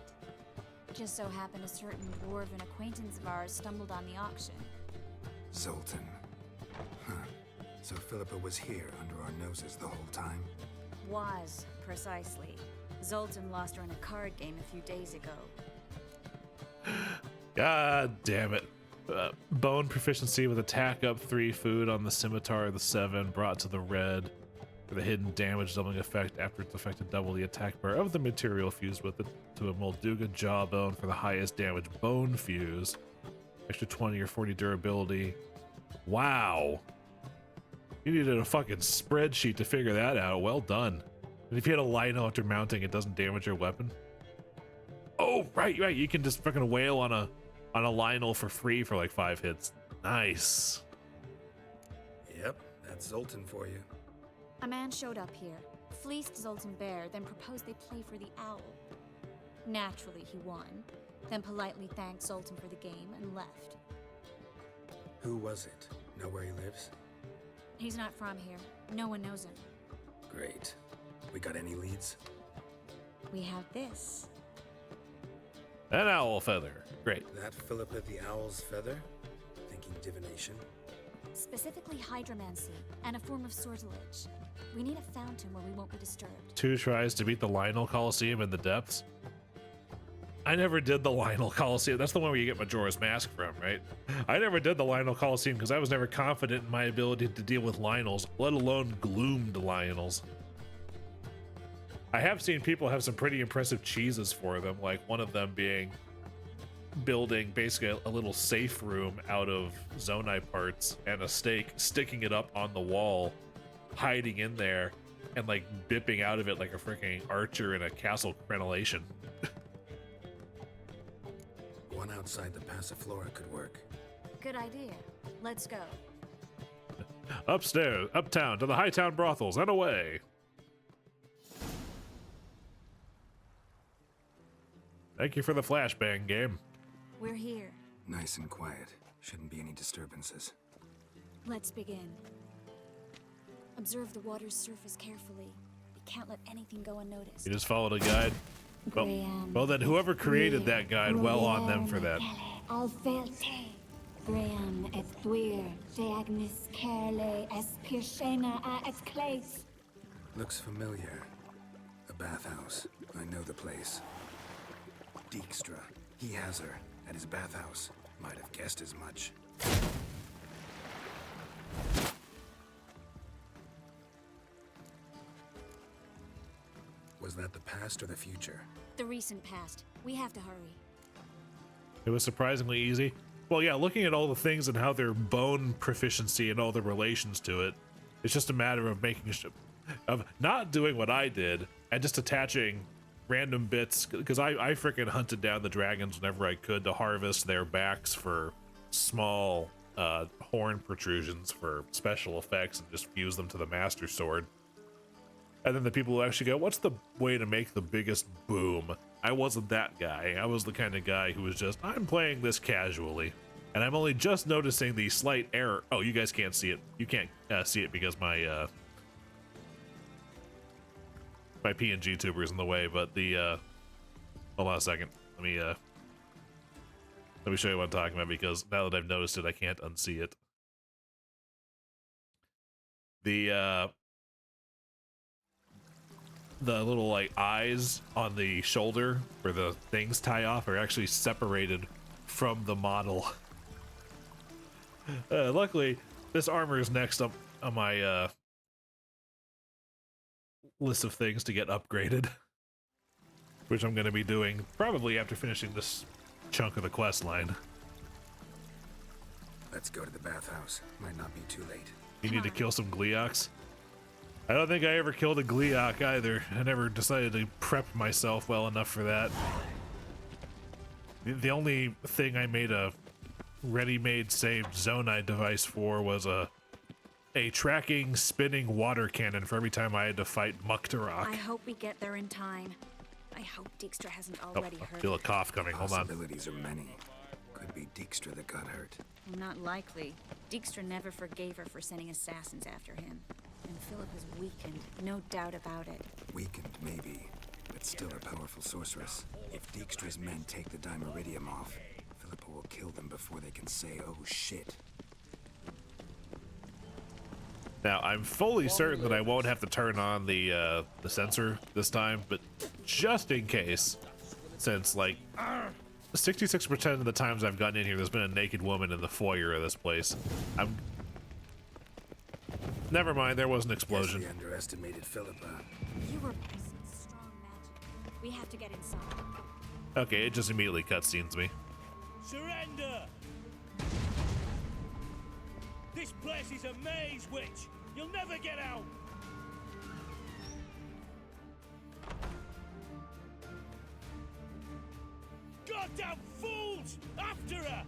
Just so happened a certain dwarven acquaintance of ours stumbled on the auction. Zoltan. Huh. So Philippa was here under our noses the whole time? Was, precisely. Zoltan lost her in a card game a few days ago. God damn it. Bone proficiency with attack up 3, food on the scimitar of the 7, brought to the red. For the hidden damage doubling effect after it's affected, double the attack bar of the material fused with it to a Molduga jawbone for the highest damage bone fuse. Extra 20 or 40 durability. Wow. You needed a fucking spreadsheet to figure that out. Well done. And if you had a lino after mounting, it doesn't damage your weapon. Oh, right. You can just fucking wail on a Lionel for free for like 5 hits. Nice. Yep, that's Zoltan for you. A man showed up here, fleeced Zoltan bare, then proposed they play for the owl. Naturally, he won, then politely thanked Zoltan for the game and left. Who was it? Know where he lives? He's not from here. No one knows him. Great. We got any leads? We have this. An owl feather. Great. That Philippa the Owl's feather? Thinking divination? Specifically hydromancy, and a form of sortilege. We need a fountain where we won't be disturbed. 2 tries to beat the Lionel Coliseum in the depths. I never did the Lionel Coliseum. That's the one where you get Majora's Mask from, right? I never did the Lionel Coliseum because I was never confident in my ability to deal with Lionels, let alone gloomed Lionels. I have seen people have some pretty impressive cheeses for them, like one of them being building basically a little safe room out of Zonai parts and a stake, sticking it up on the wall, hiding in there, and like bipping out of it like a freaking archer in a castle crenellation. One outside the Passiflora could work. Good idea. Let's go. Upstairs, uptown, to the Hightown brothels, and away. Thank you for the flashbang game. We're here. Nice and quiet. Shouldn't be any disturbances. Let's begin. Observe the water's surface carefully. We can't let anything go unnoticed. You just followed a guide. Well, then whoever created that guide, well on them for that. Graham et thuir, de agnes kerle es pirshena a et clays. Looks familiar. A bathhouse. I know the place. Dijkstra. He has her at his bathhouse. Might have guessed as much. Was that the past or the future? The recent past. We have to hurry. It was surprisingly easy. Well, yeah, looking at all the things and how their bone proficiency and all the relations to it, it's just a matter of making of not doing what I did and just attaching random bits, because I freaking hunted down the dragons whenever I could to harvest their backs for small horn protrusions for special effects and just fuse them to the Master Sword. And then the people who actually go, what's the way to make the biggest boom? I wasn't that guy. I was the kind of guy who was just, I'm playing this casually. And I'm only just noticing the slight error. Oh, you guys can't see it. You can't see it because my my PNGTuber is in the way, but the hold on a second. Let me show you what I'm talking about, because now that I've noticed it, I can't unsee it. The little like eyes on the shoulder where the things tie off are actually separated from the model. Luckily, this armor is next up on my list of things to get upgraded, which I'm going to be doing probably after finishing this chunk of the quest line. Let's go to the bathhouse. Might not be too late. You need to kill some Gleeoks. I don't think I ever killed a Gleeok either. I never decided to prep myself well enough for that. The only thing I made a ready-made saved Zonai device for was a tracking spinning water cannon for every time I had to fight Muktarok. I hope we get there in time. I hope Dijkstra hasn't already I heard. feel a cough coming. Hold on. Possibilities are many. Could be Dijkstra that got hurt. Not likely. Dijkstra never forgave her for sending assassins after him. And Philip is weakened, no doubt about it. Weakened, maybe, but still a powerful sorceress. If Dijkstra's men take the Dimeridium off, Philippa will kill them before they can say, oh shit. Now, I'm fully certain that I won't have to turn on the sensor this time, but just in case, since like 66% of the times I've gotten in here, there's been a naked woman in the foyer of this place. Never mind, there was an explosion. Yes, we underestimated Philippa. You were some strong magic. We have to get inside. Okay, it just immediately cutscenes me. Surrender! This place is a maze, witch! You'll never get out! Goddamn fools! After her!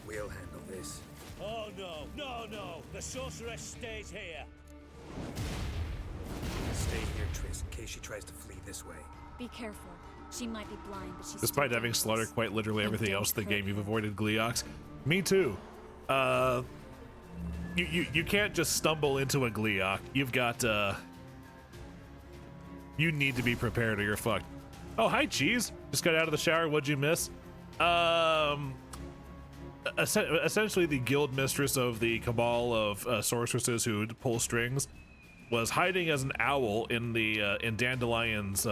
We'll handle this. Oh no, no, no! The sorceress stays here! Stay here, Triss, in case she tries to flee this way. Be careful. She might be blind, but she's Despite having slaughtered quite literally everything else in the game, you've avoided Gleeoks. Me too. You can't just stumble into a Gleeok. You've got you need to be prepared or you're fucked. Oh, hi, Cheese. Just got out of the shower. What'd you miss? essentially the guild mistress of the cabal of sorceresses who pull strings, was hiding as an owl in the in Dandelion's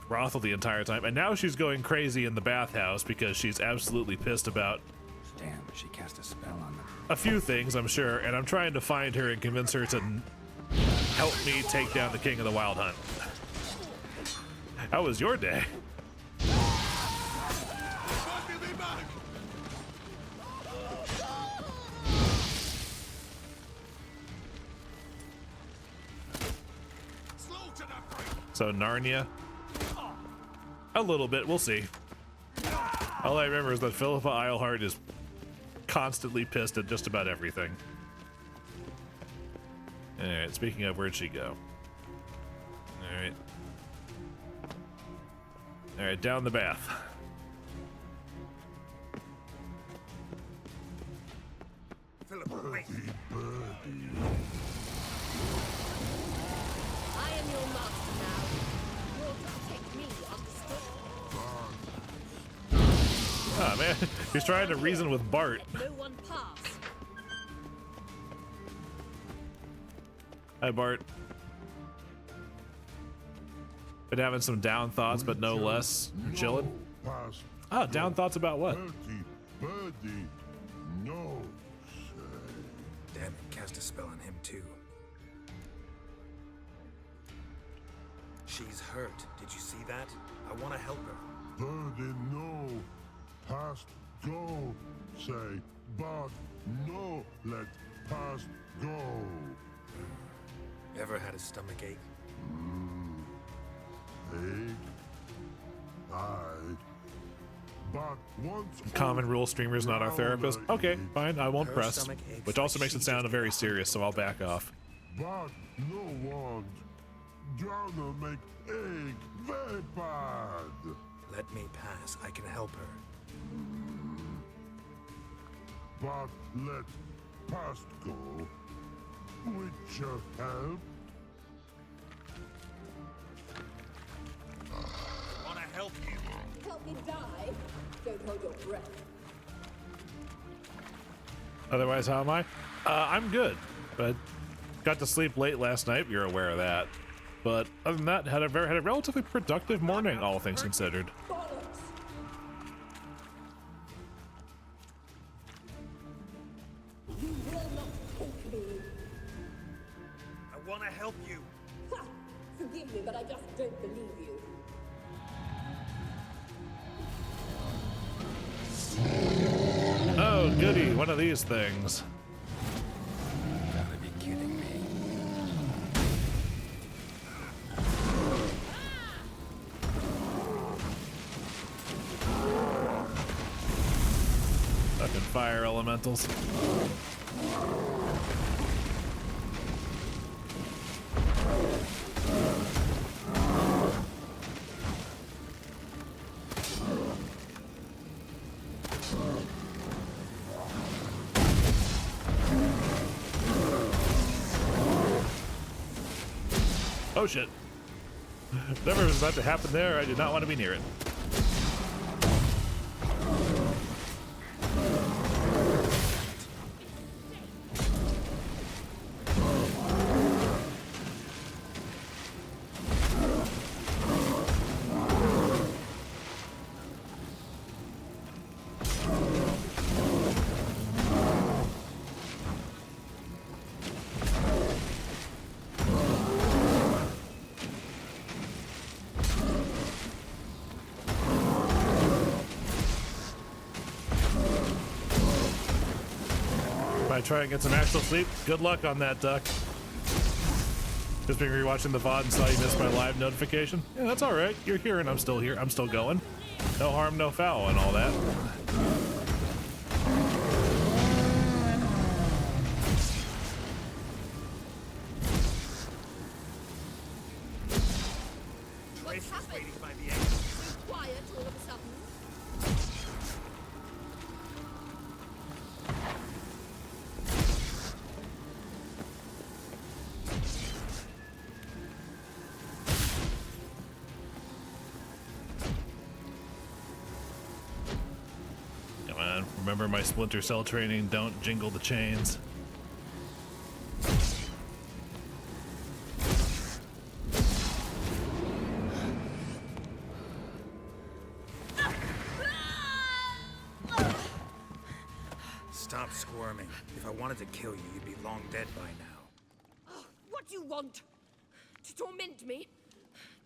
brothel the entire time, and now she's going crazy in the bathhouse because she's absolutely pissed about Damn, she cast a spell on them. a few things, I'm sure, and I'm trying to find her and convince her to help me take down the king of the wild hunt. How was your day? So Narnia? A little bit, we'll see. All I remember is that Philippa Eilhart is constantly pissed at just about everything. Alright, speaking of, where'd she go? Alright. Alright, down the bath. Philippa, wait. I am your master now. You'll protect me, understood? Ah, man, he's trying to reason with Bart. No one pass. Hi, Bart. Been having some down thoughts, but no less. You chilling? Ah, down thoughts about what? Birdie, no. Damn it, cast a spell on him too. She's hurt. Did you see that? I want to help her. Birdie, no. Past go. Say, but no. Let past go. Ever had a stomach ache? Ache. Aye. But once Common rule, streamer's not our therapist. Okay, fine, I won't press. Which also makes it sound very serious, so I'll back off. but no one gonna make egg very bad. Let me pass. I can help her. But let past go. Which help? Wanna help you? Help me die. Don't hold your breath. Otherwise, how am I? I'm good, but got to sleep late last night. You're aware of that. But other than that, had a relatively productive morning, all things considered. You will not take me. I wanna help you. Ha! Forgive me, but I just don't believe you. Oh, goody, one of these things. Gotta be kidding me. Fucking fire elementals. Oh shit. Whatever was about to happen there, I did not want to be near it. Try and get some actual sleep. Good luck on that, Duck. Just been rewatching the VOD and saw you missed my live notification. Yeah, that's all right. You're here and I'm still here. I'm still going. No harm, no foul and all that. What's happened? So quiet all of a sudden. Remember my Splinter Cell training, don't jingle the chains. Stop squirming. If I wanted to kill you, you'd be long dead by now. Oh, what do you want? To torment me?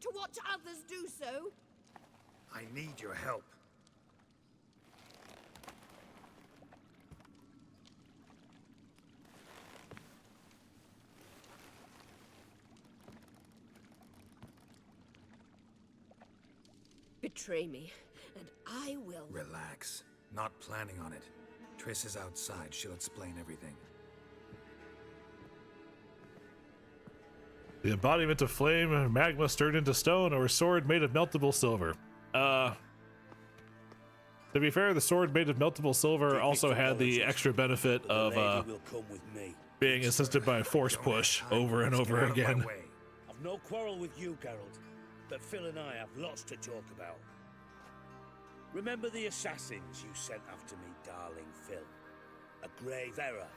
To watch others do so? I need your help. Betray me, and I will. Relax. Not planning on it. Triss is outside. She'll explain everything. The embodiment of flame, magma stirred into stone, or a sword made of meltable silver. To be fair, the sword made of meltable silver also had the extra benefit of being assisted by a force push over and over again. I've no quarrel with you, Geralt, but Phil and I have lots to talk about. Remember the assassins you sent after me, darling Phil? A grave error.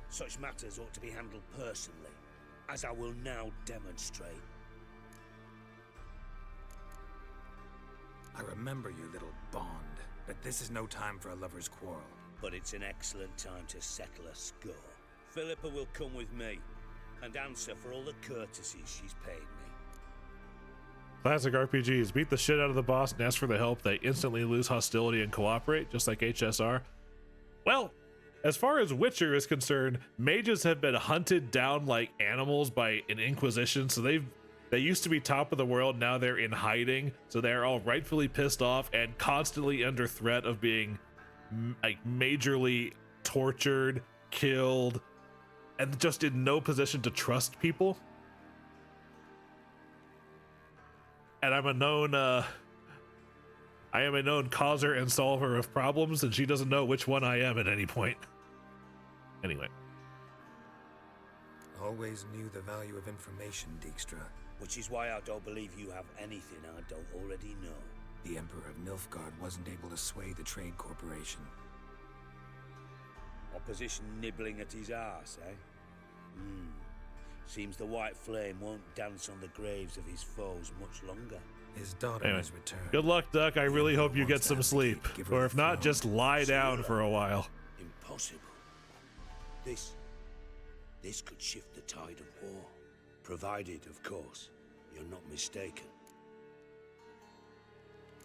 Such matters ought to be handled personally, as I will now demonstrate. I remember your little bond, but this is no time for a lover's quarrel. But it's an excellent time to settle a score. Philippa will come with me and answer for all the courtesies she's paid me. Classic RPGs. Beat the shit out of the boss and ask for the help. They instantly lose hostility and cooperate, just like HSR. Well, as far as Witcher is concerned, mages have been hunted down like animals by an Inquisition, so they used to be top of the world, now they're in hiding, so they're all rightfully pissed off and constantly under threat of being like majorly tortured, killed, and just in no position to trust people. And I am a known causer and solver of problems, and she doesn't know which one I am at any point. Anyway. Always knew the value of information, Dijkstra. Which is why I don't believe you have anything I don't already know. The Emperor of Nilfgaard wasn't able to sway the Trade Corporation. Opposition nibbling at his arse, eh? Seems the white flame won't dance on the graves of his foes much longer. His daughter has returned. Good luck, Duck. I really hope you get some sleep. Or if not, just lie down for a while. Impossible. This could shift the tide of war. Provided, of course, you're not mistaken.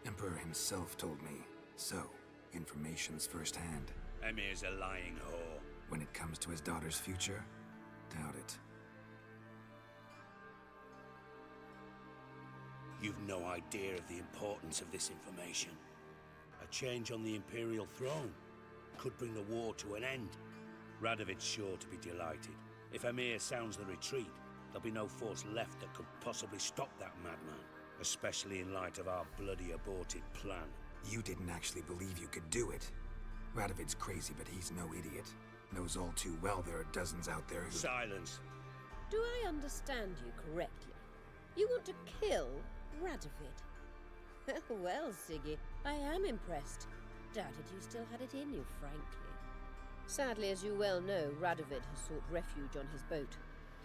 Emperor himself told me. So, information's firsthand. Emir's a lying whore. When it comes to his daughter's future, doubt it. You've no idea of the importance of this information. A change on the Imperial throne could bring the war to an end. Radovid's sure to be delighted. If Emir sounds the retreat, there'll be no force left that could possibly stop that madman, especially in light of our bloody aborted plan. You didn't actually believe you could do it. Radovid's crazy, but he's no idiot. Knows all too well there are dozens out there who— Silence! Do I understand you correctly? You want to kill Radovid? Well, Siggy, I am impressed. Doubted you still had it in you, frankly. Sadly, as you well know, Radovid has sought refuge on his boat.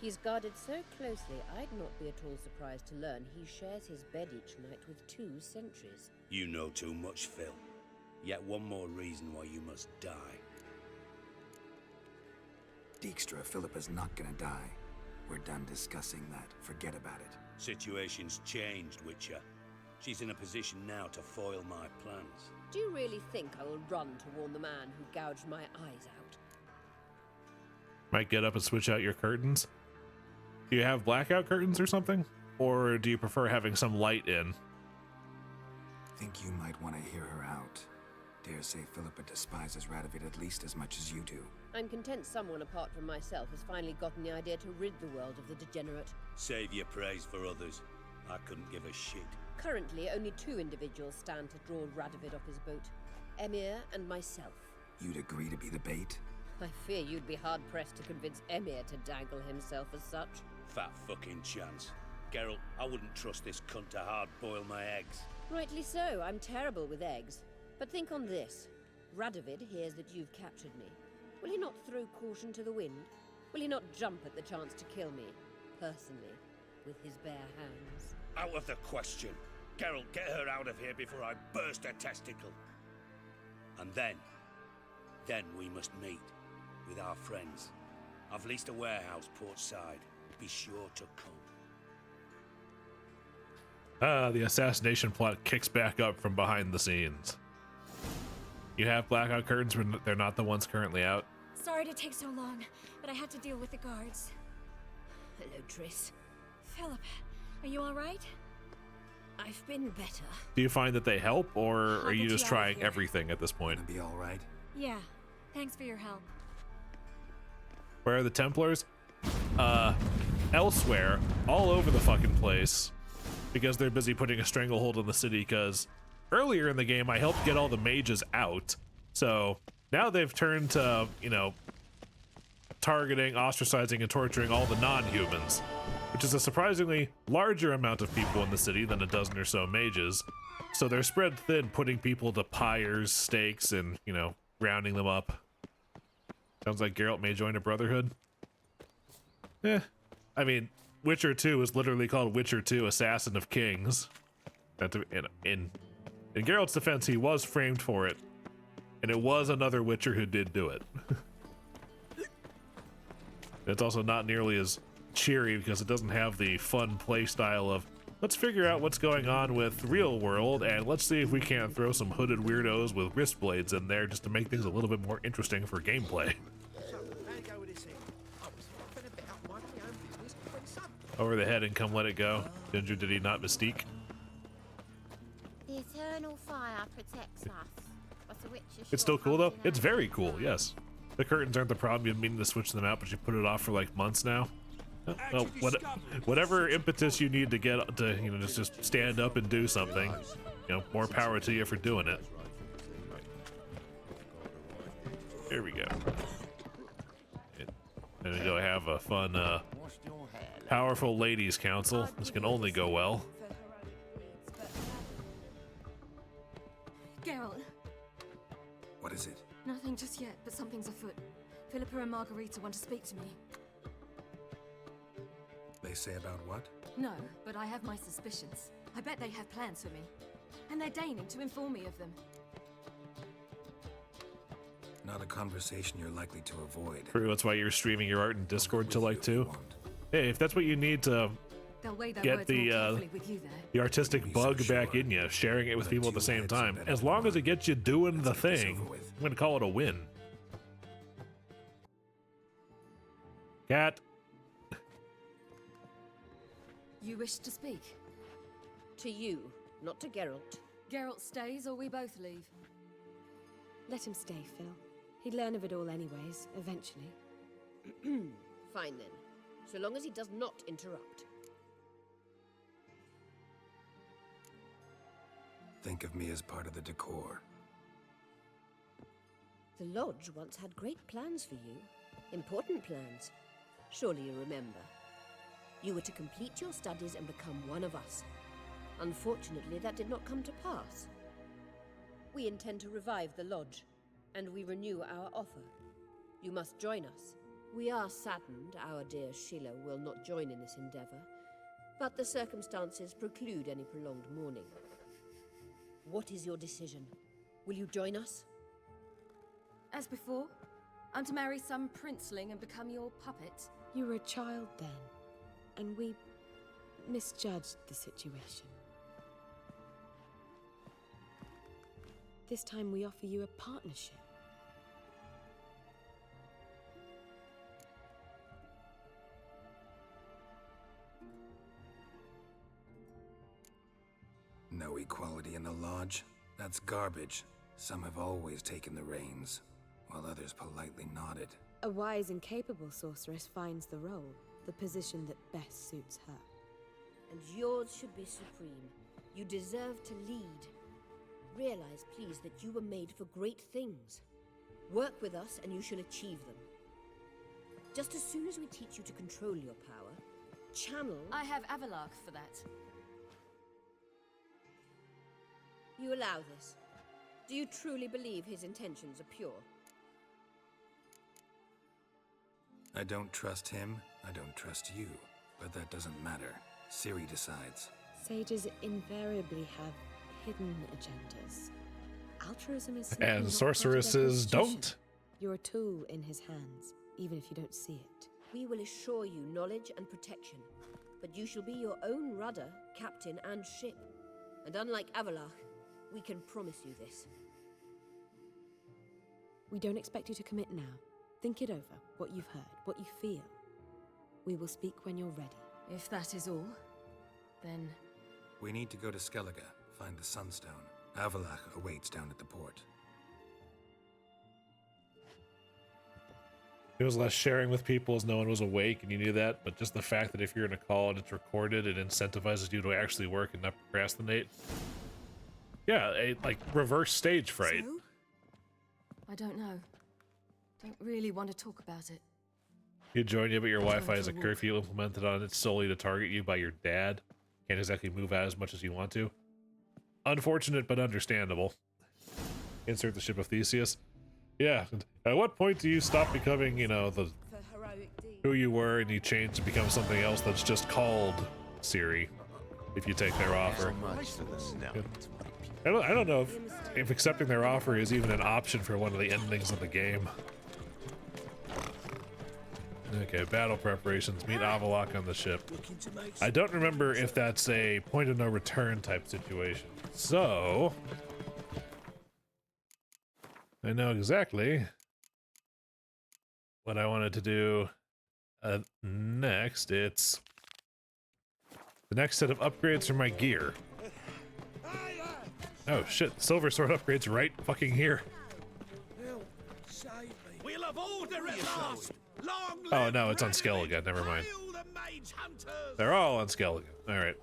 He's guarded so closely, I'd not be at all surprised to learn he shares his bed each night with 2 sentries. You know too much, Phil. Yet one more reason why you must die. Dijkstra, Philippa's not gonna die. We're done discussing that. Forget about it. Situation's changed, Witcher. She's in a position now to foil my plans. Do you really think I will run to warn the man who gouged my eyes out? Might get up and switch out your curtains. Do you have blackout curtains or something? Or do you prefer having some light in? Think you might want to hear her out. Dare say Philippa despises Radovid at least as much as you do. I'm content someone apart from myself has finally gotten the idea to rid the world of the degenerate. Save your praise for others. I couldn't give a shit. Currently, only 2 individuals stand to draw Radovid off his boat. Emir and myself. You'd agree to be the bait? I fear you'd be hard-pressed to convince Emir to dangle himself as such. Fat fucking chance. Geralt, I wouldn't trust this cunt to hard-boil my eggs. Rightly so. I'm terrible with eggs. But think on this. Radovid hears that you've captured me. Will he not throw caution to the wind? Will he not jump at the chance to kill me, personally, with his bare hands? Out of the question. Geralt, get her out of here before I burst a testicle. And then we must meet with our friends. I've leased a warehouse port side. Be sure to come. The assassination plot kicks back up from behind the scenes. You have blackout curtains when they're not the ones currently out. Sorry to take so long, but I had to deal with the guards. Hello, Triss. Philip, are you all right? I've been better. Do you find that they help, or I'll are you get just you out of trying here. everything at this point? Be all right. Yeah, thanks for your help. Where are the Templars? Elsewhere, all over the fucking place, because they're busy putting a stranglehold on the city, because earlier in the game I helped get all the mages out, so now they've turned to, you know, targeting, ostracizing, and torturing all the non-humans, which is a surprisingly larger amount of people in the city than a dozen or so mages. So they're spread thin, putting people to pyres, stakes, and, you know, rounding them up. Sounds like Geralt may join a brotherhood. I mean, Witcher 2 is literally called Witcher 2 Assassin of Kings. In Geralt's defense, he was framed for it, and it was another Witcher who did do it. It's also not nearly as cheery because it doesn't have the fun play style of, let's figure out what's going on with real world, and let's see if we can't throw some hooded weirdos with wrist blades in there just to make things a little bit more interesting for gameplay. Over the head and come let it go. Ginger, did he not mystique? The eternal fire protects us. But the witch is It's still cool though? short-hunted It's very cool, yes. The curtains aren't the problem. You've been meaning to switch them out, but you put it off for like months now. Well, whatever impetus you need to get to, you know, just stand up and do something. You know, more power to you for doing it. Here we go. And we go have a fun, powerful ladies council. This can only go well. Geralt. What is it? Nothing just yet, but something's afoot. Philippa and Margarita want to speak to me. They say about what? No, but I have my suspicions. I bet they have plans for me. And they're deigning to inform me of them. Not a conversation you're likely to avoid. True, that's why you're streaming your art in Discord till like 2. Hey, if that's what you need to They'll weigh their get words more the carefully with you there. the artistic bug back in you, sharing it with people at the same time, as long as it gets you doing the thing, I'm gonna call it a win. Cat. You wish to speak? To you, not to Geralt. Geralt stays or we both leave? Let him stay, Phil. He'd learn of it all anyways, eventually. Fine then, so long as he does not interrupt. Think of me as part of the decor. The Lodge once had great plans for you. Important plans. Surely you remember. You were to complete your studies and become one of us. Unfortunately, that did not come to pass. We intend to revive the Lodge, and we renew our offer. You must join us. We are saddened our dear Sheila will not join in this endeavor, but the circumstances preclude any prolonged mourning. What is your decision? Will you join us? As before, I'm to marry some princeling and become your puppet? You were a child then, and we misjudged the situation. This time we offer you a partnership. No equality in the Lodge? That's garbage. Some have always taken the reins, while others politely nodded. A wise and capable sorceress finds the role, the position that best suits her. And yours should be supreme. You deserve to lead. Realize, please, that you were made for great things. Work with us and you shall achieve them. Just as soon as we teach you to control your power, channel... I have Avalark for that. You allow this. Do you truly believe his intentions are pure? I don't trust him, I don't trust you. But that doesn't matter. Ciri decides. Sages invariably have hidden agendas. Altruism is simply And not sorceresses part of their constitution. don't. You're a tool in his hands, even if you don't see it. We will assure you knowledge and protection, but you shall be your own rudder, captain, and ship. And unlike Avalach, we can promise you this. We don't expect you to commit now. Think it over, what you've heard, what you feel. We will speak when you're ready. If that is all, then... We need to go to Skellige, find the Sunstone. Avalach awaits down at the port. It was less sharing with people as no one was awake, and you knew that, but just the fact that if you're in a call and it's recorded, it incentivizes you to actually work and not procrastinate. Yeah, a like reverse stage fright. So? I don't know. Don't really want to talk about it. You join you, but your Wi-Fi has a curfew implemented on it solely to target you by your dad. Can't exactly move out as much as you want to. Unfortunate, but understandable. Insert the ship of Theseus. Yeah, at what point do you stop becoming, you know, the who you were and you change to become something else that's just called Ciri, if you take their offer? Yeah. I don't know if accepting their offer is even an option for one of the endings of the game. Okay, battle preparations. Meet Avalach on the ship. I don't remember if that's a point of no return type situation. So... I know exactly what I wanted to do next. It's the next set of upgrades for my gear. Oh shit, Silver Sword upgrades right fucking here. We'll have order at last. Oh no, it's on Skellige, never mind. They're all on Skellige. Alright.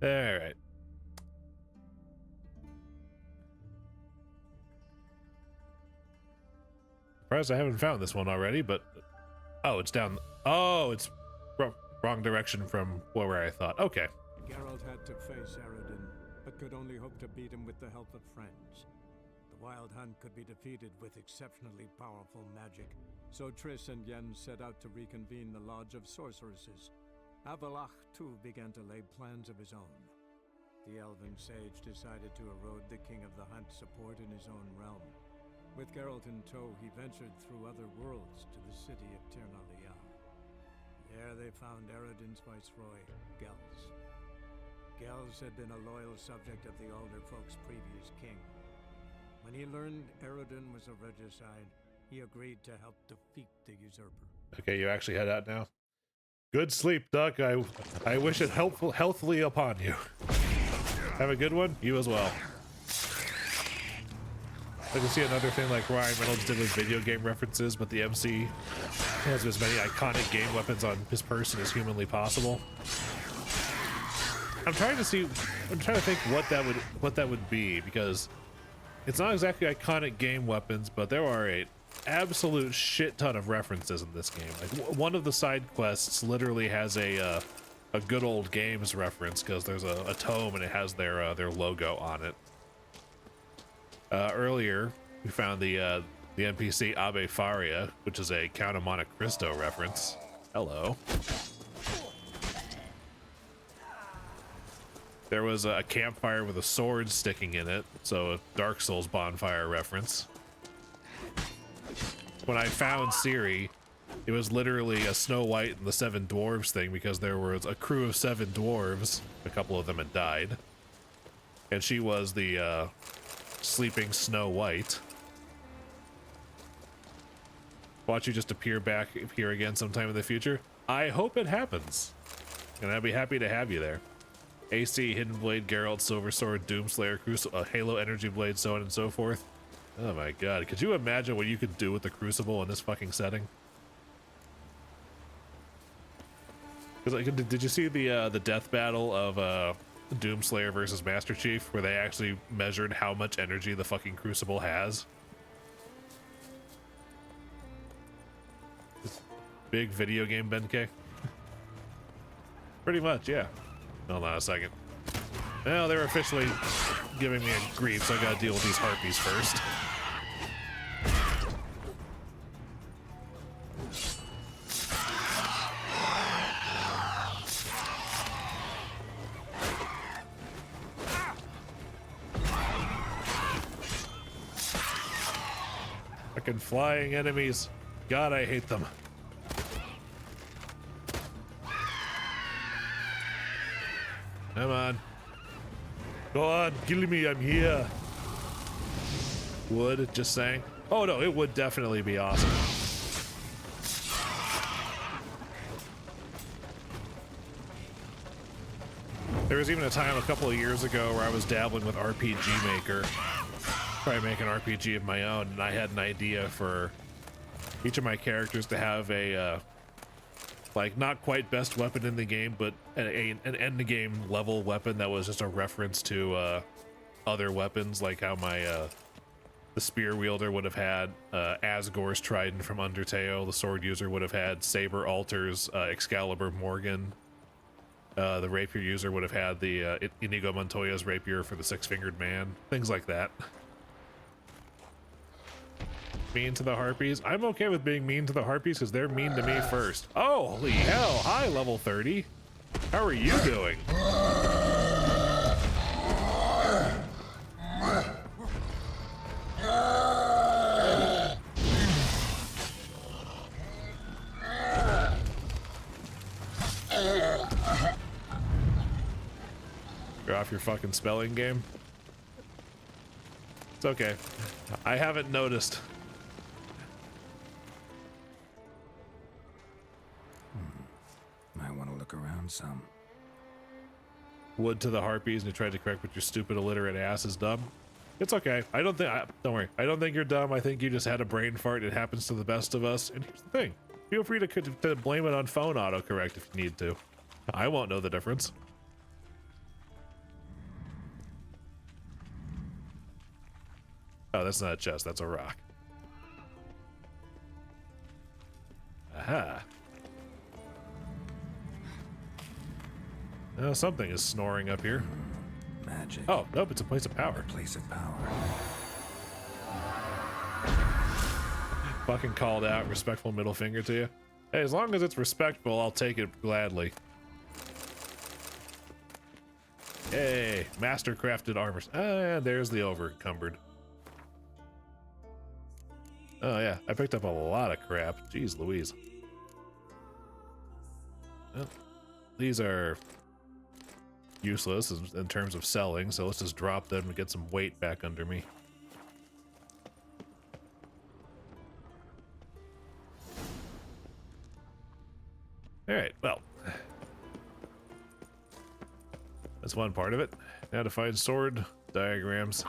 Alright. Surprised I haven't found this one already, but... Oh, it's down... Oh, it's wrong direction from where I thought. Okay. Geralt had to face Eredin, but could only hope to beat him with the help of friends. The Wild Hunt could be defeated with exceptionally powerful magic, so Triss and Yen set out to reconvene the Lodge of Sorceresses. Avalach, too, began to lay plans of his own. The elven sage decided to erode the King of the Hunt's support in his own realm. With Geralt in tow, he ventured through other worlds to the city of Tirnalia. There they found Eredin's viceroy, Gels. Gels had been a loyal subject of the Alder Folk's previous king. When he learned Eredin was a regicide, he agreed to help defeat the usurper. Okay, you actually head out now. Good sleep, Duck. I wish it healthily upon you. Have a good one. You as well. I can see another thing like Ryan Reynolds did with video game references, but the MC has as many iconic game weapons on his person as humanly possible. I'm trying to think what that would be, because it's not exactly iconic game weapons, but there are a absolute shit ton of references in this game. Like one of the side quests literally has a good old games reference, because there's a tome and it has their logo on it. Earlier we found the NPC Abe Faria, which is a Count of Monte Cristo reference. Hello. There was a campfire with a sword sticking in it, so a Dark Souls bonfire reference. When I found Ciri, it was literally a Snow White and the Seven Dwarves thing, because there was a crew of 7 dwarves. A couple of them had died. And she was the sleeping Snow White. Watch you just appear back here again sometime in the future. I hope it happens. And I'd be happy to have you there. AC, Hidden Blade, Geralt, Silver Sword, Doomslayer, Halo Energy Blade, so on and so forth. Oh my god, could you imagine what you could do with the Crucible in this fucking setting? Did you see the death battle of Doomslayer versus Master Chief, where they actually measured how much energy the fucking Crucible has? This big video game Benkei. Pretty much, yeah. Hold on a second. Well, they're officially giving me a grief, so I gotta deal with these harpies first. Fucking flying enemies. God, I hate them. Come on. Go on, kill me, I'm here. Would, just saying. Oh no, it would definitely be awesome. There was even a time a couple of years ago where I was dabbling with RPG Maker. Trying to make an RPG of my own, and I had an idea for each of my characters to have a like not quite best weapon in the game, but an end game level weapon that was just a reference to other weapons, like how my the spear wielder would have had Asgore's trident from Undertale, the sword user would have had Saber Alter's Excalibur Morgan, the rapier user would have had the Inigo Montoya's rapier for the Six-Fingered Man, things like that. Mean to the harpies? I'm okay with being mean to the harpies because they're mean to me first. Oh, holy hell. Hi, level 30. How are you doing? You're off your fucking spelling game? It's okay. I haven't noticed. Might want to look around some. Wood to the harpies, and you tried to correct what your stupid illiterate ass is dumb. It's okay. I don't think. Don't worry. I don't think you're dumb. I think you just had a brain fart. It happens to the best of us. And here's the thing: feel free to blame it on phone autocorrect if you need to. I won't know the difference. Oh, that's not a chest. That's a rock. Aha. Something is snoring up here. Magic. Oh, nope, it's a place of power. A place of power. Fucking called out, respectful middle finger to you. Hey, as long as it's respectful, I'll take it gladly. Hey, master crafted armor. Ah, there's the over-encumbered. Oh yeah, I picked up a lot of crap. Jeez Louise. Well, these are useless in terms of selling, so let's just drop them and get some weight back under me. Alright, well. That's one part of it. Now to find sword diagrams.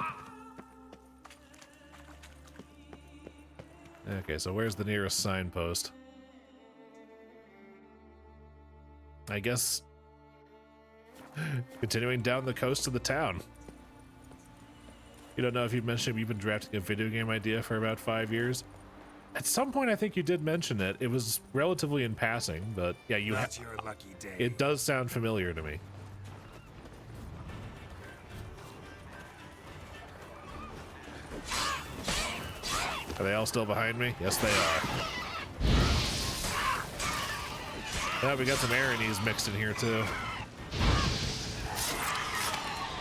Okay, so where's the nearest signpost? I guess continuing down the coast of the town. You don't know if you mentioned you've been drafting a video game idea for about 5 years. At some point, I think you did mention it. It was relatively in passing, but yeah, you. That's your lucky day. It does sound familiar to me. Are they all still behind me? Yes, they are. Yeah, we got some Aranese mixed in here too.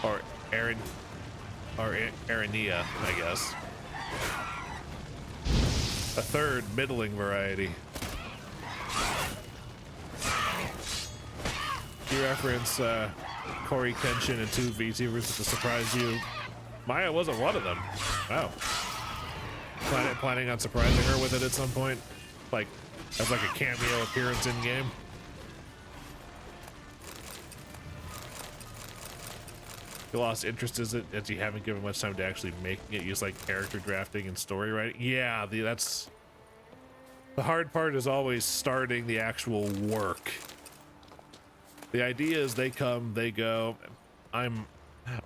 Or Arania, I guess. A third middling variety. You reference Corey Kenshin and 2 VTubers to surprise you. Maya wasn't one of them. Wow. Planning on surprising her with it at some point? Like, as like a cameo appearance in game? You lost interest in it as you haven't given much time to actually making it, use like character drafting and story writing? Yeah, that's... The hard part is always starting the actual work. The ideas, they come, they go. I'm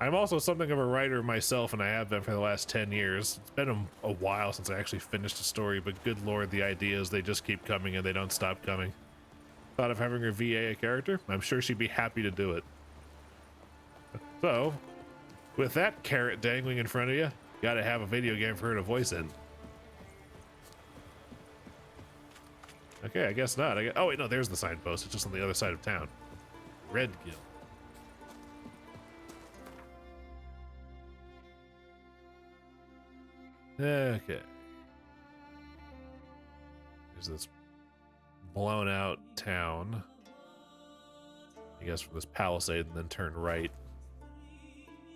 also something of a writer myself, and I have been for the last 10 years. It's been a while since I actually finished a story, but good lord, the ideas, they just keep coming and they don't stop coming. thought of having her VA a character. I'm sure she'd be happy to do it. So, with that carrot dangling in front of you, gotta have a video game for her to voice in. Okay, I guess not. Oh wait, no, there's the signpost. It's just on the other side of town. Red Guild. Okay. There's this blown out town. I guess from this palisade and then turn right.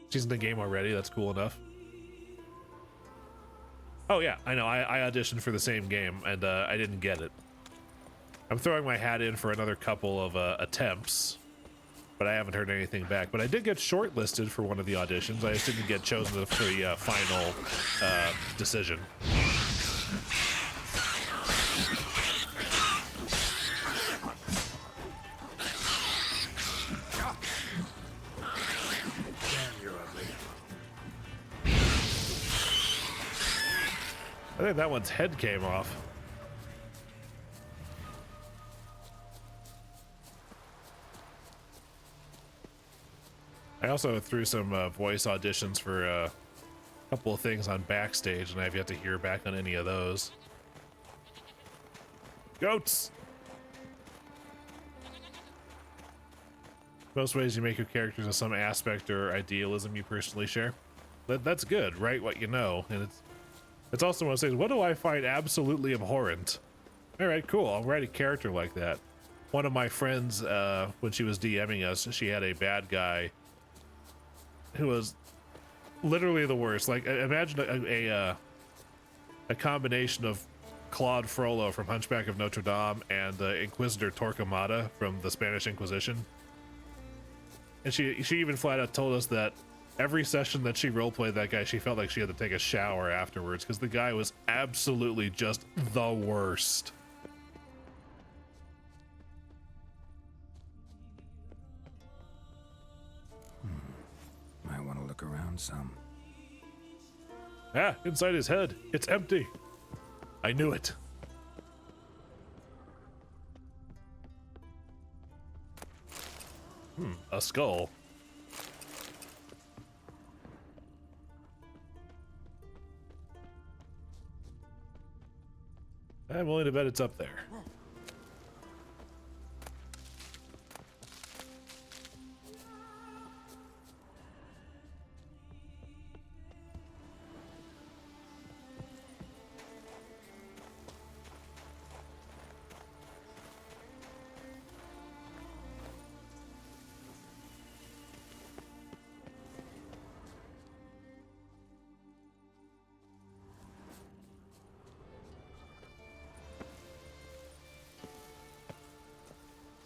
She's in the game already. That's cool enough. Oh yeah, I know. I auditioned for the same game and I didn't get it. I'm throwing my hat in for another couple of attempts, but I haven't heard anything back. But I did get shortlisted for one of the auditions. I just didn't get chosen for the final decision. I think that one's head came off. I also threw some voice auditions for a couple of things on Backstage, and I've yet to hear back on any of those. Goats! Most ways you make your characters have some aspect or idealism you personally share. That's good. Write what you know, and it's also one of those things. What do I find absolutely abhorrent? All right, cool. I'll write a character like that. One of my friends, when she was DMing us, she had a bad guy who was literally the worst. Like, imagine a combination of Claude Frollo from Hunchback of Notre Dame and Inquisitor Torquemada from the Spanish Inquisition. And she even flat out told us that every session that she roleplayed that guy, she felt like she had to take a shower afterwards because the guy was absolutely just the worst. Might want to look around some. Ah, inside his head. It's empty. I knew it. A skull. I'm willing to bet it's up there.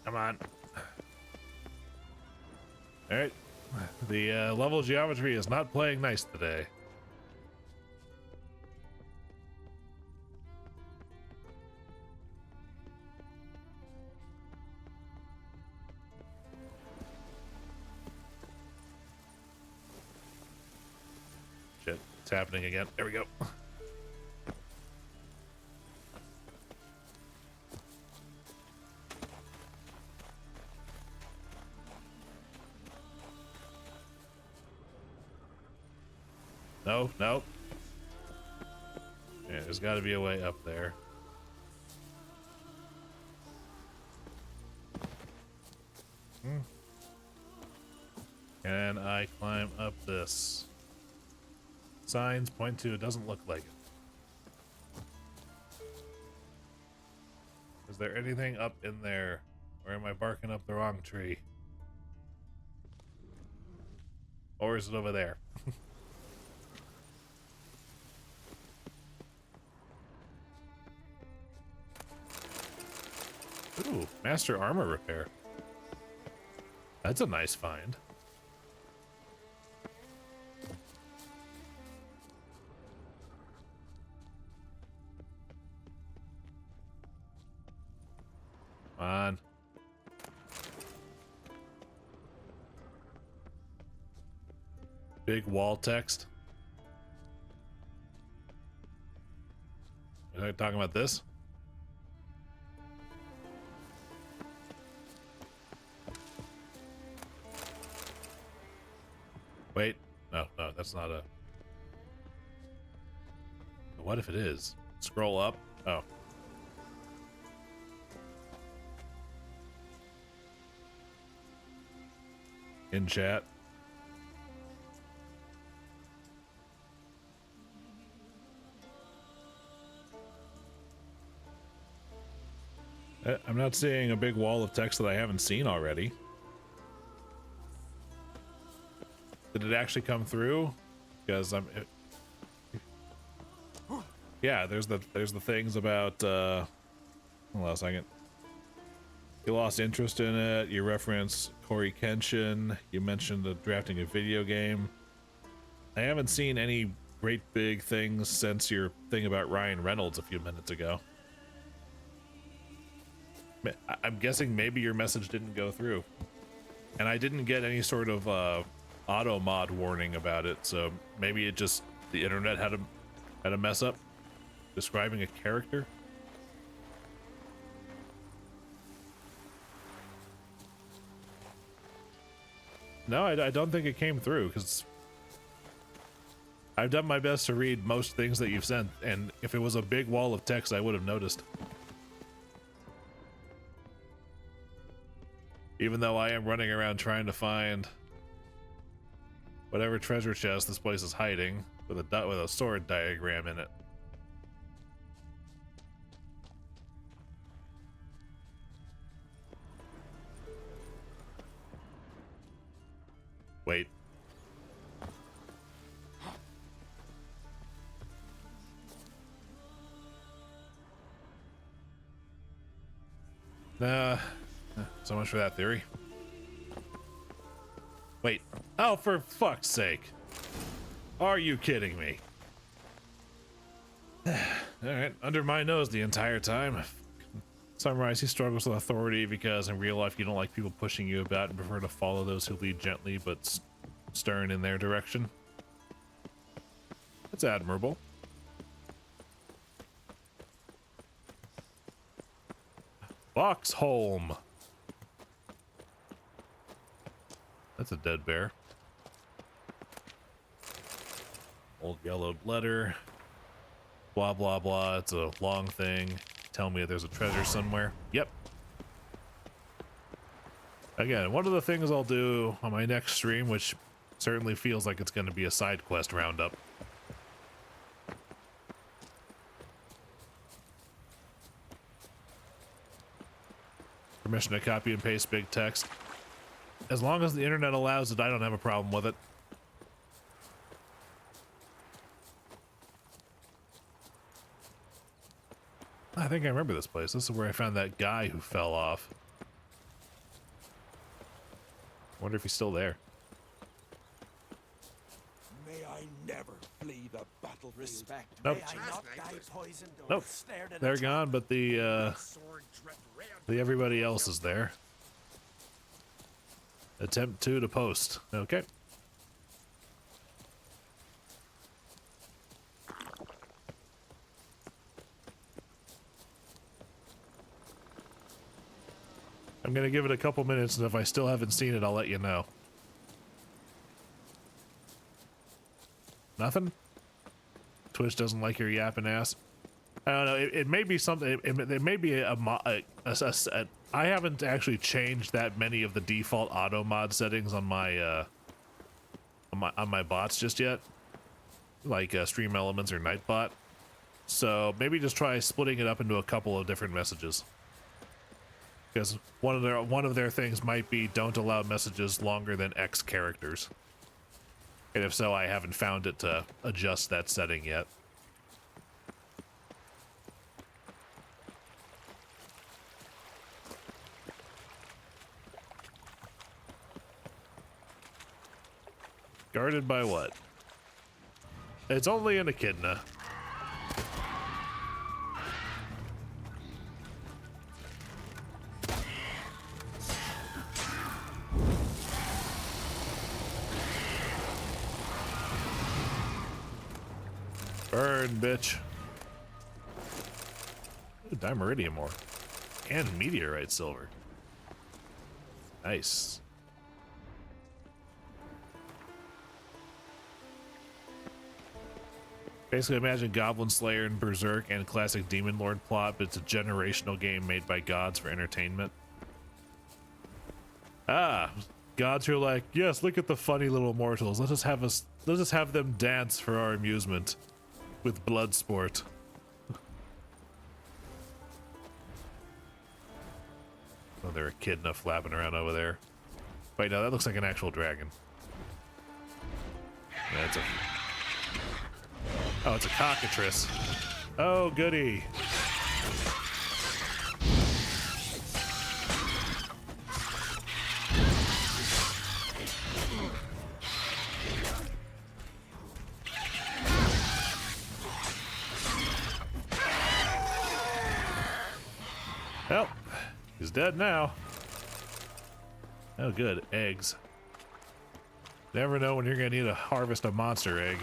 Come on. All right. The level geometry is not playing nice today. Shit, it's happening again. There we go. No, no. Yeah, there's got to be a way up there. Can I climb up this? Signs point to it doesn't look like it. Is there anything up in there? Or am I barking up the wrong tree? Or is it over there? Ooh, master armor repair. That's a nice find. Come on. Big wall text. Are they talking about this? Wait, no, that's not a... What if it is? Scroll up. Oh. In chat. I'm not seeing a big wall of text that I haven't seen already. Did it actually come through? Because yeah, there's the things about hold on a second. You lost interest in it, you reference Corey Kenshin, you mentioned drafting a video game. I haven't seen any great big things since your thing about Ryan Reynolds a few minutes ago. I'm guessing maybe your message didn't go through. And I didn't get any sort of auto mod warning about it, so maybe it just, the internet had a mess up describing a character. No, I don't think it came through, because I've done my best to read most things that you've sent, and if it was a big wall of text, I would have noticed. Even though I am running around trying to find whatever treasure chest this place is hiding with a sword diagram in it. Wait. So much for that theory. Wait. Oh, for fuck's sake. Are you kidding me? Alright, under my nose the entire time. Summarize, he struggles with authority because in real life you don't like people pushing you about and prefer to follow those who lead gently but stern in their direction. That's admirable. Boxholm. That's a dead bear. Old yellowed letter. Blah, blah, blah. It's a long thing. Tell me if there's a treasure somewhere. Yep. Again, one of the things I'll do on my next stream, which certainly feels like it's going to be a side quest roundup. Permission to copy and paste big text. As long as the internet allows it, I don't have a problem with it. I think I remember this place. This is where I found that guy who fell off. I wonder if he's still there. May I never flee the battlefield. Respect. Nope. May I not die poisoned or Nope. snared in They're a trap? gone, but the everybody else is there. Attempt 2 to post. Okay. I'm gonna give it a couple minutes, and if I still haven't seen it, I'll let you know. Nothing? Twitch doesn't like your yapping ass. I don't know. It may be something. It may be I haven't actually changed that many of the default auto mod settings on my on my bots just yet, like Stream Elements or Nightbot. So maybe just try splitting it up into a couple of different messages. Because one of their things might be don't allow messages longer than X characters. And if so, I haven't found it to adjust that setting yet. Guarded by what? It's only an echidna. Burn, bitch. Ooh, Dimeridium ore. And meteorite silver. Nice. Basically, imagine Goblin Slayer and Berserk and classic Demon Lord plot, but it's a generational game made by gods for entertainment. Ah, gods who are like, yes, look at the funny little mortals. Let us have them dance for our amusement with blood sport. Oh, they're a kid enough flapping around over there. Wait, no, that looks like an actual dragon. That's a... Oh, it's a cockatrice. Oh, goody. Well, he's dead now. Oh, good. Eggs. Never know when you're going to need to harvest a monster egg.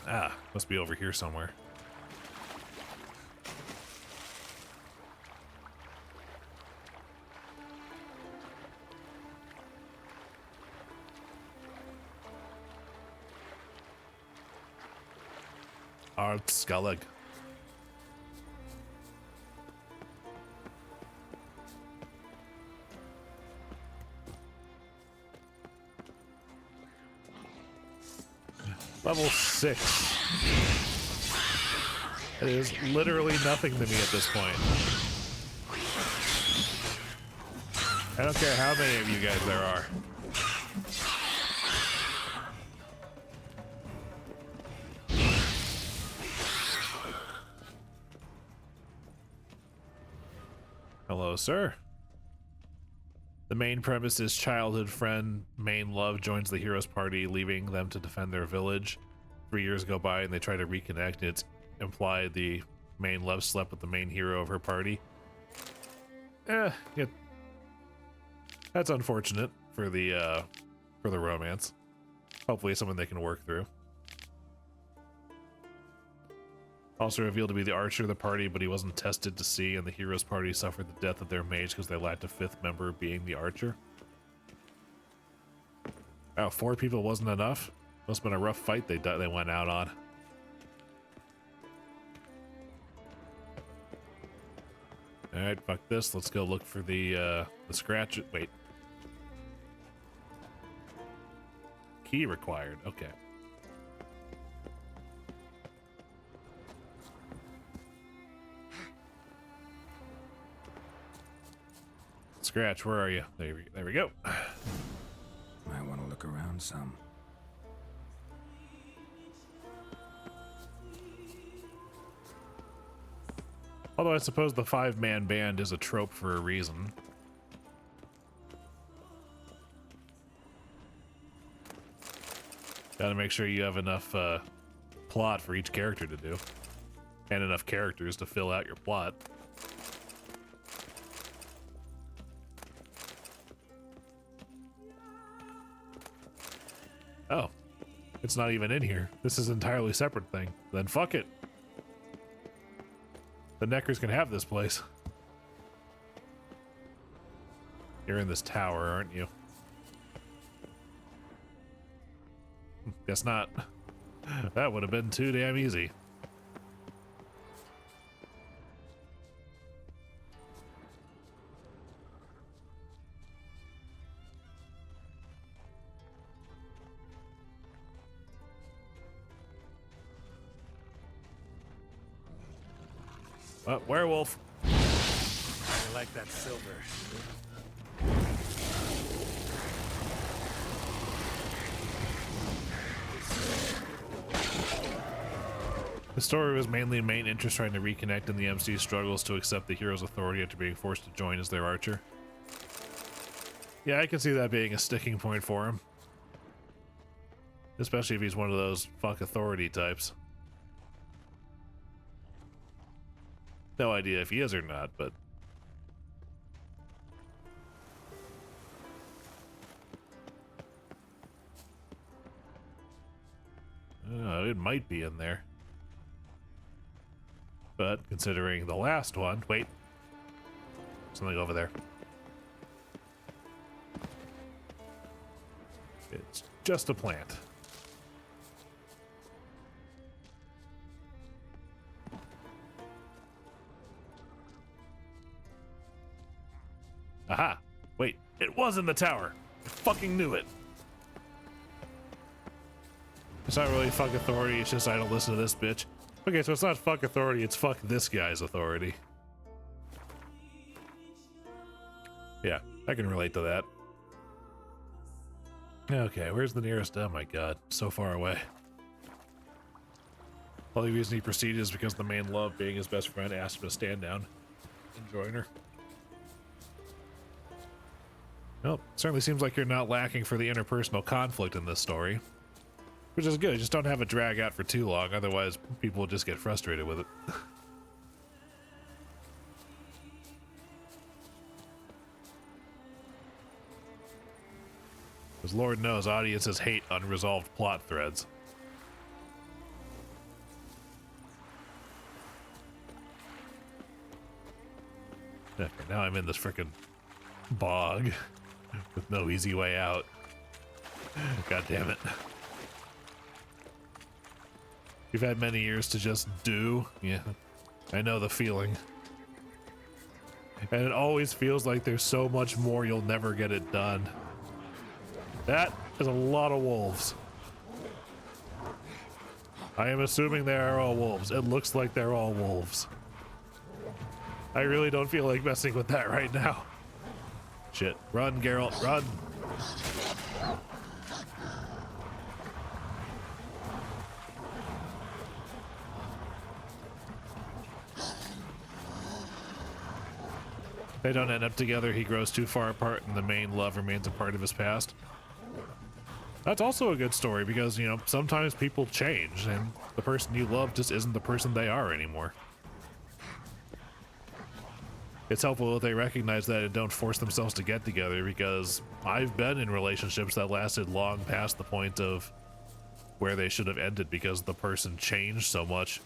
Ah, must be over here somewhere. Art Skullig. Level 6. It is literally nothing to me at this point. I don't care how many of you guys there are. Hello, sir. The main premise is childhood friend, main love, joins the hero's party, leaving them to defend their village. 3 years go by and they try to reconnect, and it's implied the main love slept with the main hero of her party. Yeah, that's unfortunate for the romance. Hopefully it's something they can work through. Also revealed to be the archer of the party, but he wasn't tested to see, and the hero's party suffered the death of their mage because they lacked a 5th member, being the archer. Oh, 4 people wasn't enough? Must have been a rough fight they went out on. Alright, fuck this. Let's go look for the scratch. Wait. Key required. Okay. Scratch, where are you? There we go. Might want to look around some. Although I suppose the 5-man band is a trope for a reason. Gotta make sure you have enough plot for each character to do. And enough characters to fill out your plot. Oh, it's not even in here. This is an entirely separate thing. Then fuck it. The Neckers can have this place. You're in this tower, aren't you? Guess not. That would have been too damn easy. Oh, werewolf. I like that silver. The story was mainly main interest trying to reconnect, and the MC struggles to accept the hero's authority after being forced to join as their archer. Yeah, I can see that being a sticking point for him. Especially if he's one of those fuck authority types. No idea if he is or not, but... it might be in there. But considering the last one, wait, something over there. It's just a plant. Aha! Wait, it was in the tower. I fucking knew it. It's not really fuck authority, it's just I don't listen to this bitch. Okay, so it's not fuck authority, it's fuck this guy's authority. Yeah, I can relate to that. Okay, where's the nearest? Oh my god, so far away. Only reason he proceeded is because the main love, being his best friend, asked him to stand down and join her. Well, certainly seems like you're not lacking for the interpersonal conflict in this story. Which is good, just don't have it drag out for too long, otherwise people will just get frustrated with it. Because Lord knows audiences hate unresolved plot threads. Okay, now I'm in this frickin' bog with no easy way out. God damn it. You've had many years to just do. Yeah, I know the feeling. And it always feels like there's so much more you'll never get it done. That is a lot of wolves. I am assuming they are all wolves. It looks like they're all wolves. I really don't feel like messing with that right now. Shit. Run, Geralt, run! They don't end up together, he grows too far apart, and the main love remains a part of his past. That's also a good story because, you know, sometimes people change and the person you love just isn't the person they are anymore. It's helpful if they recognize that and don't force themselves to get together, because I've been in relationships that lasted long past the point of where they should have ended because the person changed so much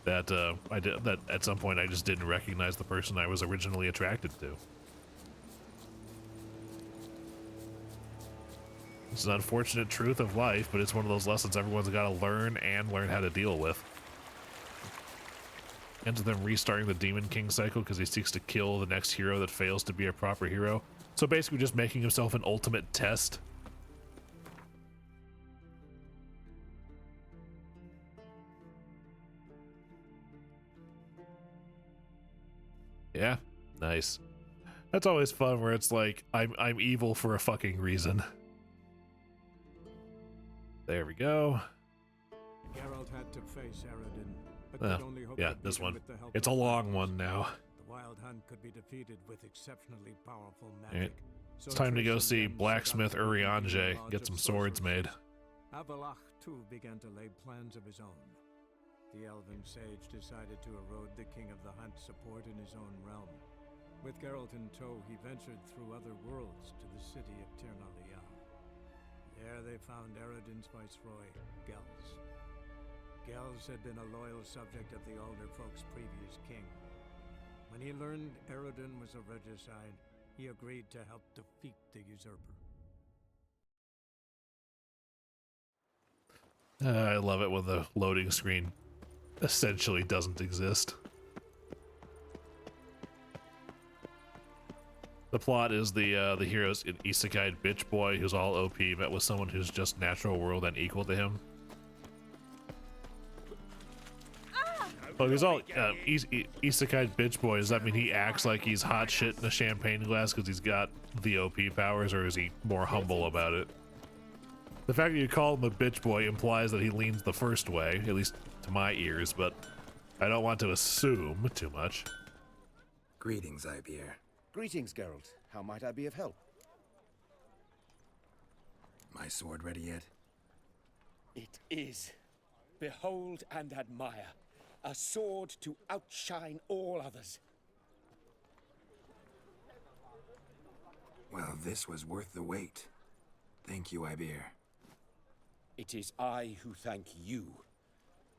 that that at some point I just didn't recognize the person I was originally attracted to. It's an unfortunate truth of life, but it's one of those lessons everyone's got to learn and learn how to deal with. Ends with him restarting the Demon King cycle because he seeks to kill the next hero that fails to be a proper hero. So basically just making himself an ultimate test. Yeah, nice. That's always fun where it's like, I'm evil for a fucking reason. There we go. Geralt had to face Aradin, but could only hope yeah, to this beat him one. with the help It's a of long friends. one now. The Wild Hunt could be defeated with exceptionally powerful Alright. magic. It's time to go see Blacksmith Urianger, get some swords made. Avalach too began to lay plans of his own. The elven sage decided to erode the King of the Hunt's support in his own realm. With Geralt in tow, he ventured through other worlds to the city of Tirnalia. There they found Aradin's viceroy, Gels. Gels had been a loyal subject of the Alder folk's previous king. When he learned Aradin was a regicide, he agreed to help defeat the usurper. I love it when the loading screen essentially doesn't exist. The plot is the hero's an isekai bitch boy who's all OP met with someone who's just natural world and equal to him. Oh, he's all isekai bitch boy. Does that mean he acts like he's hot shit in a champagne glass because he's got the OP powers, or is he more humble about it? The fact that you call him a bitch boy implies that he leans the first way, at least to my ears, but I don't want to assume too much. Greetings, Ibeer. Greetings, Geralt. How might I be of help? My sword ready yet? It is. Behold and admire. A sword to outshine all others. Well, this was worth the wait. Thank you, Ibeer. It is I who thank you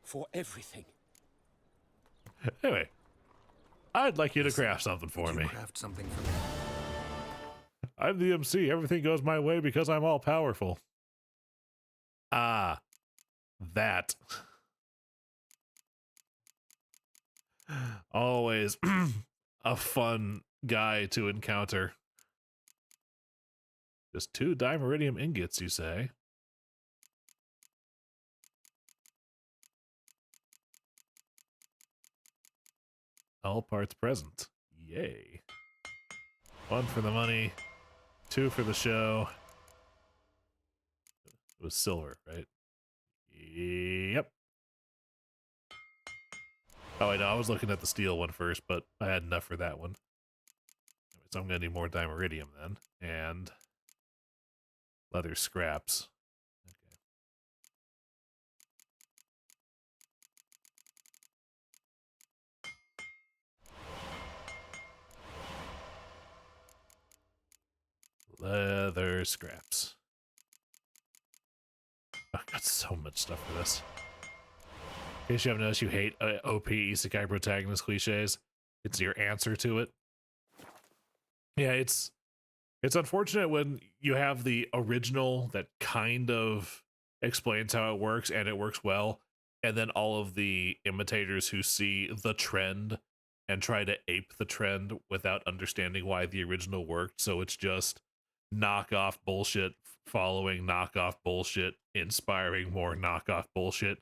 for everything. Anyway, I'd like you to craft something for me. Craft something for me. I'm the MC. Everything goes my way because I'm all powerful. Ah, that. Always a fun guy to encounter. Just 2 dimeridium ingots, you say? All parts present. Yay. 1 for the money, 2 for the show. It was silver, right? Yep. Oh, I know. I was looking at the steel one first, but I had enough for that one. So I'm going to need more dimeridium then. And leather scraps. Leather scraps. I've got so much stuff for this. In case you haven't noticed, you hate OP isekai protagonist cliches. It's your answer to it. Yeah, it's unfortunate when you have the original that kind of explains how it works and it works well, and then all of the imitators who see the trend and try to ape the trend without understanding why the original worked. So it's just knockoff bullshit following knockoff bullshit, inspiring more knockoff bullshit.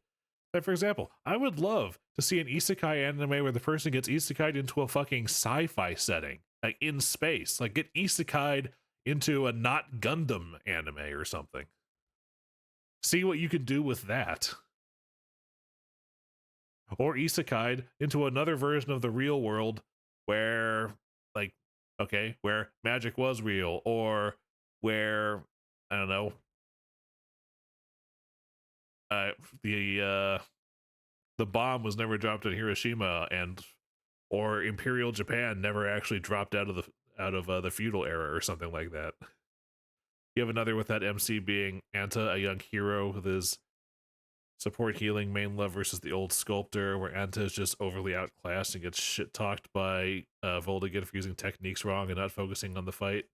Like, for example, I would love to see an isekai anime where the person gets isekai'd into a fucking sci-fi setting, like in space. Like, get isekai'd into a not Gundam anime or something. See what you can do with that. Or isekai'd into another version of the real world where, like, okay, where magic was real, or where, I don't know, the bomb was never dropped in Hiroshima, or Imperial Japan never actually dropped out of the feudal era or something like that. You have another with that MC being Anta, a young hero with his support healing main love versus the old sculptor, where Anta is just overly outclassed and gets shit talked by Voldigan for using techniques wrong and not focusing on the fight.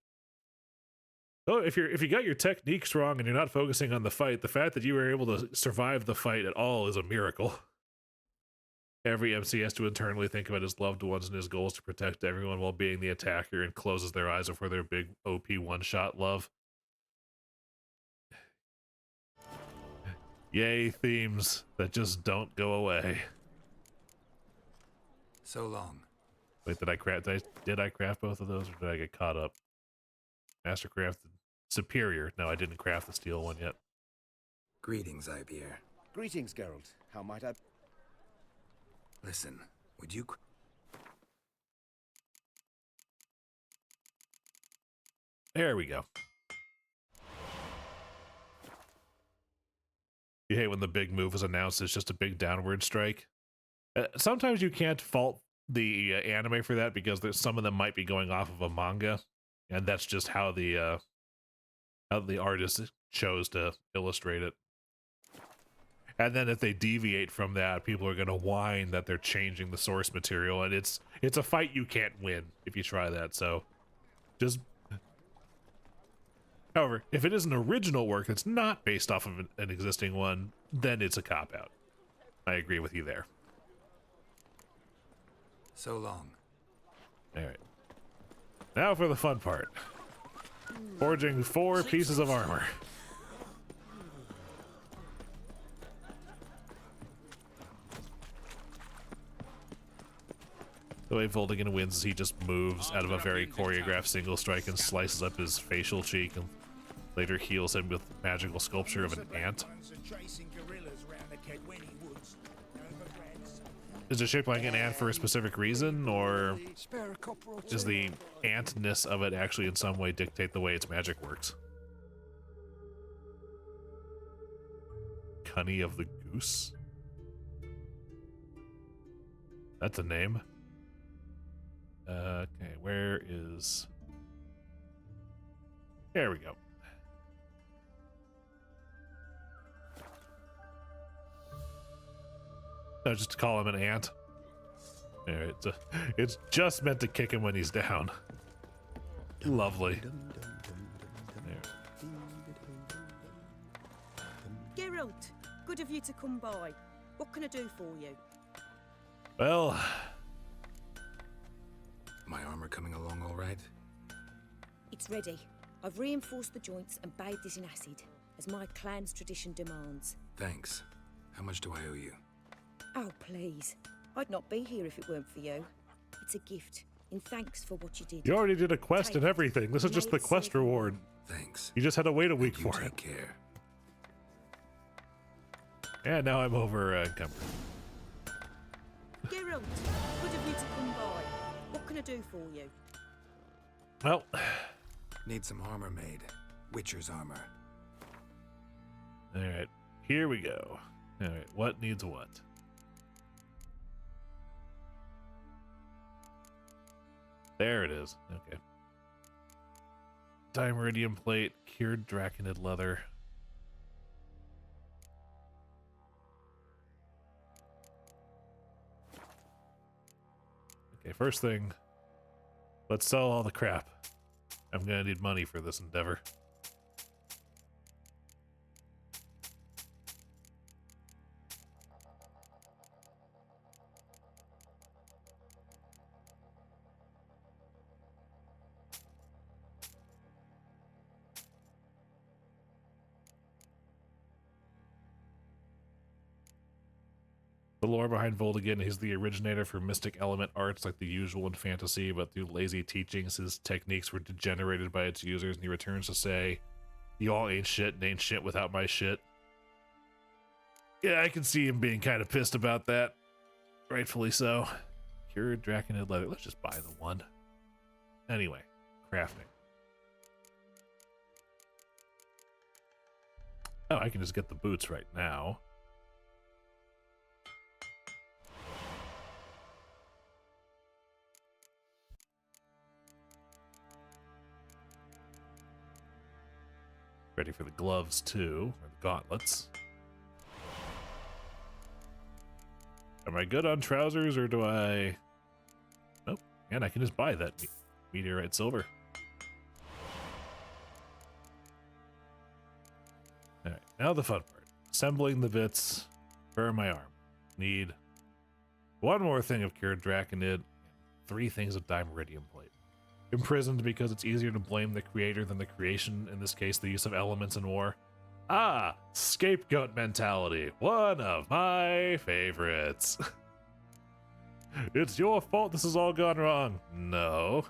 Oh, if you got your techniques wrong and you're not focusing on the fight, the fact that you were able to survive the fight at all is a miracle. Every MC has to internally think about his loved ones and his goals to protect everyone while being the attacker, and closes their eyes before their big OP one-shot love. Yay, themes that just don't go away. So long. Wait, did I craft both of those, or did I get caught up? Mastercraft Superior. No, I didn't craft the steel one yet. Greetings, Ibeer. Greetings, Geralt. How might I... Listen, would you... There we go. You hate when the big move is announced, it's just a big downward strike. Sometimes you can't fault the anime for that, because some of them might be going off of a manga, and that's just how the artist chose to illustrate it. And then if they deviate from that, people are going to whine that they're changing the source material, and it's a fight you can't win if you try that. So just... However, if it is an original work that's not based off of an existing one, then it's a cop-out. I agree with you there. So long. Alright. Now for the fun part. Forging 4 pieces of armor. The way Voldigan wins is he just moves out of a very choreographed single strike and slices up his facial cheek, and later heals him with magical sculpture of an ant. Is it shaped like an ant for a specific reason, or does the antness of it actually in some way dictate the way its magic works? Cunny of the Goose? That's a name. Okay, where is... There we go. No, just to call him an ant. Alright, so it's just meant to kick him when he's down. Lovely. Geralt, good of you to come by. What can I do for you? Well... My armor coming along all right? It's ready. I've reinforced the joints and bathed it in acid, as my clan's tradition demands. Thanks. How much do I owe you? Oh, please. I'd not be here if it weren't for you. It's a gift, in thanks for what you did. You already did a quest and everything. This is just the quest reward. Thanks. You just had to wait a week for it. Take care. And now I'm over encumbered. Geralt, good of you to come by. What can I do for you? Well... Need some armor made. Witcher's armor. Alright, here we go. Alright, what needs what? There it is. Okay. Dimeridium plate, cured draconid leather. Okay, first thing, let's sell all the crap. I'm gonna need money for this endeavor. The lore behind Voldigan, he's the originator for mystic element arts like the usual in fantasy, but through lazy teachings, his techniques were degenerated by its users, and he returns to say, "You all ain't shit and ain't shit without my shit." Yeah, I can see him being kind of pissed about that. Rightfully so. Cured draconid leather. Let's just buy the one. Anyway, crafting. Oh, I can just get the boots right now. Ready for the gloves too, or the gauntlets. Am I good on trousers, or do I... Nope, and I can just buy that meteorite silver. Alright, now the fun part. Assembling the bits for my arm. Need one more thing of cured draconid, and 3 things of dimeridium plate. Imprisoned because it's easier to blame the creator than the creation, in this case the use of elements in war. Ah, scapegoat mentality, one of my favorites. It's your fault this has all gone wrong. No.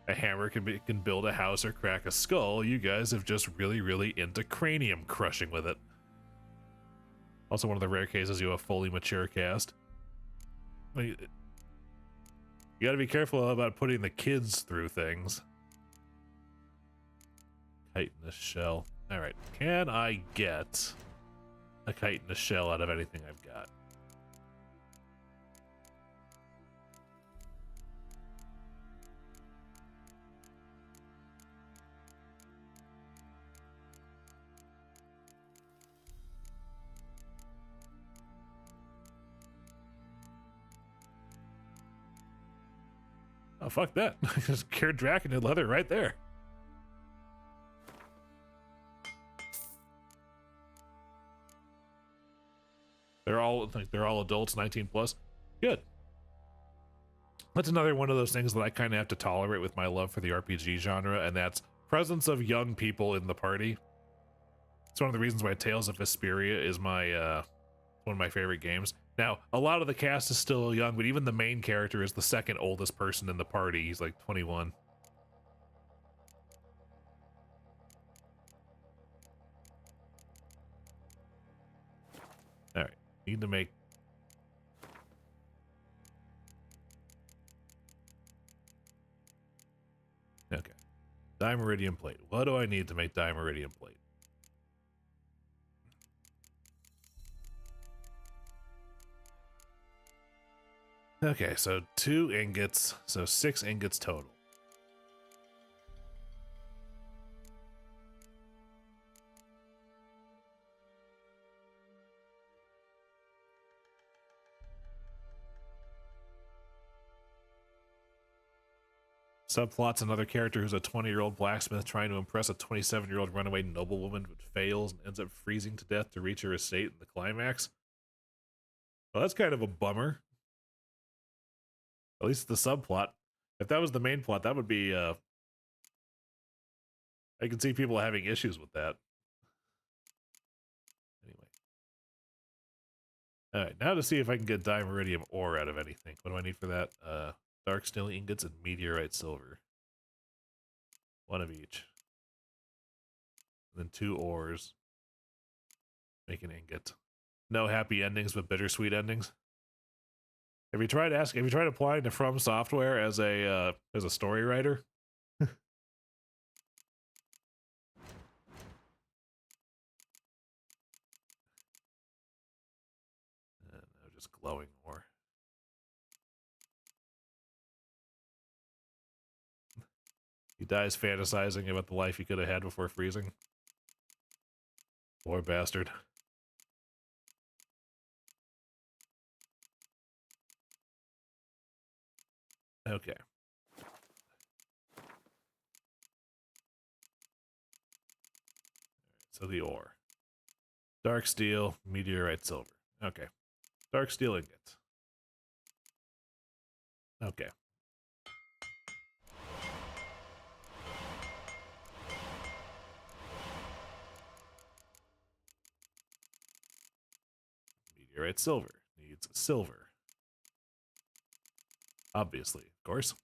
A hammer can build a house or crack a skull. You guys have just really into cranium crushing with it. Also one of the rare cases you have a fully mature cast. I mean, you gotta be careful about putting the kids through things. Chitinous shell. Alright, can I get a chitinous shell out of anything I've got? Oh, fuck that. Just cured draconid leather right there. They're all adults, 19 plus. Good. That's another one of those things that I kind of have to tolerate with my love for the RPG genre, and that's presence of young people in the party. It's one of the reasons why Tales of Vesperia is my one of my favorite games. Now, a lot of the cast is still young, but even the main character is the second oldest person in the party. He's like 21. All right, need to make... Okay. Dimeridium plate. What do I need to make dimeridium plate? Okay, so 2 ingots, so 6 ingots total. Subplot's another character who's a 20-year-old blacksmith trying to impress a 27-year-old runaway noblewoman, but fails and ends up freezing to death to reach her estate in the climax. Well, that's kind of a bummer. At least the subplot. If that was the main plot, that would be, I can see people having issues with that. Anyway. Alright, now to see if I can get dimeridium ore out of anything. What do I need for that? Dark steel ingots and meteorite silver. One of each. And then 2 ores. Make an ingot. No happy endings, but bittersweet endings. Have you tried applying to From Software as a story writer? No, just glowing ore. He dies fantasizing about the life he could have had before freezing. Poor bastard. Okay. So the ore. Dark steel, meteorite silver. Okay. Dark steel ingots. Okay. Meteorite silver. Needs silver. Obviously, of course.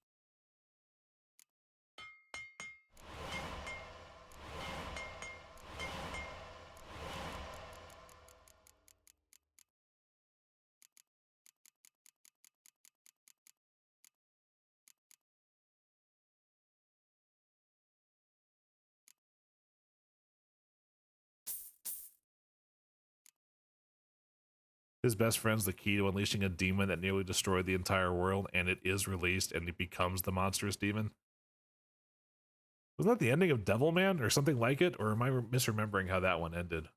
His best friend's the key to unleashing a demon that nearly destroyed the entire world, and it is released, and it becomes the monstrous demon. Wasn't that the ending of Devilman, or something like it? Or am I misremembering how that one ended?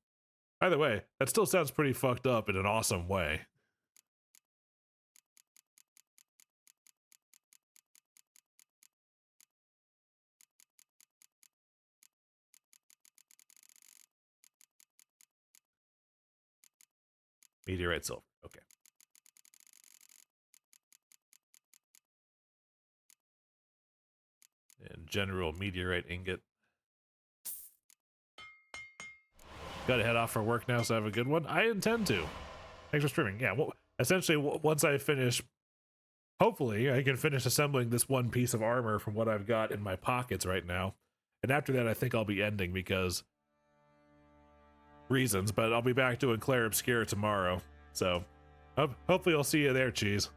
Either way, that still sounds pretty fucked up in an awesome way. Meteorite silver, okay. And general meteorite ingot. Gotta head off for work now, so have a good one. I intend to. Thanks for streaming. Yeah, well, essentially, once I finish, hopefully, I can finish assembling this one piece of armor from what I've got in my pockets right now. And after that, I think I'll be ending because reasons, but I'll be back doing Claire Obscura tomorrow. So, hopefully I'll see you there, Cheese.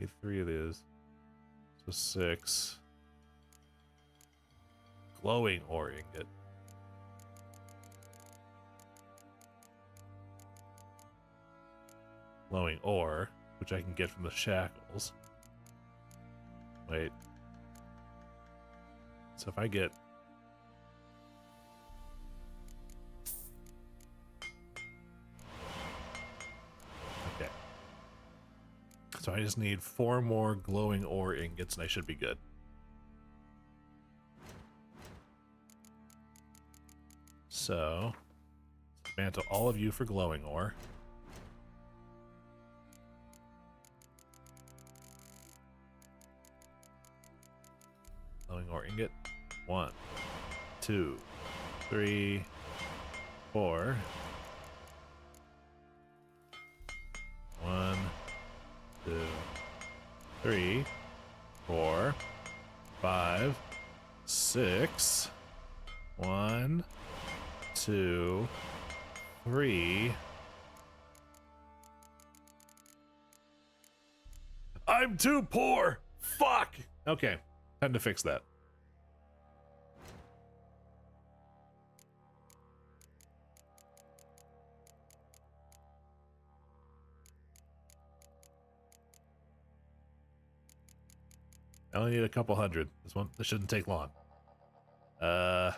Need 3 of these. So 6. Glowing ore ingot. Glowing ore, which I can get from the shackles. Wait. So if I get... Okay. So I just need 4 more glowing ore ingots and I should be good. So, mantle all of you for glowing ore. Glowing ore ingot. 1, 2, 3, 4. 1, 2, 3, 4, 5, 6. 1, 2, 3. I'm too poor. Fuck. Okay, time to fix that. I only need a couple hundred. This shouldn't take long. How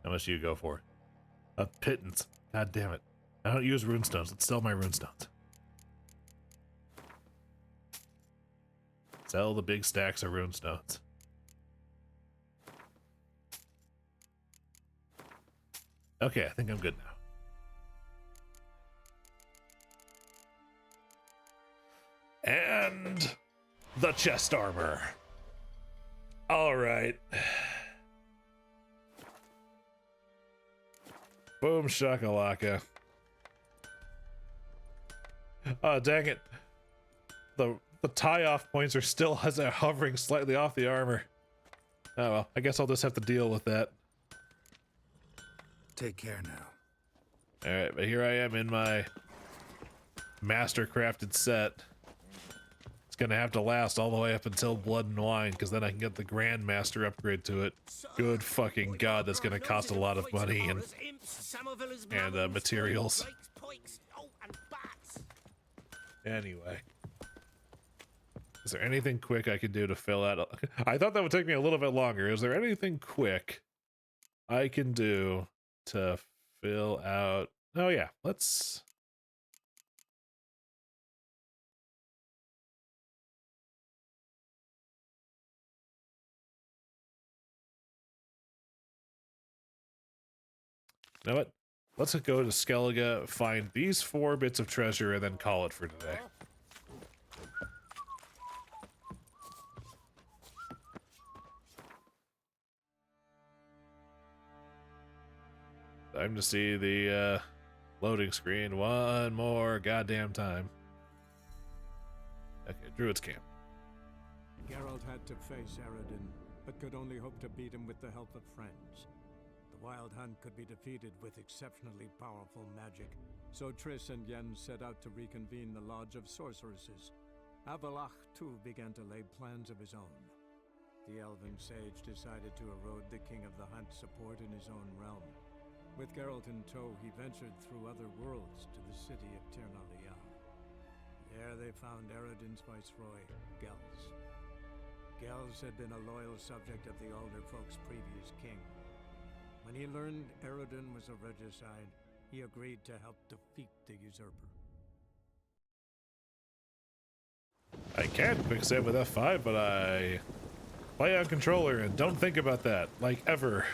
much do you go for? A pittance. God damn it. I don't use runestones. Let's sell my runestones. Sell the big stacks of runestones. Okay, I think I'm good now. And the chest armor. All right. Boom shakalaka. Oh, dang it. The tie-off points are still hovering slightly off the armor. Oh well, I guess I'll just have to deal with that. Take care now. Alright, but here I am in my master-crafted set. It's gonna have to last all the way up until Blood and Wine, because then I can get the Grandmaster upgrade to it. Good fucking god, that's gonna cost a lot of money and materials. Anyway. Is there anything quick I can do to fill out? I thought that would take me a little bit longer. Is there anything quick I can do to fill out? Oh yeah, let's... You know what? Let's go to Skellige, find these 4 bits of treasure, and then call it for today. Time to see the loading screen one more goddamn time. Okay, Druid's Camp. Geralt had to face Eredin, but could only hope to beat him with the help of friends. The Wild Hunt could be defeated with exceptionally powerful magic, so Triss and Yen set out to reconvene the Lodge of Sorceresses. Avalach, too, began to lay plans of his own. The elven sage decided to erode the King of the Hunt's support in his own realm. With Geralt in tow, he ventured through other worlds to the city of Tirnalia. There they found Eredin's viceroy, Gels. Gels had been a loyal subject of the Alder Folk's previous king. When he learned Eredin was a regicide, he agreed to help defeat the usurper. I can quick save with F5, but I play on controller and don't think about that, like, ever.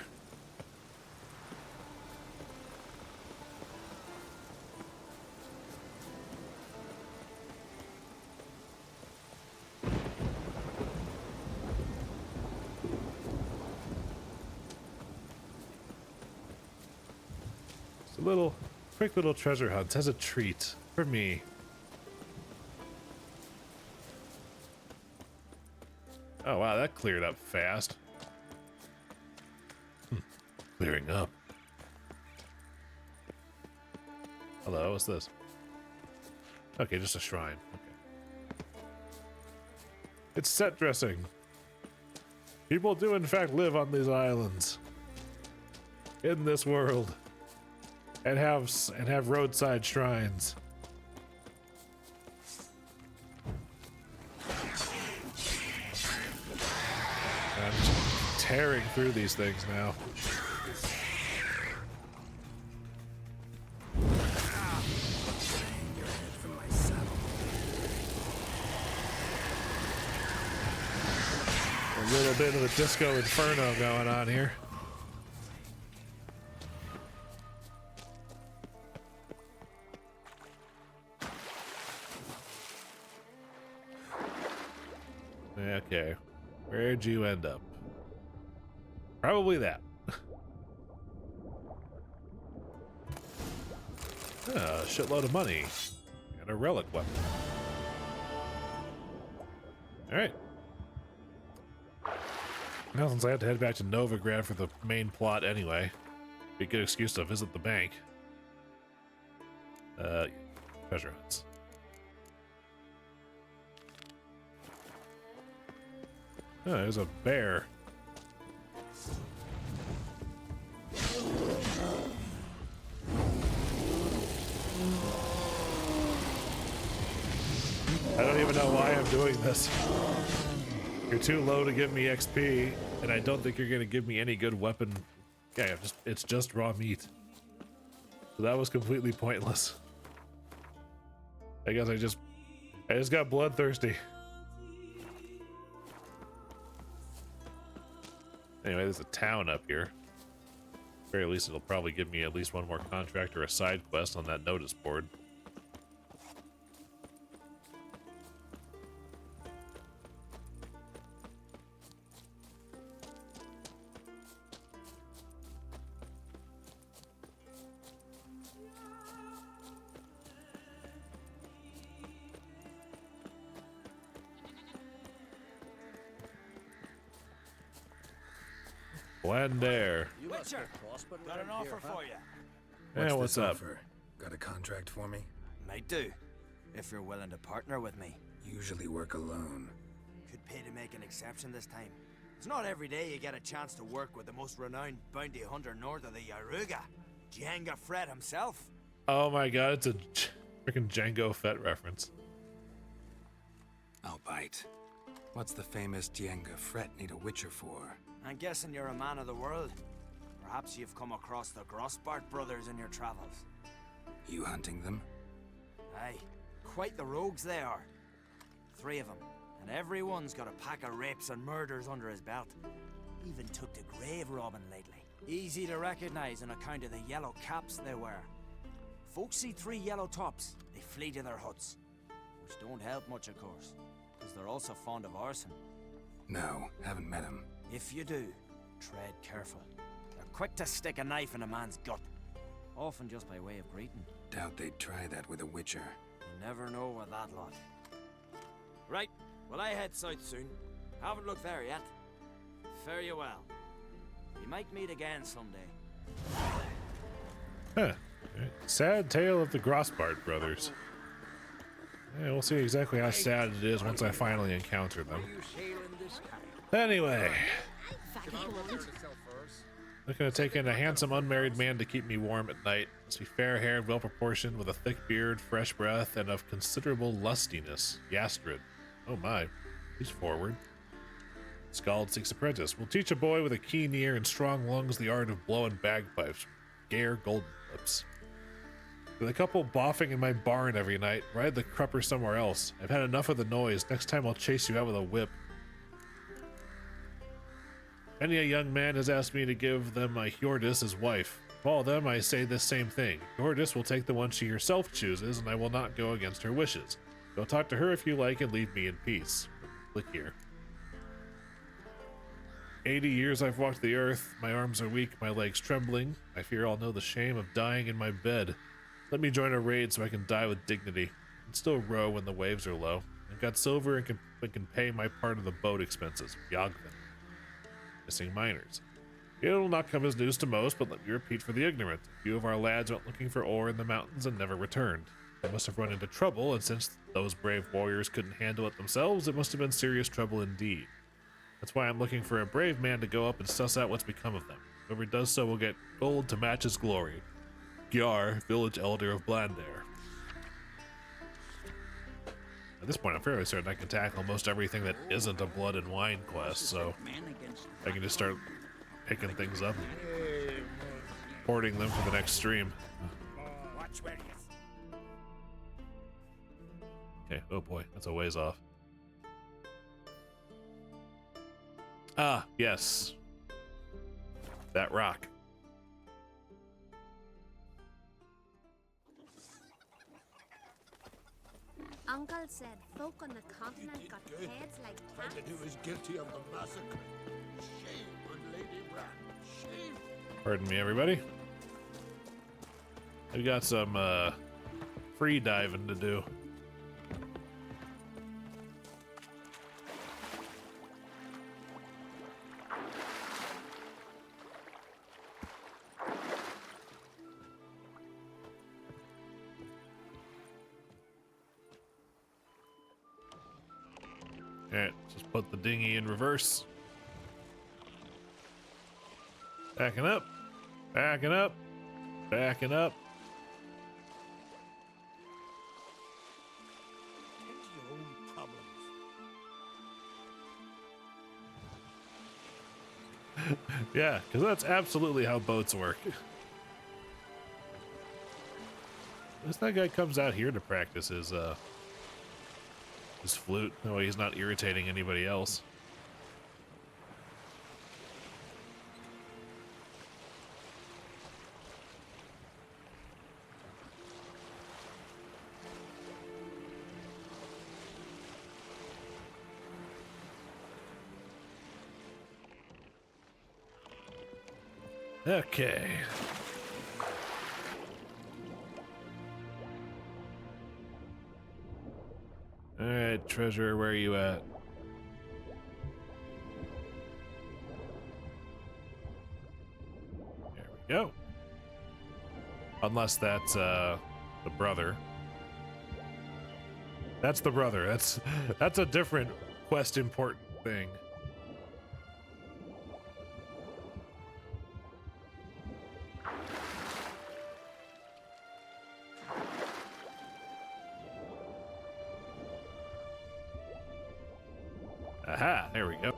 Quick little treasure hunt as a treat for me. Oh wow, that cleared up fast. Clearing up. Hello, what's this? Okay, just a shrine. Okay. It's set dressing. People do in fact live on these islands. In this world. And have roadside shrines. I'm just tearing through these things now. A little bit of the Disco Inferno going on here. Okay, where'd you end up? Probably that. A shitload of money and a relic weapon. All right. Now, since I have to head back to Novigrad for the main plot anyway, be a good excuse to visit the bank. Treasure hunts. Oh, there's a bear. even know why I'm doing this. You're too low to give me XP, and I don't think you're gonna give me any good weapon. Yeah, it's just raw meat. So that was completely pointless. I guess I just got bloodthirsty. Anyway, there's a town up here. At the very least, it'll probably give me at least one more contract or a side quest on that notice board. Blender. Witcher, got an offer for you. Yeah, what's up? Offer? Got a contract for me? Might do, if you're willing to partner with me. Usually work alone. Could pay to make an exception this time. It's not every day you get a chance to work with the most renowned bounty hunter north of the Yaruga, Django Fred himself. Oh my god, it's a freaking Django Fett reference. I'll bite. What's the famous Django Fred need a Witcher for? I'm guessing you're a man of the world. Perhaps you've come across the Grossbart brothers in your travels. You hunting them? Aye, quite the rogues they are. 3 of them, and everyone's got a pack of rapes and murders under his belt. Even took to grave robbing lately. Easy to recognize on account of the yellow caps they wear. Folks see 3 yellow tops, they flee to their huts. Which don't help much, of course, because they're also fond of arson. No, haven't met him. If you do, tread careful. They're quick to stick a knife in a man's gut, often just by way of greeting. Doubt they'd try that with a Witcher. You never know with that lot. Right, well I head south soon. Haven't looked there yet. Fare you well. We might meet again someday. Huh. Sad tale of the Grossbart brothers. Yeah, we'll see exactly how sad it is once I finally encounter them. Anyway, looking to take in a handsome unmarried man to keep me warm at night. Must be fair-haired, well-proportioned, with a thick beard, fresh breath, and of considerable lustiness. Yastrid. Oh my, he's forward. Scald seeks apprentice. Will teach a boy with a keen ear and strong lungs the art of blowing bagpipes. Gare Golden Lips. With a couple boffing in my barn every night, ride the crupper somewhere else. I've had enough of the noise. Next time I'll chase you out with a whip. Many a young man has asked me to give them a Hjordis as wife. Of all of them, I say this same thing. Hjordis will take the one she herself chooses, and I will not go against her wishes. Go talk to her if you like, and leave me in peace. Click here. 80 years I've walked the earth. My arms are weak, my legs trembling. I fear I'll know the shame of dying in my bed. Let me join a raid so I can die with dignity. I can still row when the waves are low. I've got silver and can pay my part of the boat expenses. Yogvin. Missing miners. It'll not come as news to most, but let me repeat for the ignorant. A few of our lads went looking for ore in the mountains and never returned. They must have run into trouble, and since those brave warriors couldn't handle it themselves, it must have been serious trouble indeed. That's why I'm looking for a brave man to go up and suss out what's become of them. Whoever does so will get gold to match his glory. Gyar, village elder of Blandair. At this point, I'm fairly certain I can tackle most everything that isn't a blood and wine quest, so I can just start picking things up and porting them for the next stream. Okay, oh boy, that's a ways off. Ah, yes. That rock. Uncle said folk on the continent got heads like cats. Who is guilty of the massacre? Shame on Lady Bran. Shame. Pardon me, everybody. We've got some free diving to do. Alright, just put the dinghy in reverse. Backing up, backing up, backing up. Tend to your own Yeah, because that's absolutely how boats work. This that guy comes out here to practice his flute. No way he's not irritating anybody else. Okay. Alright, treasure, where are you at? There we go. Unless that's the brother. That's the brother. That's a different quest important thing. Aha, there we go.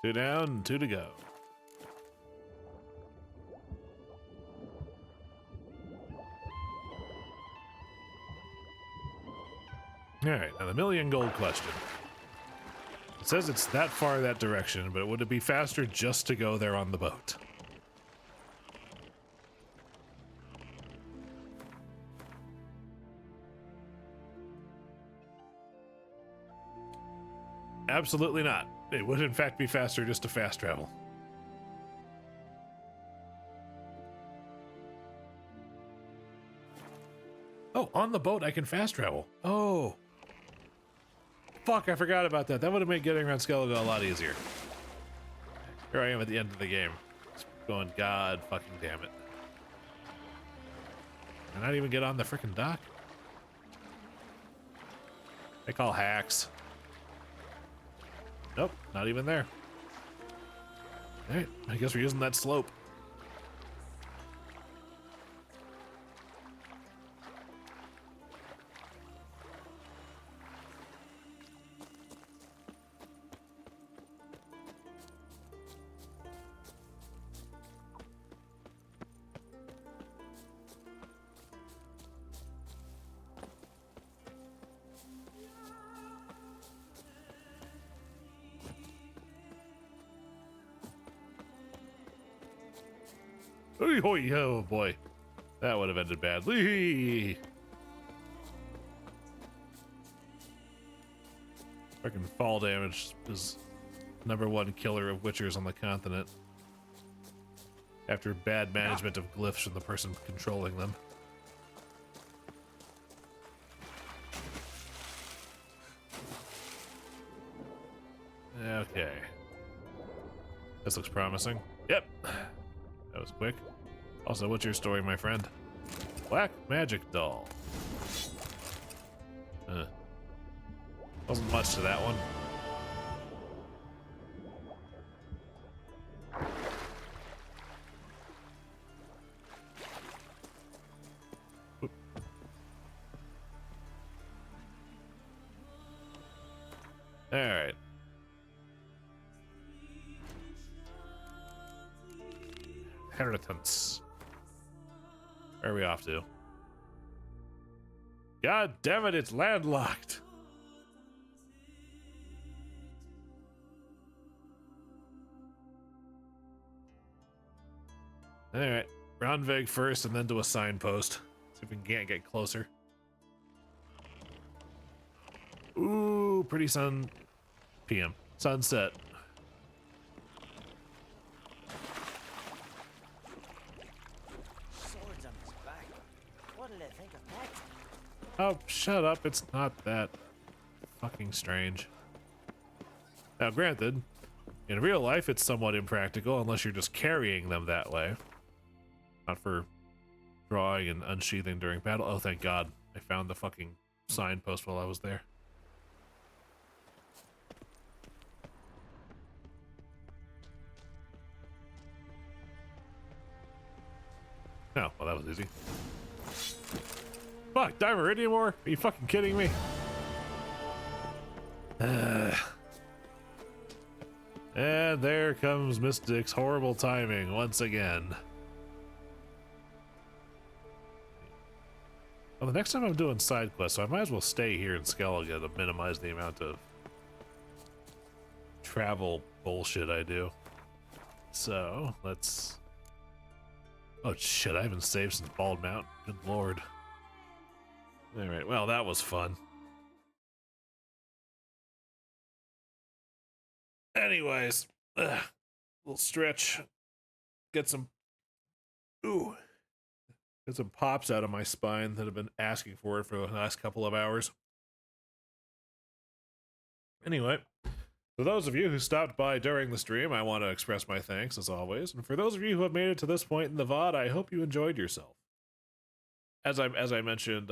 Two down, two to go. All right, now the million gold question. It says it's that far that direction, but would it be faster just to go there on the boat? Absolutely not. It would in fact be faster just to fast travel. Oh, on the boat I can fast travel. Oh. Fuck, I forgot about that. That would have made getting around Skellige a lot easier. Here I am at the end of the game. Just going, God fucking damn it. Can I not even get on the frickin' dock? They call hacks. Nope, not even there. Alright, I guess we're using that slope. Oh boy, that would have ended badly. Freaking fall damage is #1 killer of witchers on the continent. After bad management of glyphs from the person controlling them. Okay. This looks promising. Yep. That was quick. Also, what's your story, my friend? Black magic doll. Wasn't much to that one. Whoop. All right. Inheritance. Where are we off to? God damn it, it's landlocked. Alright, Ronvig first and then to a signpost. See if we can't get closer. Ooh, pretty PM. Sunset. Oh, shut up. It's not that fucking strange. Now, granted, in real life, it's somewhat impractical unless you're just carrying them that way. Not for drawing and unsheathing during battle. Oh, thank God. I found the fucking signpost while I was there. Oh, well, that was easy. Fuck, Dimeridium ore? Are you fucking kidding me? And there comes Mystic's horrible timing once again. Well, the next time I'm doing side quests, so I might as well stay here in Skellige to minimize the amount of travel bullshit I do. So, let's... Oh shit, I haven't saved since Bald Mountain. Good lord. Alright, well, that was fun. Anyways, little stretch. Get some... Ooh. Get some pops out of my spine that have been asking for it for the last couple of hours. Anyway, for those of you who stopped by during the stream, I want to express my thanks as always. And for those of you who have made it to this point in the VOD, I hope you enjoyed yourself. As I mentioned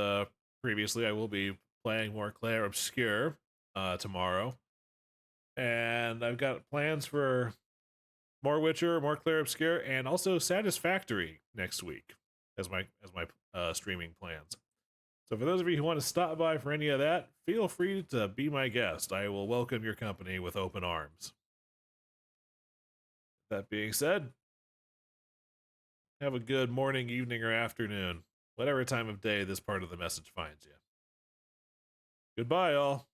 previously, I will be playing more Clair Obscure tomorrow. And I've got plans for more Witcher, more Clair Obscure, and also Satisfactory next week as my streaming plans. So for those of you who want to stop by for any of that, feel free to be my guest. I will welcome your company with open arms. That being said, have a good morning, evening, or afternoon, whatever time of day this part of the message finds you. Goodbye, all.